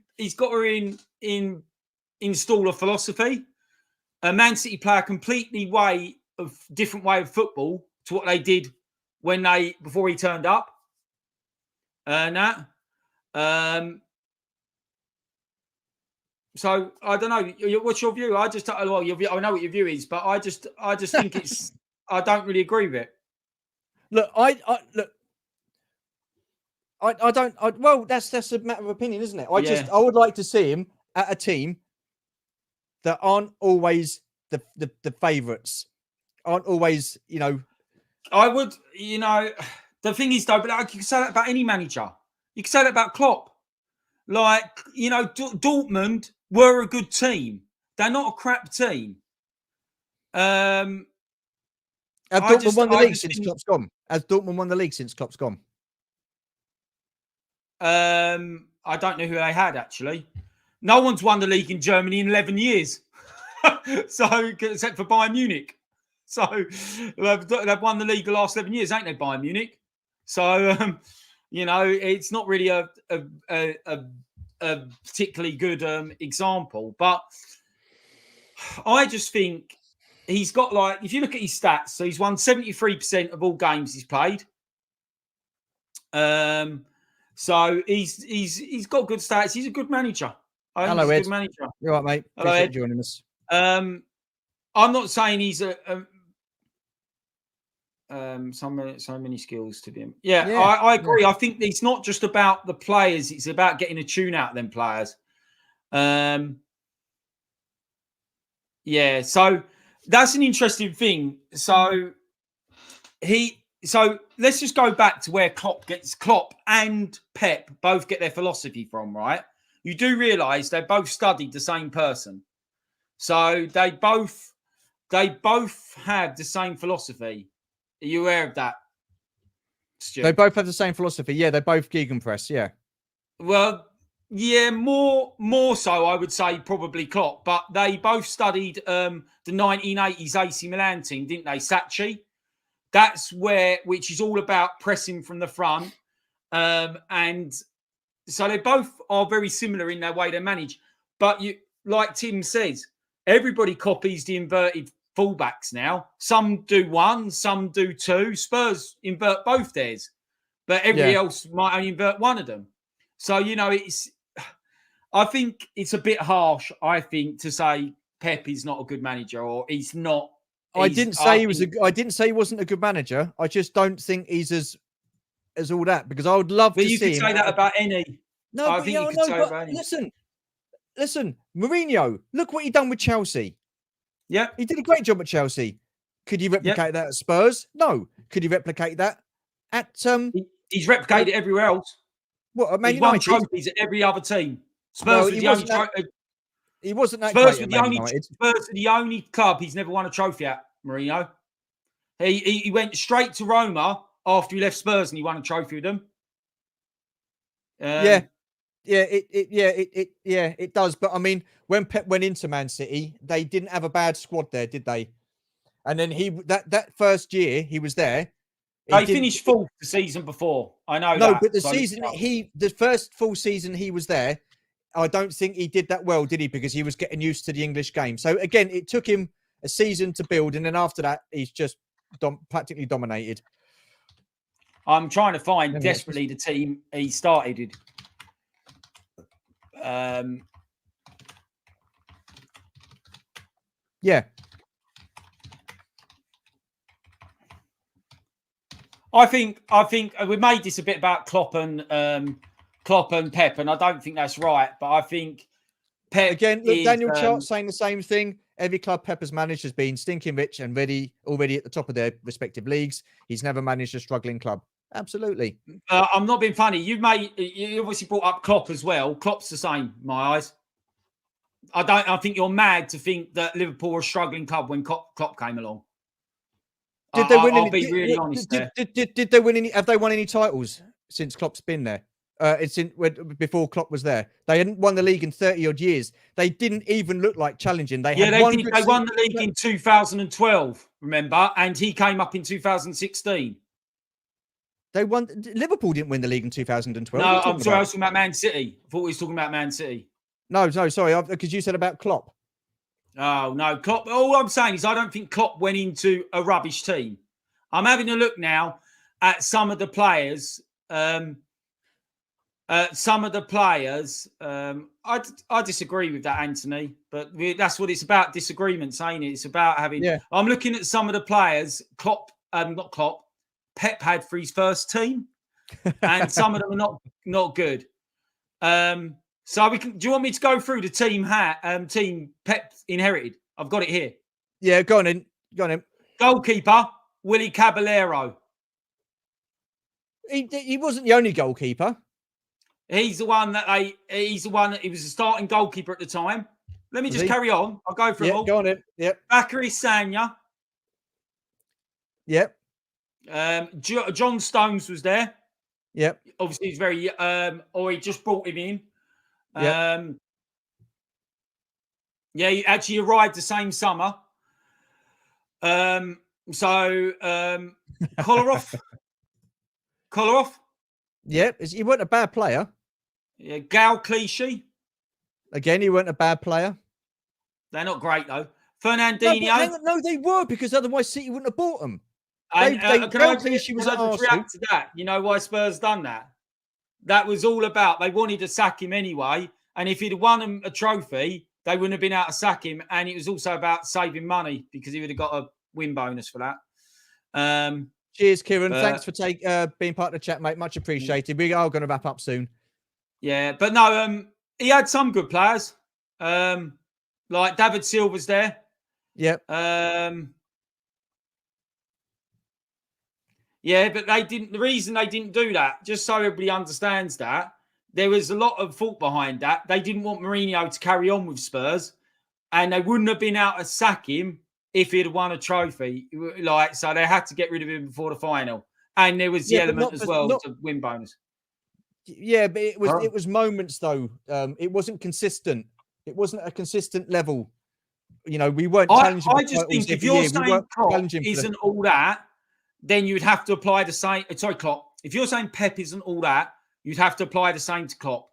install a philosophy. A Man City play a completely different way of football to what they did before he turned up. So I don't know. What's your view? I know what your view is, but I just think it's. I don't really agree with it. Look, I don't. Well, that's a matter of opinion, isn't it? I would like to see him at a team that aren't always the favourites, aren't always, I would, the thing is though, but like, you can say that about any manager. You can say that about Klopp. Like, Dortmund were a good team. They're not a crap team. Has Dortmund won the league since Klopp's gone? Has Dortmund won the league since Klopp's gone? I don't know who they had, actually. No one's won the league in Germany in 11 years. So, except for Bayern Munich. So, they've won the league the last 11 years, ain't they, Bayern Munich? So, it's not really a particularly good example. But I just think he's got, like, if you look at his stats, so he's won 73% of all games he's played. So he's got good stats. He's a good manager. I think he's a good manager. You're right, mate. Hello, Appreciate you joining us. I'm not saying he's so many skills to him. Yeah, I agree. I think it's not just about the players; it's about getting a tune out of them players. So that's an interesting thing. So let's just go back to where Klopp and Pep both get their philosophy from, right? You do realise they both studied the same person, so they both have the same philosophy. Are you aware of that, Stuart? They both have the same philosophy. Yeah, they're both gegenpress. Yeah. Well, yeah, more so, I would say probably Klopp, but they both studied the 1980s AC Milan team, didn't they? Sacchi. That's which is all about pressing from the front. And so they both are very similar in their way they manage. But like Tim says, everybody copies the inverted fullbacks now. Some do one, some do two. Spurs invert both theirs, but everybody else might only invert one of them. So, I think it's a bit harsh, I think, to say Pep is not a good manager or he's not. I didn't say he wasn't a good manager. I just don't think he's as all that, because I would love to see him. You could say that about any. No, I think you could say about any. Listen, Mourinho, look what he done with Chelsea. Yeah. He did a great job at Chelsea. Could you replicate that at Spurs? No. Could you replicate that at He's replicated it everywhere else. What, Man He's United? won trophies at every other team. Spurs was the only he wasn't that Spurs great were the only club he's never won a trophy at, Mourinho. He went straight to Roma after he left Spurs and he won a trophy with them. It does. But I mean, when Pep went into Man City, they didn't have a bad squad there, did they? And then that first year he was there, he finished fourth the season before. I know. No, but the first full season he was there, I don't think he did that well, did he? Because he was getting used to the English game. So again, it took him a season to build, and then after that, he's just practically dominated. I'm trying to find desperately the team he started. Yeah. I think we made this a bit about Klopp and Pep, and I don't think that's right. But I think Pep again, look, is, Daniel Chart saying the same thing. Every club Pep has managed has been stinking rich and already at the top of their respective leagues. He's never managed a struggling club. Absolutely. I'm not being funny. You obviously brought up Klopp as well. Klopp's the same, in my eyes. I think you're mad to think that Liverpool were a struggling club when Klopp came along. Did they win I'll be really honest there. Did they win any? Have they won any titles since Klopp's been there? Before Klopp was there. They hadn't won the league in 30 odd years. They didn't even look like challenging. They won the league in 2012, remember? And he came up in 2016. Liverpool didn't win the league in 2012. No, I'm sorry, I was talking about Man City. I thought we was talking about Man City. No, sorry, because you said about Klopp. Oh, no, Klopp. All I'm saying is I don't think Klopp went into a rubbish team. I'm having a look now at some of the players. I disagree with that, Anthony, but that's what it's about, disagreements, ain't it? It's about having... Yeah. I'm looking at some of the players, Pep had for his first team, and some of them are not good. So do you want me to go through the team Pep inherited? I've got it here. Yeah, go on in. Goalkeeper, Willie Caballero. He wasn't the only goalkeeper. He was a starting goalkeeper at the time. Let me just carry on. I'll go through them all. Go on in. Yep. Bakary Sagna. Yep. John Stones was there. Yep. Obviously, he's very or he just brought him in. Yep. He actually arrived the same summer. Kolarov. Yep. He wasn't a bad player. Yeah, Gal Clichy. Again, he wasn't a bad player. They're not great though. Fernandinho. No, they were, because otherwise City wouldn't have bought them. Can I just react to that? You know why Spurs done that? That was all about, they wanted to sack him anyway. And if he'd won them a trophy, they wouldn't have been able to sack him. And it was also about saving money because he would have got a win bonus for that. Cheers, Kieran. Thanks for being part of the chat, mate. Much appreciated. We are going to wrap up soon. Yeah, but no, he had some good players. Like David Silva's there. Yep. Yeah, but they didn't. The reason they didn't do that, just so everybody understands that, there was a lot of thought behind that. They didn't want Mourinho to carry on with Spurs, and they wouldn't have been able to sack him if he'd won a trophy. So they had to get rid of him before the final, and there was the element as well to win bonus. Yeah, but it was moments though. It wasn't consistent. It wasn't a consistent level. You know, we weren't challenging. I just think if you're saying Klopp isn't all that, then you'd have to apply the same. Sorry, Klopp. If you're saying Pep isn't all that, you'd have to apply the same to Klopp.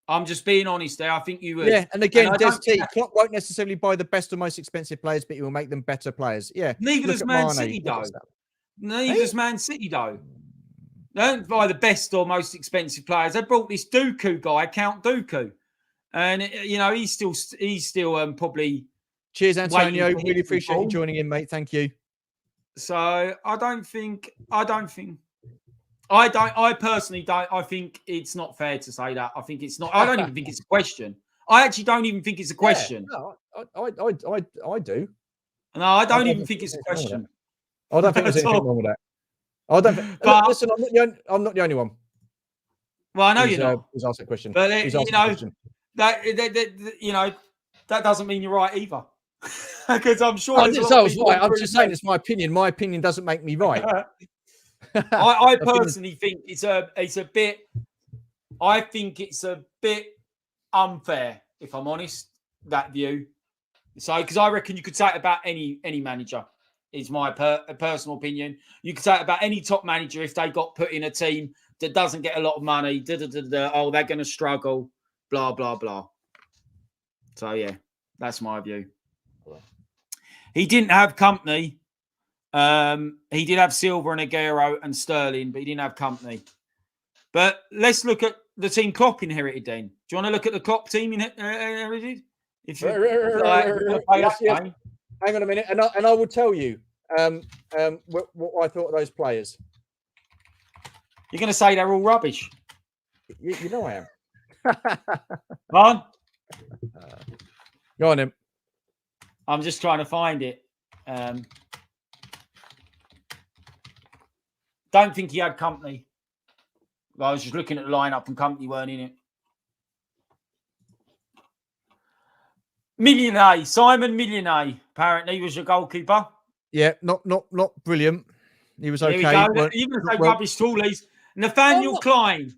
I'm just being honest there. I think you would. Yeah, and again, Klopp won't necessarily buy the best or most expensive players, but he will make them better players. Yeah. Neither does Man City, though. Neither does Man City, though. They don't buy the best or most expensive players. They brought this Dooku guy, Count Dooku, and he's still probably. Cheers, Antonio. Really appreciate you joining in, mate. Thank you. So I personally don't. I think it's not fair to say that. I think it's not. I don't even think it's a question. I actually don't even think it's a question. No, I do. No, I don't even think it's a question. I don't think there's anything wrong with that. I don't. But listen, I'm not the only one. Well, I know you're not. Who's asked a question? But that doesn't mean you're right either. Because I'm sure. I'm just saying it's my opinion. My opinion doesn't make me right. I personally think it's a bit. I think it's a bit unfair, if I'm honest. That view. So, because I reckon you could say it about any manager. Is my personal opinion. You could say it about any top manager if they got put in a team that doesn't get a lot of money. Oh, they're going to struggle. Blah blah blah. So yeah, that's my view. He didn't have company. He did have Silva and Aguero and Sterling, but he didn't have company. But let's look at the team Klopp inherited then. Do you want to look at the Klopp team inherited? If you Hang on a minute, and I will tell you what I thought of those players. You're going to say they're all rubbish. You know I am. Go on. Go on, then. I'm just trying to find it. Don't think he had company. I was just looking at the lineup and company weren't in it. Millionaire, Simon Millionaire, apparently was your goalkeeper. Yeah, not brilliant. He was okay. Here we go. You're going to say rubbish tallies. Nathaniel Klein.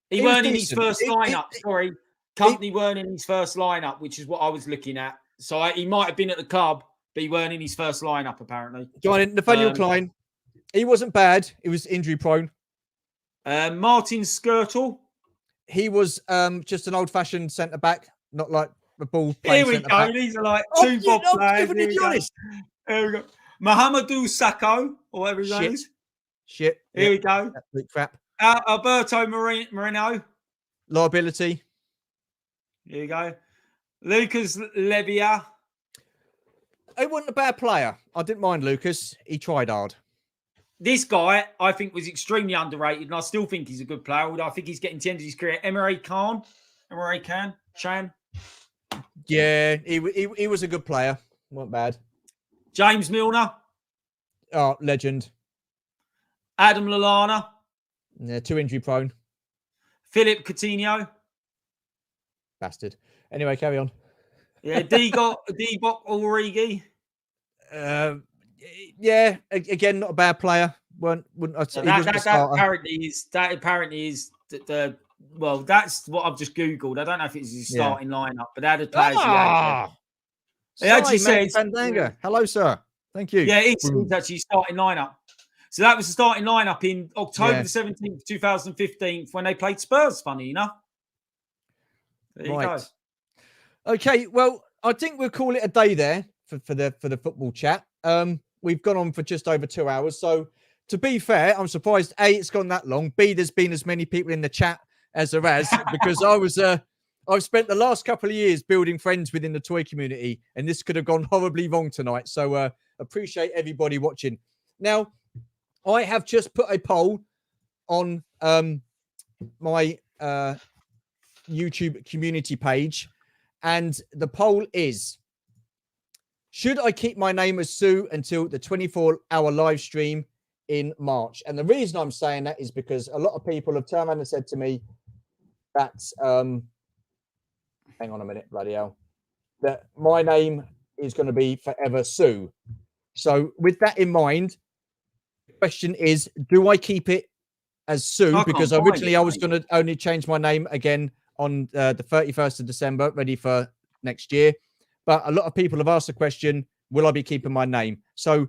He weren't in his first lineup. Sorry. Company weren't in his first lineup, which is what I was looking at. So he might have been at the club, but he weren't in his first lineup, apparently. John, Nathaniel Klein. He wasn't bad. He was injury prone. Martin Skirtle. He was just an old-fashioned centre-back, not like the ball. Here we go. These are like two Bob players. Here we go. Mohamedou Sakho, or whatever his name is. Shit. Here we go. Absolute crap. Alberto Moreno. Liability. Here you go. Lucas Levia. He wasn't a bad player. I didn't mind Lucas. He tried hard. This guy, I think, was extremely underrated, and I still think he's a good player. Although I think he's getting to the end of his career. Emre Can. Yeah, he was a good player. Wasn't bad. James Milner. Oh, legend. Adam Lallana. Yeah, too injury prone. Philip Coutinho. Bastard. Anyway, carry on. Yeah, Divock Origi. Yeah, again, not a bad player. That apparently is the well. That's what I've just googled. I don't know if it's his starting lineup, but they're the players. He actually says Fandango. Hello, sir. Thank you. Yeah, it's actually starting lineup. So that was the starting lineup in October the 17th, 2015, when they played Spurs. Funny enough. There you go. Okay, well, I think we'll call it a day there for the football chat. We've gone on for just over 2 hours. So to be fair, I'm surprised A, it's gone that long. B, there's been as many people in the chat as there has, because I've spent the last couple of years building friends within the toy community, and this could have gone horribly wrong tonight. So appreciate everybody watching. Now, I have just put a poll on my YouTube community page, and the poll is: should I keep my name as Sue until the 24-hour live stream in March? And the reason I'm saying that is because a lot of people have turned around and said to me that, hang on a minute, bloody hell, that my name is going to be forever Sue. So with that in mind, the question is, do I keep it as Sue? Because originally I was going to only change my name again on the 31st of December, ready for next year. But a lot of people have asked the question, will I be keeping my name? So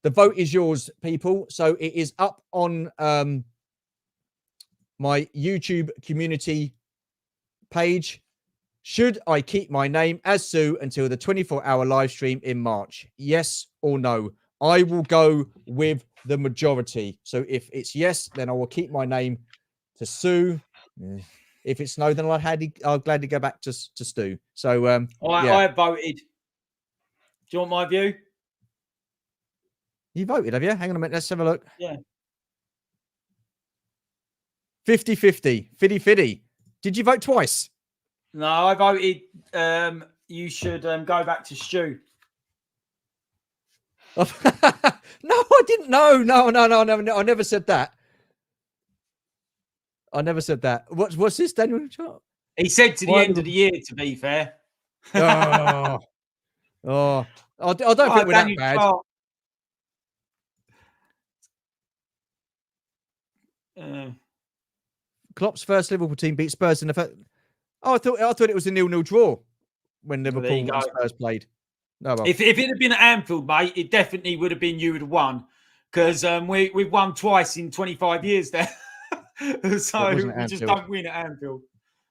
the vote is yours, people. So it is up on my YouTube community page. Should I keep my name as Sue until the 24-hour live stream in March? Yes or no? I will go with the majority. So if it's yes, then I will keep my name to Sue. If it's no, then I'll gladly go back to Stu. So I voted. Do you want my view? You voted, have you? Hang on a minute. Let's have a look. Yeah. 50-50. Fiddy. Did you vote twice? No, I voted you should go back to Stu. No, I didn't. No. I never said that. I never said that. What's this, Daniel? He said to the end of the year, to be fair. I don't think we're that bad. Klopp's first Liverpool team beat Spurs in the first. Oh, I thought it was a 0-0 draw when Liverpool and Spurs played. No, well. If it had been at Anfield, mate, it definitely would have been you would have won, because we've won twice in 25 years there. So we just don't win at Anfield.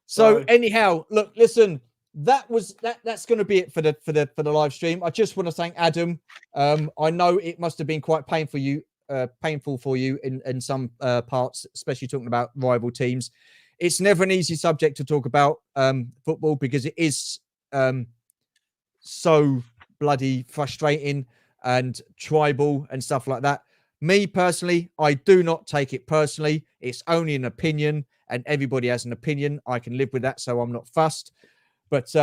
So anyhow, look, listen, that's going to be it for the live stream. I just want to thank Adam. I know it must have been quite painful for you in some parts, especially talking about rival teams. It's never an easy subject to talk about football, because it is so bloody frustrating and tribal and stuff like that. Me personally, I do not take it personally. It's only an opinion, and everybody has an opinion. I can live with that, so I'm not fussed. But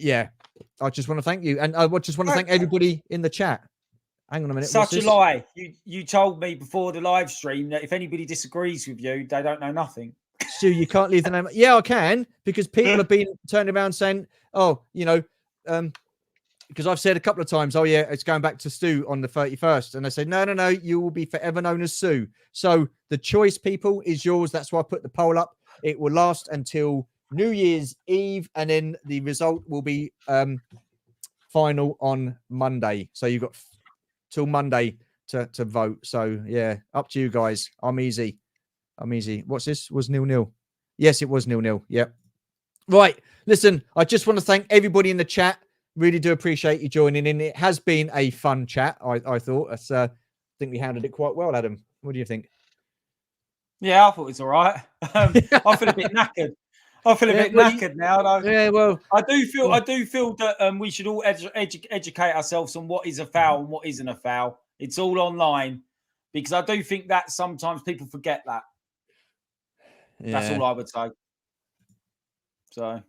yeah, I just want to thank you, and I just want to thank everybody in the chat. Hang on a minute. Such a lie. You told me before the live stream that if anybody disagrees with you, they don't know nothing. Stu, you can't leave the name. Yeah, I can, because people have been turning around saying, oh, because I've said a couple of times, oh yeah, it's going back to Stu on the 31st. And I said, no, you will be forever known as Sue. So the choice, people, is yours. That's why I put the poll up. It will last until New Year's Eve, and then the result will be final on Monday. So you've got till Monday to vote. So yeah, up to you guys. I'm easy. What's this? Was 0-0? Yes, it was 0-0. Yep. Right. Listen, I just want to thank everybody in the chat. Really do appreciate you joining in. It has been a fun chat. I thought. I think we handled it quite well, Adam. What do you think? Yeah, I thought it was all right. I feel a bit knackered. I feel a bit knackered now, though. Yeah, well, I do feel that we should all educate ourselves on what is a foul and what isn't a foul. It's all online, because I do think that sometimes people forget that. Yeah. That's all I would say. So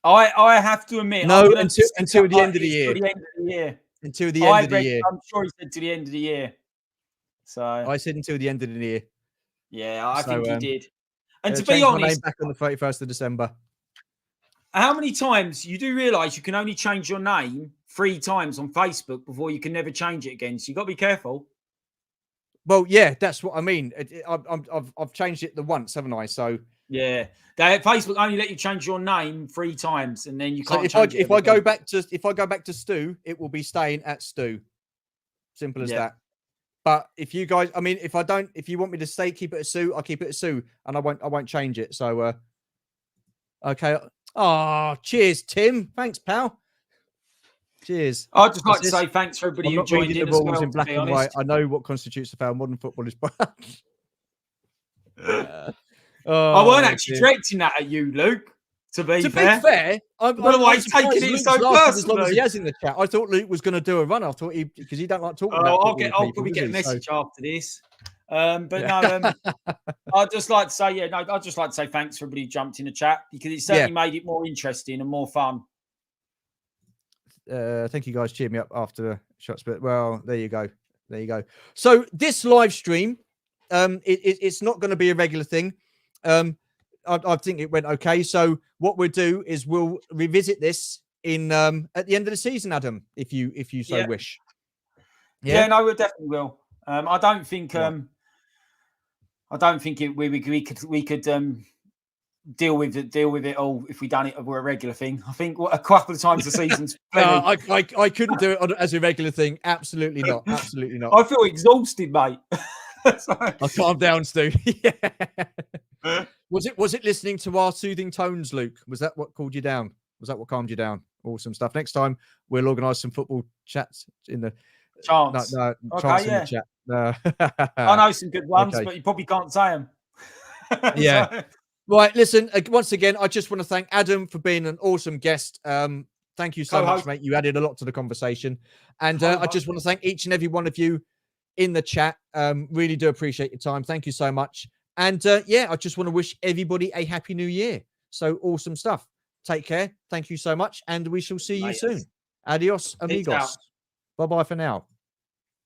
I have to admit, no, until the end of the year. Until the end of the year. I'm sure he said to the end of the year. So I said until the end of the year. Yeah, I think he did. And to be honest, my name back on the 31st of December. How many times you do realise you can only change your name 3 times on Facebook before you can never change it again? So you got to be careful. Well, yeah, that's what I mean. I've changed it the once, haven't I? So yeah, Facebook only let you change your name 3 times, and then you can't. So if I go back to Stu, it will be staying at Stu. Simple as that. But if you guys, I mean, if you want me to keep it at Sue, I'll keep it at Sue, and I won't change it. So, okay. Oh, cheers, Tim. Thanks, pal. Cheers. I'd just like to say thanks for everybody who joined in. The rules in black and white. I know what constitutes a foul. Modern football is. I weren't actually directing that at you, Luke. To be fair, I don't know why he's taking it so personally. As long as he has in the chat, I thought Luke was going to do a run. I thought because he don't like talking about. I'll probably get a message after this. But no, I'd just like to say, I'd just like to say thanks for everybody who jumped in the chat, because it certainly made it more interesting and more fun. Thank you guys, cheer me up after the shots, but well, there you go. So this live stream, it's not going to be a regular thing. I think it went okay. So what we'll do is we'll revisit this in at the end of the season, Adam, if you so wish. Yeah, no, we definitely will. I don't think we could deal with it all if we done it over a regular thing. I think a couple of times a season's no, I couldn't do it as a regular thing. Absolutely not. Absolutely not. I feel exhausted, mate. I'll calm down, Stu. Yeah. Was it listening to our soothing tones, Luke? Was that what cooled you down? Was that what calmed you down? Awesome stuff. Next time we'll organise some football chats in the chance. No, chance in the chat. No. I know some good ones, but you probably can't say them. Yeah. Right. Listen. Once again, I just want to thank Adam for being an awesome guest. Thank you so much, mate. You added a lot to the conversation, and I just want to thank each and every one of you in the chat. Really do appreciate your time. Thank you so much. And I just want to wish everybody a happy new year. So awesome stuff. Take care. Thank you so much. And we shall see you soon. Adios, amigos. Bye-bye for now.